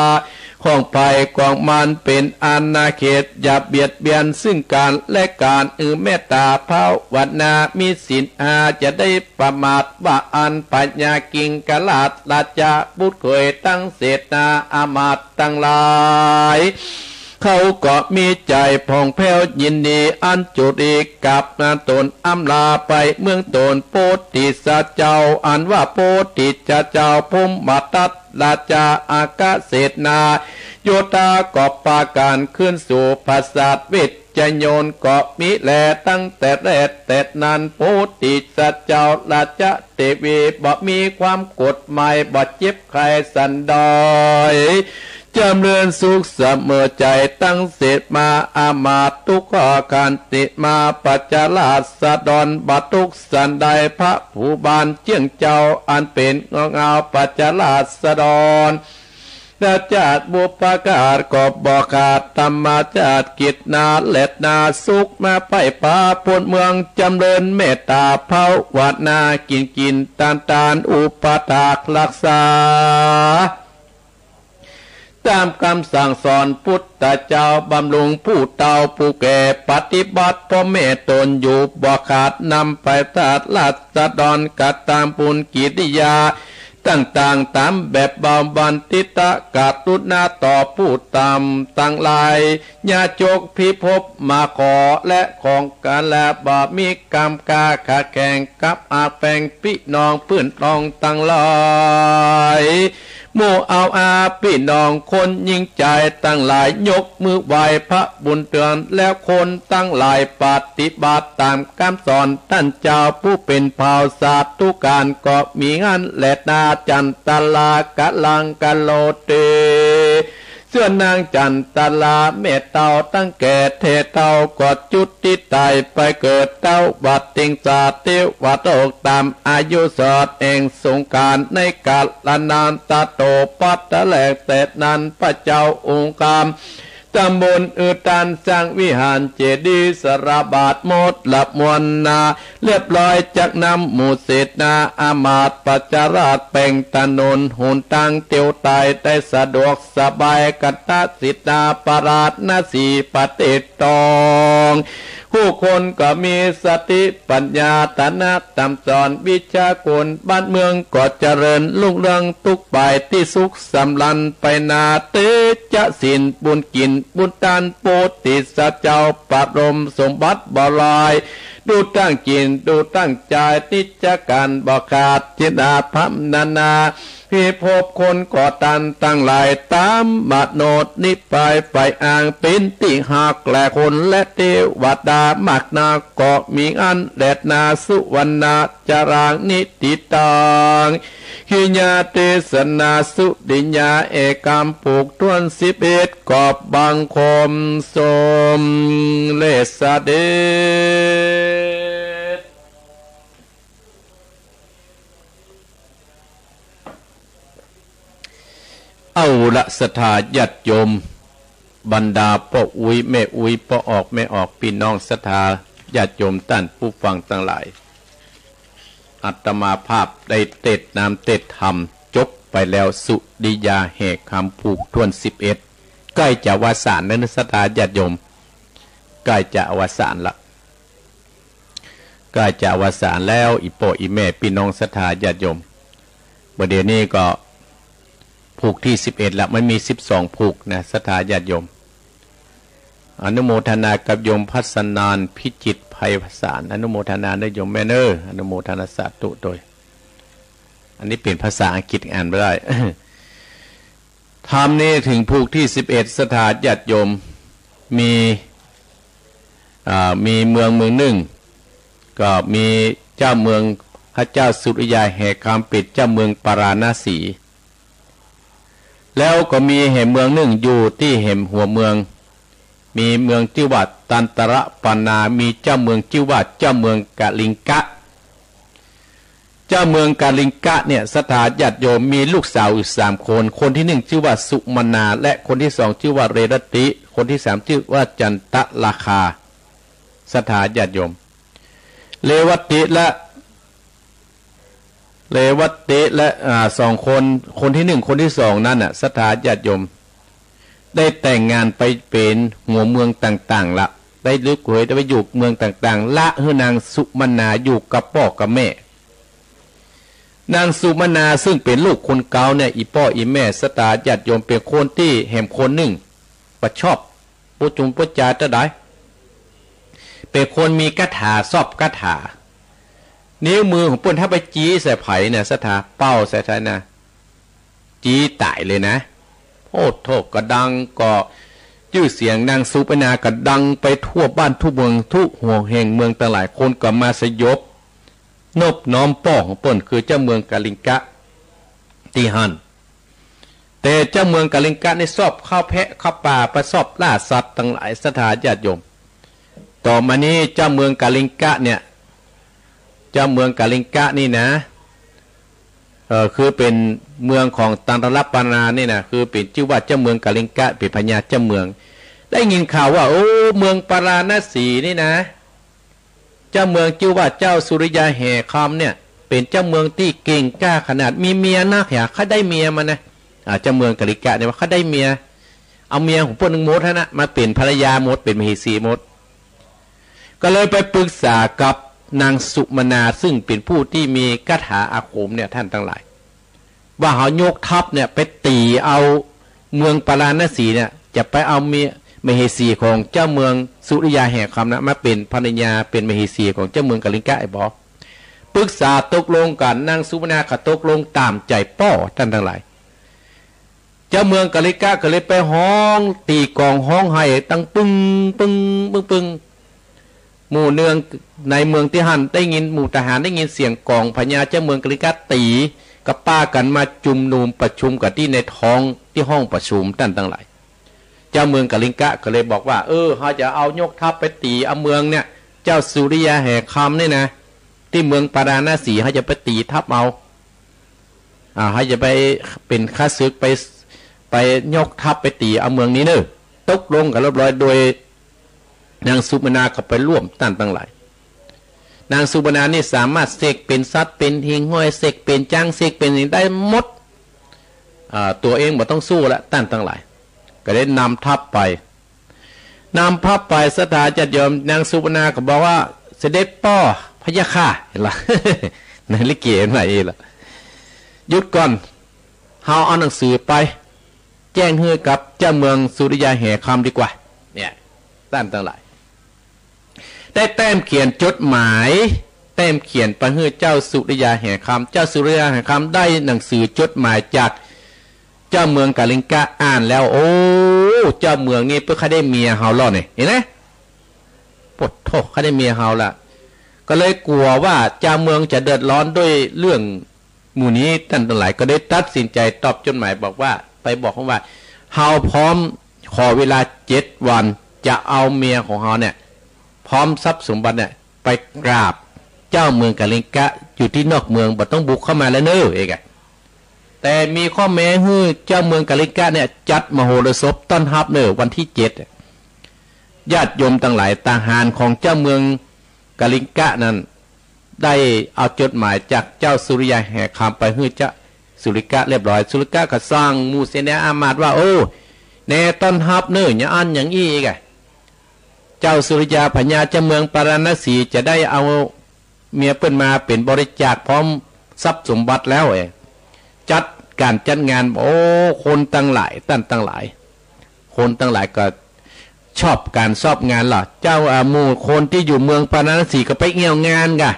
ของภัยกองมันเป็นอาณาเขตอย่าเบียดเบียนซึ่งการและการเมตตาภาวนามีศีลจะได้ประมาทว่าอันปัญญากิงกลาดราชาบุตรเคยตั้งเสนาอามาตตั้งหลายเขาก็มีใจผ่องแผ้วยินดีอันจุดีกับนาตนอำลาไปเมืองตนโพธิสัจเจ้าอันว่าโพธิเจ้าภูมิบัตัดราชาอากาเศษนาโยธากอบปาการขึ้นสู่ปราสาทเวชจะโยนก็มิแลตั้งแต่แรกแต่นั้นโพธิสัจเจ้าราชเทวีบ่มีความกฎหมายบ่เจ็บใครสันดอยจำเริญสุขเสมอใจตั้งเสดมาอามาตุกขการติมาปัจจลาสะดอนบัตุกสันใดพระผู้บานเจียงเจ้าอันเป็นเงาปัจจลาสะดอนนาจาดบุปการก็บอกขาดธรรมจาดกิจนาเล็ดนาสุขมาไปป่าพนเมืองจำเริญเมตตาเผาวัดนากินตานอุปถากรักษาตามคำสั่งสอนพุทธเจ้าบำรุงผู้เฒ่าผู้แก่ปฏิบัติพ่อแม่ตนอยู่บ่ขาดนำไปตัดลัดสะดอนกัดตามปุญกิริยาต่างๆตามแบบเบาบันติตะกาตุนาต่อผู้ตามตั้งลายญาโจกพิภพมาขอและของการและบามีกรรมกาขาแข่งกับอาแปงพี่น้องเพื่อนตองตั้งลายหมู่เอาอาพี่น้องคนยิ่งใจตั้งหลายยกมือไหวพระบุญเตือนแล้วคนตั้งหลายปฏิบัติตามคำสอนท่านเจ้าผู้เป็นเผ่าศาสตร์ทุกการก็มีงานและนาจันตลากะลังกะโลเตเสื้อนางจันตลาเมตเต่าตั้งแก่เทเต่ากอดจุดที่ตายไปเกิดเต้าวัดติงสาเทวัดโอกตามอายุสอดเองสงการในกาลนานตาโตปัตตะแหลกแต่นั้นพระเจ้าองค์กามตำบลตันสร้างวิหารเจดีย์สระบาทหมดหลับมวลนาเรียบร้อยจากนำหมู่เศษนาอามาตปัจจาราชแป่งถนนหุนตังเตียวตายได้สะดวกสบายกัตตสิตาปราชนาสีปฏิตองผู้คนก็มีสติปัญญาตนะตำสอนวิชาคุณบ้านเมืองก็เจริญรุ่งเรืองทุกฝ่ายที่สุขสำลันไปนาเตจะสินบุญกินบุญตานโพธิสัจเจ้าปรมสมบัติบลายดูตั้งกินดูตั้งใจนิจการบ่ขาดจิตาพัมนานาพิภพคนก่อตันตั้งหลายตามมโนดนิไปไฟอ่างเป็นติหากแกลคนและเทวดามากนาก็มีอันแดดนาสุวรรณจารางนิติตังขิญาเตสนาสุดิญญาเอกามผูกทวน11กอบบังคมสมเลสเดช เอาละศรัทธาญาติโยมบรรดาพ่ออุ้ยแม่อุ้ยพ่อออกแม่ออกพี่น้องศรัทธาญาติโยมท่านผู้ฟังทั้งหลายอาตมาภาพได้เทศนามเทศธรรมจบไปแล้วสุดิยาแห่คำผูกทวน11ใกล้จะวสานในศรัทธาญาติโยมใกล้จะอวสานละใกล้จะอวสานแล้วอีโปอีแม่พี่น้องศรัทธาญาติโยมประเดี๋ยวนี้ก็ผูกที่11ละมันมี12ผูกนะศรัทธาญาติโยมอนุโมทนากับโยมพัฒนานพิจิตรภัยภาษาอนุโมทนาได้โยมแม่เนออนุโมทนาสาธุโดยอันนี้เป็นภาษาอังกฤษอ่านไม่ได้ ธรรมนี้ถึงผูกที่11ศรัทธาญาติโยมมีเมืองหนึ่งก็มีเจ้าเมืองพระเจ้าสุริยาแห่คำปิดเจ้าเมืองปาราณสีแล้วก็มีแห่งเมืองหนึ่งอยู่ที่แห่งหัวเมืองมีเมืองชื่อว่าตันตระปานามีเจ้าเมืองชื่อว่าเจ้าเมืองกะลิงกะเจ้าเมืองกะลิงกะเนี่ยศรัทธาญาติโยมมีลูกสาวอยู่3 คนคนที่1ชื่อว่าสุมนาและคนที่2ชื่อว่าเรรติคนที่3ชื่อว่าจันตะราคาศรัทธาญาติโยมเลวติและ2 คนที่1คนที่2นั่นน่ะศรัทธาญาติโยมได้แต่งงานไปเป็นหัวเมืองต่างๆละได้ลึกหวยได้ไปอยู่เมืองต่างๆละเฮือนางสุมนาอยู่กับพ่อกับแม่นางสุมนาซึ่งเป็นลูกคนเก่าเนี่ยอีพ่ออีแม่ศรัทธาญาติโยมเป็นคนที่แห่มคนหนึ่งประชอบปุจุมปุจจาจะได้เป็นคนมีคาถาชอบคาถานิ้วมือของเปิ้นถ้าไปจี้ใส่ไผ่เนี่ยศรัทธาเป้าใส่ไผ่นะจี้ตายเลยนะโอ้โถกระดังก็ชื่อเสียงนางสุปนากระดังไปทั่วบ้านทั่วเมืองทุกหัวแห่งเมืองต่างหลายคนก็มาสยบนบน้อมป้อของเปิ้นคือเจ้าเมืองกาลิงกะตีหันแต่เจ้าเมืองกาลิงกะในชอบข้าวแพะข้าวป่าไปชอบล่าสัตว์ต่างหลายศรัทธาญาติโยมต่อมานี้เจ้าเมืองกาลิงกะเนี่ยเจ้าเมืองกาลิงกะนี่นะคือเป็นเมืองของตันตระปานานี่นะคือเป็นชื่อว่าเจ้าเมืองกาลิงกะเป็นพญาเจ้าเมืองได้ยินข่าวว่าโอ้เมืองปาราณสีนี่นะเจ้าเมืองชื่อว่าเจ้าสุริยาแห่คำเนี่ยเป็นเจ้าเมืองที่เก่งกล้าขนาดมีเมียนักอยากเขาได้เมียมานะเจ้าเมืองกาลิงกะเนี่ยว่าเขาได้เมียเอาเมียของพวกนึงมดนะมาเป็นภรรยามดเป็นมเหสีมดก็เลยไปปรึกษากับนางสุมนาซึ่งเป็นผู้ที่มีคาถาอาคมเนี่ยท่านทั้งหลายว่าเขายกทัพเนี่ยไปตีเอาเมืองปาราณสีเนี่ยจะไปเอาเมียมเหสีของเจ้าเมืองสุริยาแห่คำนะมาเป็นภรรยาเป็นมเหสีของเจ้าเมืองกาลิงกะไอ้บอปรึกษาตกลงกันนางสุมนาก็ตกลงตามใจป้อท่านทั้งหลายเจ้าเมืองกาลิงกะก็เลยไปห้องตีกองห้องไห้ตั้งปึ้งปึ้งปึ้งปึ้งหมู่เนืองในเมืองที่หันได้ยินหมู่ทหารได้ยินเสียงกองพญาเจ้าเมืองกาลิงกะตีกับป้ากันมาจุมนุมประชุมกันที่ในท้องที่ห้องประชุมท่านทั้งหลายเจ้าเมืองกาลิงกะก็เลยบอกว่าเขาจะเอายกทัพไปตีเอาเมืองเนี่ยเจ้าสุริยาแห่คำเนี่ยนะที่เมืองปาราณสีเขาจะไปตีทัพเอาเขาจะไปเป็นข้าศึกไปยกทัพไปตีเอาเมืองนี้เนอะตกลงกันเรียบร้อยโดยนางสุมนาก็ไปร่วมตั้งหลายนางสุมนานี่สามารถเสกเป็นสัตว์เป็นหิงห้อยเสกเป็นจ้างเสกเป็นได้หมดตัวเองบ่ต้องสู้ละตั้งหลายก็ได้นำทัพไปศรัทธาญาติโยมนางสุมนาก็บอกว่าเสด็จพ่อพะยะค่ะเห็นล่ะ ในลิเกเห็นไหมล่ะหยุดก่อนเฮาเอาหนังสือไปแจ้งให้กับเจ้าเมืองสุริยาแห่คำดีกว่าเนี่ยตั้งหลายได้แต้มเขียนจดหมายแต้มเขียนไปให้เจ้าสุริยาแห่คำเจ้าสุริยาแห่คำได้หนังสือจดหมายจากเจ้าเมืองกาลิงกะอ่านแล้วโอ้เจ้าเมืองนี่เพื่อเขาได้เมียเฮาล่อเนี่ยเห็นไหมปวดโทษเขาได้เมียเฮาละก็เลยกลัวว่าเจ้าเมืองจะเดือดร้อนด้วยเรื่องหมู่นี้ตั้งหลายก็ได้ตัดสินใจตอบจดหมายบอกว่าไปบอกเขาว่าเฮาพร้อมขอเวลา7 วันจะเอาเมียของเฮาเนี่ยพร้อมทรัพย์สมบัติเนี่ยไปกราบเจ้าเมืองกาลิงกะอยู่ที่นอกเมืองบ่ต้องบุกเข้ามาแล้วเนอะเอง แต่มีข้อแม้ฮื้อเจ้าเมืองกาลิกะเนี่ยจัดมโหรสพต้อนรับเนอวันที่7ญาติโยมต่างหลายทหารของเจ้าเมืองกาลิกะนั้นได้เอาจดหมายจากเจ้าสุริยาแห่คำไปฮื้อเจ้าสุริกะเรียบร้อยสุริกะก็สร้างมูเสนาอามาตว่าโอ้แน่ต้อนรับเนออย่างอันอย่างอี้ไงเจ้าสุริยาพญาเจ้าเมืองปาราณสีจะได้เอาเมียเปิ้นมาเป็นบริจาคพร้อมทรัพย์สมบัติแล้วจัดการจัดงานโอ้คนตั้งหลายตั้งหลายคนตั้งหลายก็ชอบการชอบงานหรอเจ้าหมู่คนที่อยู่เมืองปาราณสีก็ไปเอี่ยวงานกะ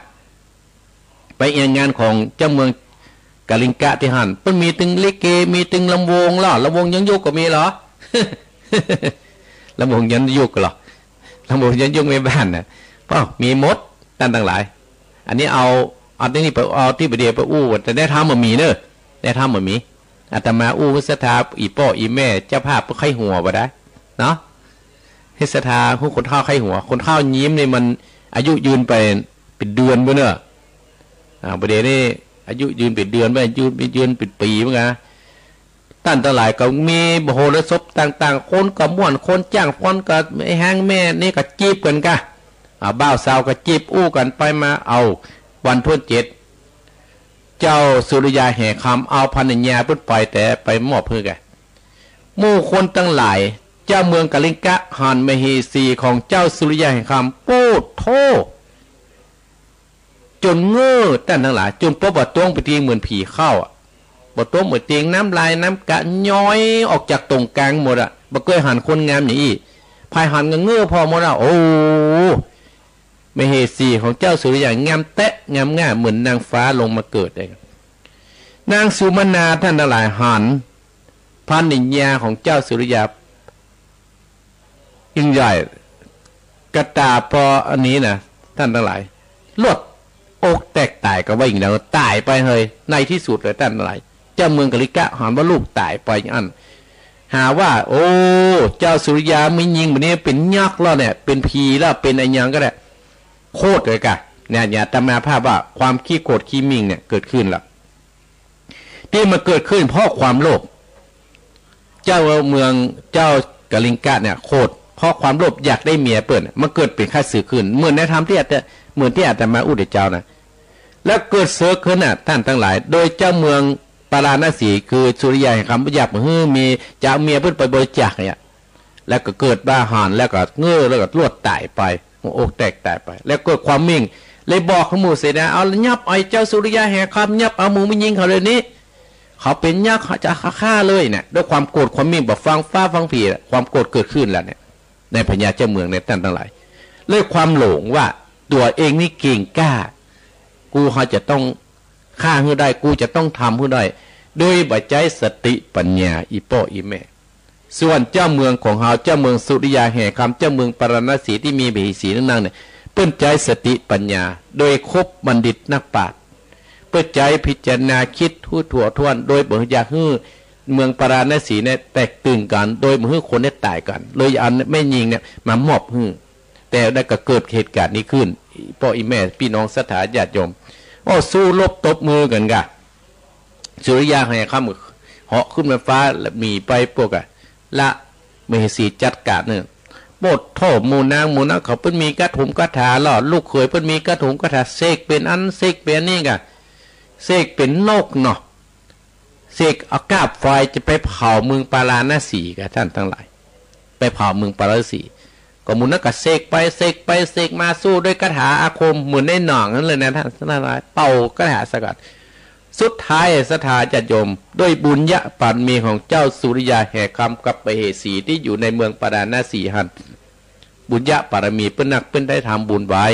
ไปเอี่ยวงานของเจ้าเมืองกาลิงกะที่หันเปิ้นมีตึงลิเกมีตึงลำวงหรอลำวงยังยุกก็มีเหรอ ลำวงยังยุกหรอลำวงยังยุกในบ้านน่ะก็มีมดตั้งหลายอันนี้เอาที่นี่ไปเอาที่ประเดี๋ยวไปอู้แต่ได้ทำมามีเนอะได้ทำมามีอาตมาอู้สถาอีป่ออีแม่เจ้าภาพก็ไข้หัวบ่ได้เนาะให้สถาผู้คนเฒ่าไข้หัวคนเฒ่ายิ้มนี่มันอายุยืนไปเป็นเดือนบ่เนอะประเดี๋ยวนี่อายุยืนเป็นเดือนไปยืนเป็นปีเหมือนกันตั้งหลายก็มีโหรสพต่างๆคนก็ม่วนคนจ้างคนก็ไอ้แห้งแม่นี่ก็จีบกันกะบ่าวสาวก็จีบอู้กันไปมาเอาวันทุ่น7เจ้าสุริยาแห่คำเอาพันญาพุ่นไปแต่ไปมอบเพื่อกันหมู่คนตั้งหลายเจ้าเมืองกาลิงกะหันมเหสีของเจ้าสุริยาแห่งคำปูดโทจนเงื่อตั้งทั้งหลายจนพบว่าต้วงไปทีเหมือนผีเข้าบ่ต้วงเหมือนเตียงน้ำลายน้ำกะย้อยออกจากตรงกลางหมดบ่เคยหันคนงามอย่างนี้ภายหันเงื่อพอหมดโอ้มเหสีของเจ้าสุริยางามแตะงามง่าเหมือนนางฟ้าลงมาเกิดเลยนางสุมาณาท่านทั้งหลายหันพันนิญญาของเจ้าสุริยายิ่งใหญ่กระตาพออันนี้นะท่านทั้งหลายลวดอกแตกตายก็ว่าอย่างเดียวตายไปเลยในที่สุดเลยท่านทั้งหลายเจ้าเมืองกาลิกะหันว่าลูกตายไปอย่างนั้นหาว่าโอ้เจ้าสุริยาไม่ยิงแบบนี้เป็นยักษ์แล้วเนี่ยเป็นผีแล้วเป็นอะไรอย่างก็ได้โคตรเลยกะเนี่ยตมาภาพว่าความขี้โกรธขี้มิ่งเนี่ยเกิดขึ้นแล้วที่มาเกิดขึ้นเพราะความโลภเจ้าเมืองเจ้ากาลิงกะเนี่ยโคตรเพราะความโลภอยากได้เมียเปิดมันเกิดเป็นข้าศึกขึ้นเหมือนในธรรมที่เหมือนที่อาตมาอุดเจ้านะแล้วเกิดเสือขึ้นท่านทั้งหลายโดยเจ้าเมืองปาราณสีคือสุริยาแห่งคำอยากมีจะเอาเมียเพื่อไปบริจาคเนี่ยแล้วก็เกิดบ้าหานแล้วก็เงื่อแล้วก็ลวดตายไปอกแตกตายไปแล้วเกิดความมิ่งเลยบอกขมูเสนาเอายับไอ้เจ้าสุริยาแห่งคำยับเอาหมูไม่ยิงเขาเลยนี้เขาเป็นยักษ์เขาจะฆ่าเลยเนี่ยด้วยความโกรธความมิ่งแบบฟังฟ้าฟังผีความโกรธเกิดขึ้นแล้วเนี่ยในพญาเจ้าเมืองในท่านทั้งหลายเลยความหลงว่าตัวเองนี่เก่งกล้ากูเขาจะต้องฆ่าให้ได้กูจะต้องทำให้ได้โดยบัจจัยสติปัญญาอีพ่ออีแม่ส่วนเจ้าเมืองของเราเจ้าเมืองสุริยาแห่คำเจ้าเมืองปาราณสีที่มีเบสีนั่งเนี่ยเปิ้นใจสติปัญญาโดยคบบัณฑิตนักปราชญ์เปิ้นใจพิจารณาคิดทั่วทวนโดยบ่อยากให้เมืองปาราณสีเนี่ยแตกตื่นกันโดยบ่ให้คนได้ตายกันเลยอันไม่ยิงเนี่ยมามอบให้แต่ได้ก็เกิดเหตุการณ์นี้ขึ้นพ่ออีแม่พี่น้องศรัทธาญาติโยมสู้รบตบมือกันกะสุริยาแห่คำเหาะขึ้นมาฟ้ามีไปพวกละมเหสีจัดการเนี่ยบทโทษมูนางเขาเพิ่นมีกระถุมกระถาหล่อลูกเขยเพิ่นมีกระถุมกระถาเสกเป็นอันเสกเป็นนี่กะเสกเป็นนกเนาะเสกเอากาบไฟจะไปเผาเมืองปาราณสีกับท่านทั้งหลายไปเผาเมืองปาราณสีก็มูนก็เสกไปเสกมาสู้ด้วยกระถาอาคมเหมือนในหนองนั่นเลยนะท่านทั้งหลายเป่ากระถาสกัดสุดท้ายสถาญาติโยมด้วยบุญญะปานมีของเจ้าสุริยาแห่คำกับมเหสีที่อยู่ในเมืองปาราณสีหันบุญญะปารมีเปิ้นนักเปิ้นได้ทำบุญไว้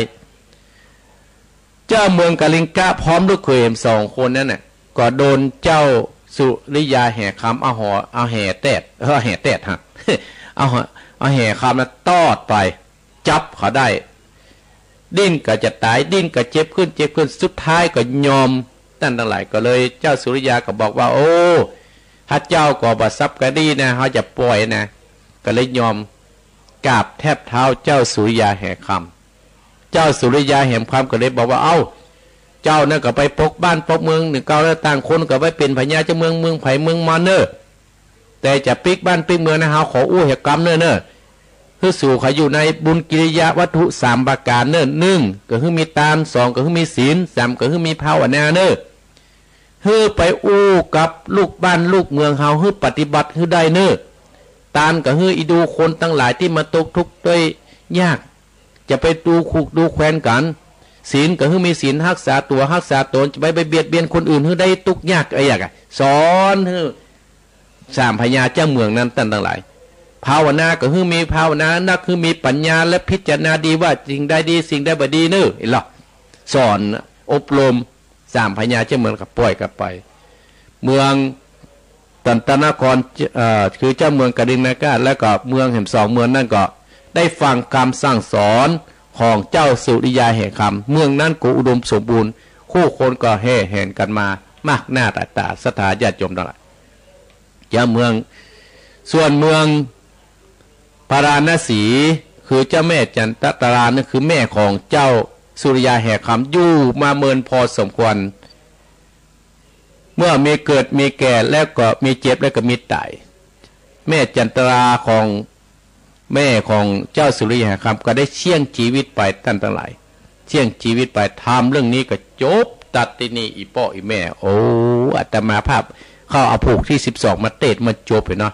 เจ้าเมืองกาลิงกะพร้อมด้วยเขย2 คนนั่นน่ะก็โดนเจ้าสุริยาแห่คำเอาแห่แตดฮะเอาแห่คำนั้นตอดไปจับเขาได้ดิ้นก็จะตายดิ้นก็เจ็บขึ้นสุดท้ายก็ยอมท่านทั้งหลายก็เลยเจ้าสุริยาก็บอกว่าโอ้ถ้าเจ้าก็บัดซับก็ดีนะเขาจะปล่อยนะก็เลยยอมกราบแทบเท้าเจ้าสุริยาแห่คำเจ้าสุริยาแห่คำก็เลยบอกว่าเอ้า เจ้าเนี่ยก็ไปปกบ้านปกเมืองหนึ่งเก้าแล้วต่างคนก็ไปเป็นพญาเจ้าเมืองไผ่เมืองมอนเนอร์แต่จะปิกบ้านปิกเมืองนะฮะขออู้เหตุกรรมเนอคือสู่เขาอยู่ในบุญกิริยาวัตถุ3ประการเนอหนึ่งก็คือมีตาม2ก็คือมีศีล3ก็คือมีภาวนาเนอคือไปอู้กับลูกบ้านลูกเมืองเฮาคือปฏิบัติคือได้เนอตานก็คืออีดูคนตั้งหลายที่มาตกทุกข์ด้วยยากจะไปดูคุกดูแควนกันศีลก็คือมีศีลรักษาตัวรักษาตนจะไปเบียดเบียนคนอื่นคือได้ทุกข์ยากอะไรอย่างสอนคือ3พญาเจ้าเมืองนั้นตั้งหลายภาวนาก็คือมีภาวนานักคือมีปัญญาและพิจารณาดีว่าสิ่งใดดีสิ่งใดบ่ดีเนอหรอสอนอบรม3พญาเจ้าเมืองกับปล่อยกับไปเมืองตันตนครคือเจ้าเมืองกดินากาแล้วก็เมืองแห่ง2เมืองนั่นก็ได้ฟังคำสั่งสอนของเจ้าสุริยาแห่งคำเมืองนั้นก็อุดมสมบูรณ์คู่คนก็แห่แห่งกันมามากหน้าตาสถาญาติโยมทั้งหลายเจ้าเมืองส่วนเมืองปาราณสีคือเจ้าแม่จันทตรานั่นคือแม่ของเจ้าสุริยาแห่งคำอยู่มาเมินพอสมควรเมื่อมีเกิดมีแก่แล้วก็มีเจ็บแล้วก็มีตายแม่จันตราของแม่ของเจ้าสุริยาแห่งคำก็ได้เชี่ยงชีวิตไปตั้งหลายเชี่ยงชีวิตไปทำเรื่องนี้ก็จบตัดที่นี่อีป้ออีแม่โอ้อาตมาภาพเข้าเอาผูกที่12มาเตดมาจบเลยเนาะ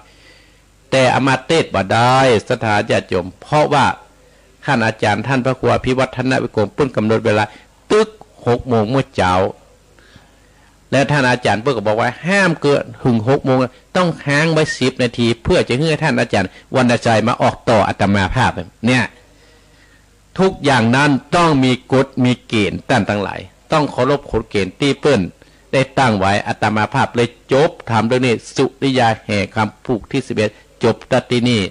แต่อามาเตศบ่ได้สถาญาติโยมเพราะว่าท่านอาจารย์ท่านพระครูพิวัฒนวิกรมปุ้นกำหนดเวลาตึก6 โมงเมื่อเช้าและท่านอาจารย์เพิ่นก็บอกว่าห้ามเกินถึง6 โมงต้องค้างไว้10 นาทีเพื่อจะให้ท่านอาจารย์วรรณชัยมาออกต่ออาตมาภาพเนี่ยทุกอย่างนั้นต้องมีกฎมีเกณฑ์ต่างหลายต้องเคารพกฎเกณฑ์ที่เปิ้นได้ตั้งไว้อาตมาภาพเลยจบทำเรื่องนี้สุริยาแห่คำผูกที่11จบตัดที่นี่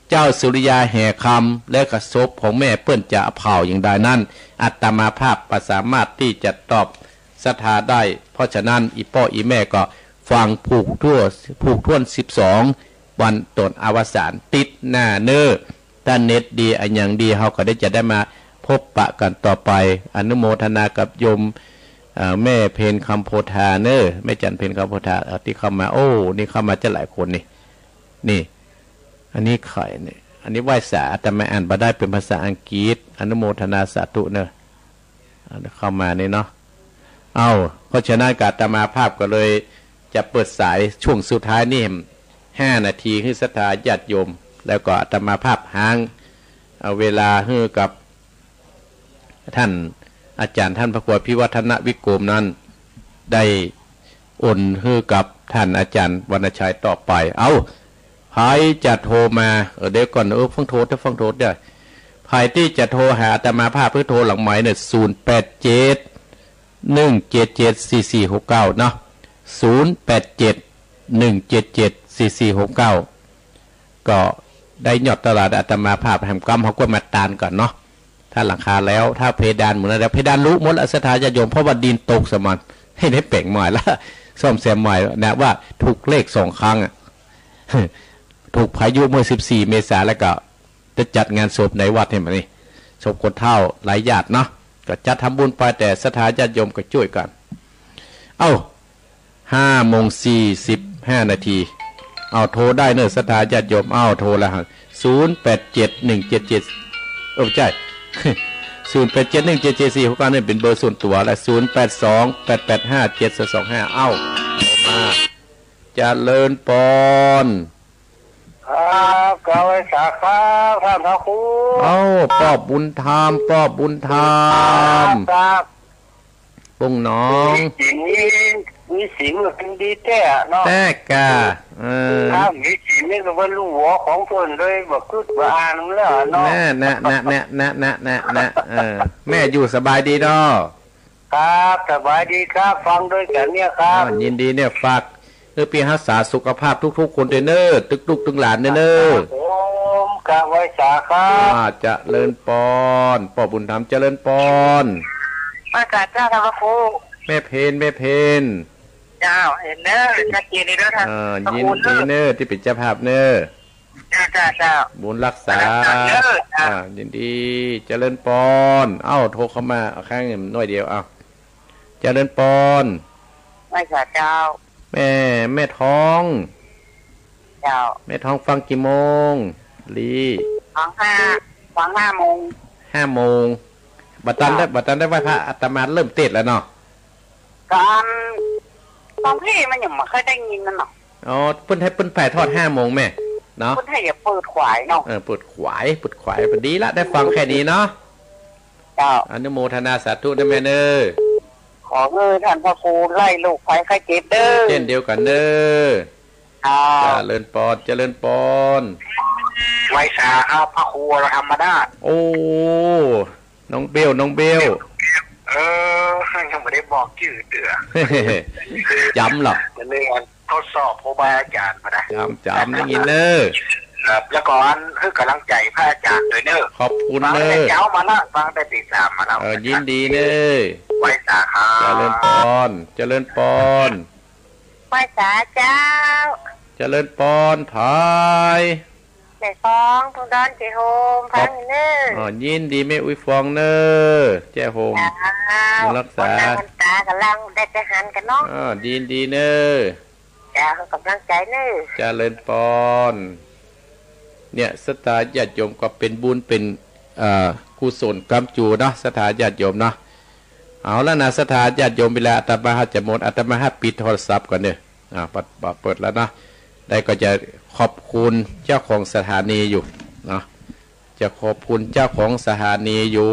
เจ้าสุริยาแห่คำและกระศพของแม่เปิ้นจะเผาอย่างใดนั้นอาตมาภาพประสามารถที่จะตอบศรัทธาได้เพราะฉะนั้นอีพ่ออีแม่ก็ฟังผูกท่วน12วันตนอวสานติดหน้าเน้อถ้าเน็ตดีอันอย่างดีเฮาก็จะได้มาพบปะกันต่อไปอนุโมทนากับโยมแม่เพนคำโพธาเนอแม่จันเพนคำโพธาที่เข้ามาโอ้นี่เข้ามาจะหลายคนนี่อันนี้ไข่เนี่ยอันนี้ไหว้สาแต่ไม่อ่านมาได้เป็นภาษาอังกฤษอนุโมทนาสาธุเนอะเข้ามาเนี่ยเนาะเพราะฉะนั้นการตมาภาพก็เลยจะเปิดสายช่วงสุดท้ายนี่5 นาทีให้ศรัทธาญาติโยมแล้วก็ตมาภาพห้างเอาเวลาให้กับท่านอาจารย์ท่านพระครูพิวัฒนวิกรมนั้นได้โอนให้กับท่านอาจารย์วรรณชัยต่อไปใครจะโทรมาเดี๋ยวก่อนฟังโทรเดี๋ยวใครที่จะโทรหาอาตมาภาพเพื่อโทรหลังหมายเนี่ย087-177-4469เนาะ087-177-4469ก็ได้ยอดตลาดอาตมาภาพแห่งกรรมเขาก็มาตานก่อนเนาะถ้าหลังคาแล้วถ้าเพดานเหมือนแล้วเพดานรู้หมดศรัทธาญาติโยมเพราะว่าดินตกสมันให้ได้เป่งใหม่แล้วซ่อมแซมใหม่นะว่าถูกเลข2 ครั้งถูกพายุเมื่อ14 เมษายนแล้วก็จะจัดงานศพในวัดให้มันนี่ศพคนเฒ่าหลายญาติเนาะก็จัดทำบุญไปแต่ศรัทธาญาติโยมก็ช่วยกัน5:45 นาทีโทรได้เนอะศรัทธาญาติโยมโทรแล้ว087-177ใช่087-177-4469นี่เป็นเบอร์ส่วนตัวและ082-885-7225โทรมาเจริญปอนครับกล่าวไว้สักครับท่านพระครูป้อบุญธรรมครับปุ้งน้องมีสิงเป็นดีแท้เนาะแต่กะถ้ามีสิงนี่ก็ว่าลูกหัวของเพิ่นเลยบ่คือบ่อ่านแล้วเนาะแม่อยู่สบายดีเนาะครับสบายดีครับฟังด้วยกันเนี่ยครับยินดีเนี่ยฝากพี่รักษาสุขภาพทุกๆคนเด้อเนอตึกๆหลานเด้อเนกะไว้สาครับเจริญปอนป้อบุญธรรมเจริญปอนประกาศเจ้าธรรมครูแม่เพนเจ้าเห็นเนอชัดเจนในเรื่องยินดีเนอที่เป็นเจ้าภาพเนอเจ้าบุญรักษายินดีเจริญปอนโทรเข้ามาข้างหน่อยเดียว เจริญปอนไหว้เจ้าแม่ท้องเจ้าแม่ท้องฟังกี่โมงลีฟัง5 โมงบัดตันได้ไหว้พระอาตมาเริ่มเตะแล้วเนาะการฟังเพลงมันยังไม่เคยได้ยินนั่นเนาะอ๋อเพิ่นให้เพิ่นถ่ายทอด5 โมงแม่เนาะเพิ่นให้อย่าเปิดขวายเนาะเปิดขวายพอดีละได้ฟังแค่นี้เนาะเจ้าอนุโมทนาสาธุนะแม่เด้อขอท่านพระครูไล่ลูกภัยไข้เจ็บเด้อเช่นเดียวกันเด้อเจริญปอนไว้สาเอาพระครูเราธรรมดาโอ้น้องเบลยังไม่ได้บอกชื่อเดือจำหรอเลยทดสอบครูบาอาจารย์มานะจำได้ยินเนอครับแล้วก่อนคือกำลังใจพระอาจารย์เลยเนอขอบคุณเนอเจ้ามาละฟังแต่ตี 3มาแล้วยินดีเนอไว้สาครับเจริญปอนไว้สาเจ้าเจริญปอนถอยแม่ฟองทุดอนเจโฮมฟังเนอยินดีแม่อุ้ยฟองเนอเจโฮมรักษาตากำลังได้ไปหันกันเนาะดีเนอจ้ากำลังใจเนอเจริญปอนเนี่ยสถาญาติโยมก็เป็นบุญเป็นกุศลกรรมจูนะสถาญาติโยมเนาะเอาแล้วนะสถาญาติโยมเวลาอาตมาจะหมดอาตมาปิดโทรศัพท์ก่อนเนี่ยเปิดแล้วนะได้ก็จะขอบคุณเจ้าของสถานีอยู่นะจะขอบคุณเจ้าของสถานีอยู่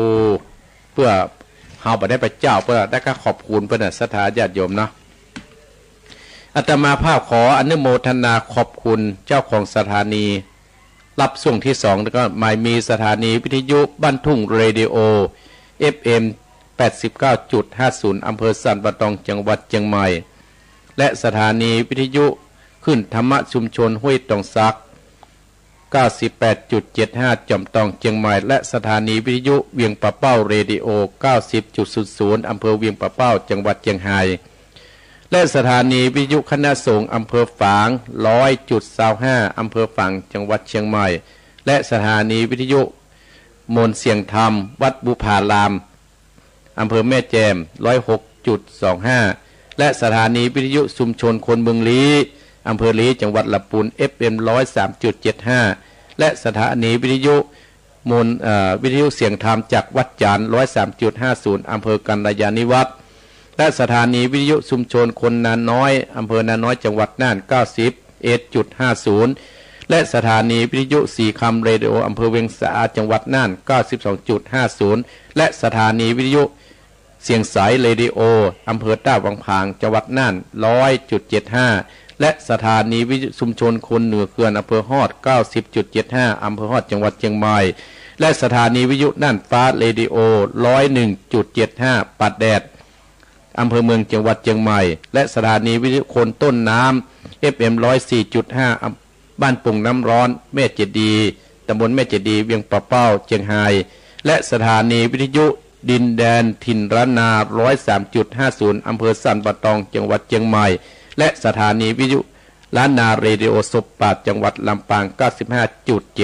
เพื่อเฮาบ่ได้ไปเจ้าเพื่อได้ก็ขอบคุณเพื่อนสถาญาติโยมนะอาตมาภาพขออนุโมทนาขอบคุณเจ้าของสถานีรับส่งที่2แล้วก็หมายมีสถานีวิทยุบ้านทุ่งเรดิโอ FM 89.50 อำเภอสันปะตองจังหวัดเชียงใหม่และสถานีวิทยุขึ้นธรรมชุมชนห้วยตองซัก 98.75 จอมตองเชียงใหม่และสถานีวิทยุเวียงปะเป้าเรดิโอ 90.00 อำเภอเวียงปะเป้าจังหวัดเชียงรายและสถานีวิทยุคณะสงฆ์อำเภอฝาง 100.25 อำเภอฝางจังหวัดเชียงใหม่และสถานีวิทยุมนต์เสียงธรรมวัดบุพารามอำเภอแม่แจ่ม 106.25 และสถานีวิทยุชุมชนคนเมืองลี้อำเภอลี้จังหวัดลำพูน FM 103.75 และสถานีวิทยุวิทยุเสียงธรรมจากวัดจาน 103.50 อำเภอกันยานิวัฒน์และสถานีวิทยุชุมชนคนนาน้อยอำเภอนาน้อยจังหวัดน่าน 90.50 และสถานีวิทยุสีคำเรดิโออำเภอเวียงสาจังหวัดน่าน 92.50 และสถานีวิทยุเสียงสายเรดิโออำเภอต้าวังผางจังหวัดน่าน 100.75 และสถานีวิทยุชุมชนคนเหนือเขื่อนอำเภอฮอด 90.75 อำเภอฮอดจังหวัดเชียงใหม่และสถานีวิทยุน่านฟ้าเรดิโอ 101.75 ปัดแดดอำเภอเมืองจังหวัดเชียงใหม่และสถานีวิทยุคนต้นน้ำ FM 104.5 บ้านปุ่งน้ำร้อนแม่เจดีตำบลแม่เจดีเวียงปะเป้าเชียงรายและสถานีวิทยุดินแดนถิ่นล้านนา 103.50 อำเภอสันปะตองจังหวัดเชียงใหม่และสถานีวิทยุล้านนาเรดิโอศพปาดจังหวัดลำปาง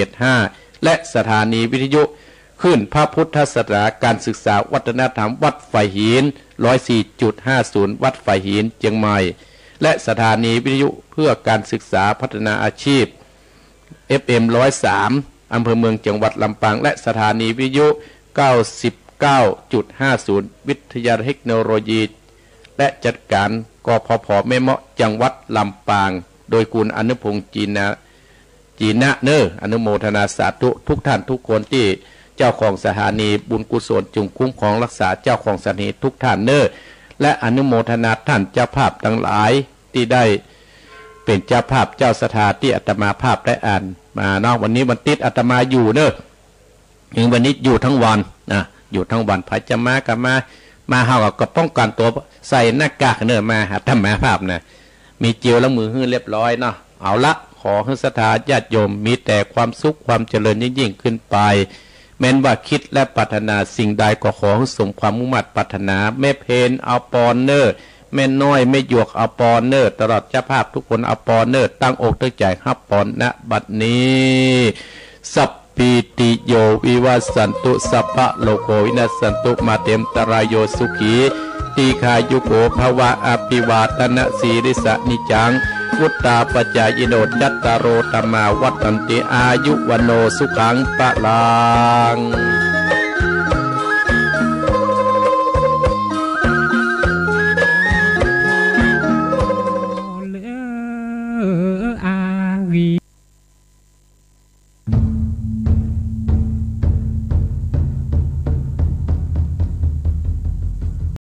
95.75 และสถานีวิทยุขึ้นพระพุทธศาสนาการศึกษาวัฒนธรรมวัดไฟหิน 104.50 วัดไฟหินเชียงใหม่และสถานีวิทยุเพื่อการศึกษาพัฒนาอาชีพ FM 103 อำเภอเมืองจังหวัดลำปางและสถานีวิทยุ 99.50 วิทยาเทคโนโลยีและจัดการกพผ.แม่เมาะจังหวัดลำปางโดยคุณอนุพงษ์จีนะเนออนุโมทนาสาธุทุกท่านทุกคนที่เจ้าของสถานีบุญกุศลจงคุ้มครองรักษาเจ้าของสถานีทุกท่านเนอและอนุโมทนาท่านเจ้าภาพทั้งหลายที่ได้เป็นเจ้าภาพเจ้าสถานที่อาตมาภาพได้อ่านมาเนาะวันนี้วันติดอาตมาอยู่เนอถึงวันนี้อยู่ทั้งวันอยู่ทั้งวันพระจะมากับมาเฮาก็ป้องกันตัวใส่หน้ากากเนอมาอาตมาภาพนะมีเจียวและมือหื้อเรียบร้อยเนาะเอาละขอให้ศรัทธาญาติโยมมีแต่ความสุขความเจริญยิ่งขึ้นไปแม้นว่าคิดและปรารถนาสิ่งใดก็ขอให้สมความมุ่งมั่นปรารถนาแม่เพนเอาปอนเนอร์แม่น้อยแม่หยวกเอาปอนเนอร์ตลอดเจ้าภาพทุกคนเอาปอนเนอร์ตั้งอกตั้งใจฮับปอนณบัดนี้สัพปิติโยวิวัสสันตุสัพพะโลโกวินัสสันตุมาเตมตรายโยสุขี ติขายุโกภวะอภิวาทนาสีริสนิจังวุตตาปจายโนจัตตารโรธรรมาวัฏันติอายุวโนสุขังปะลัง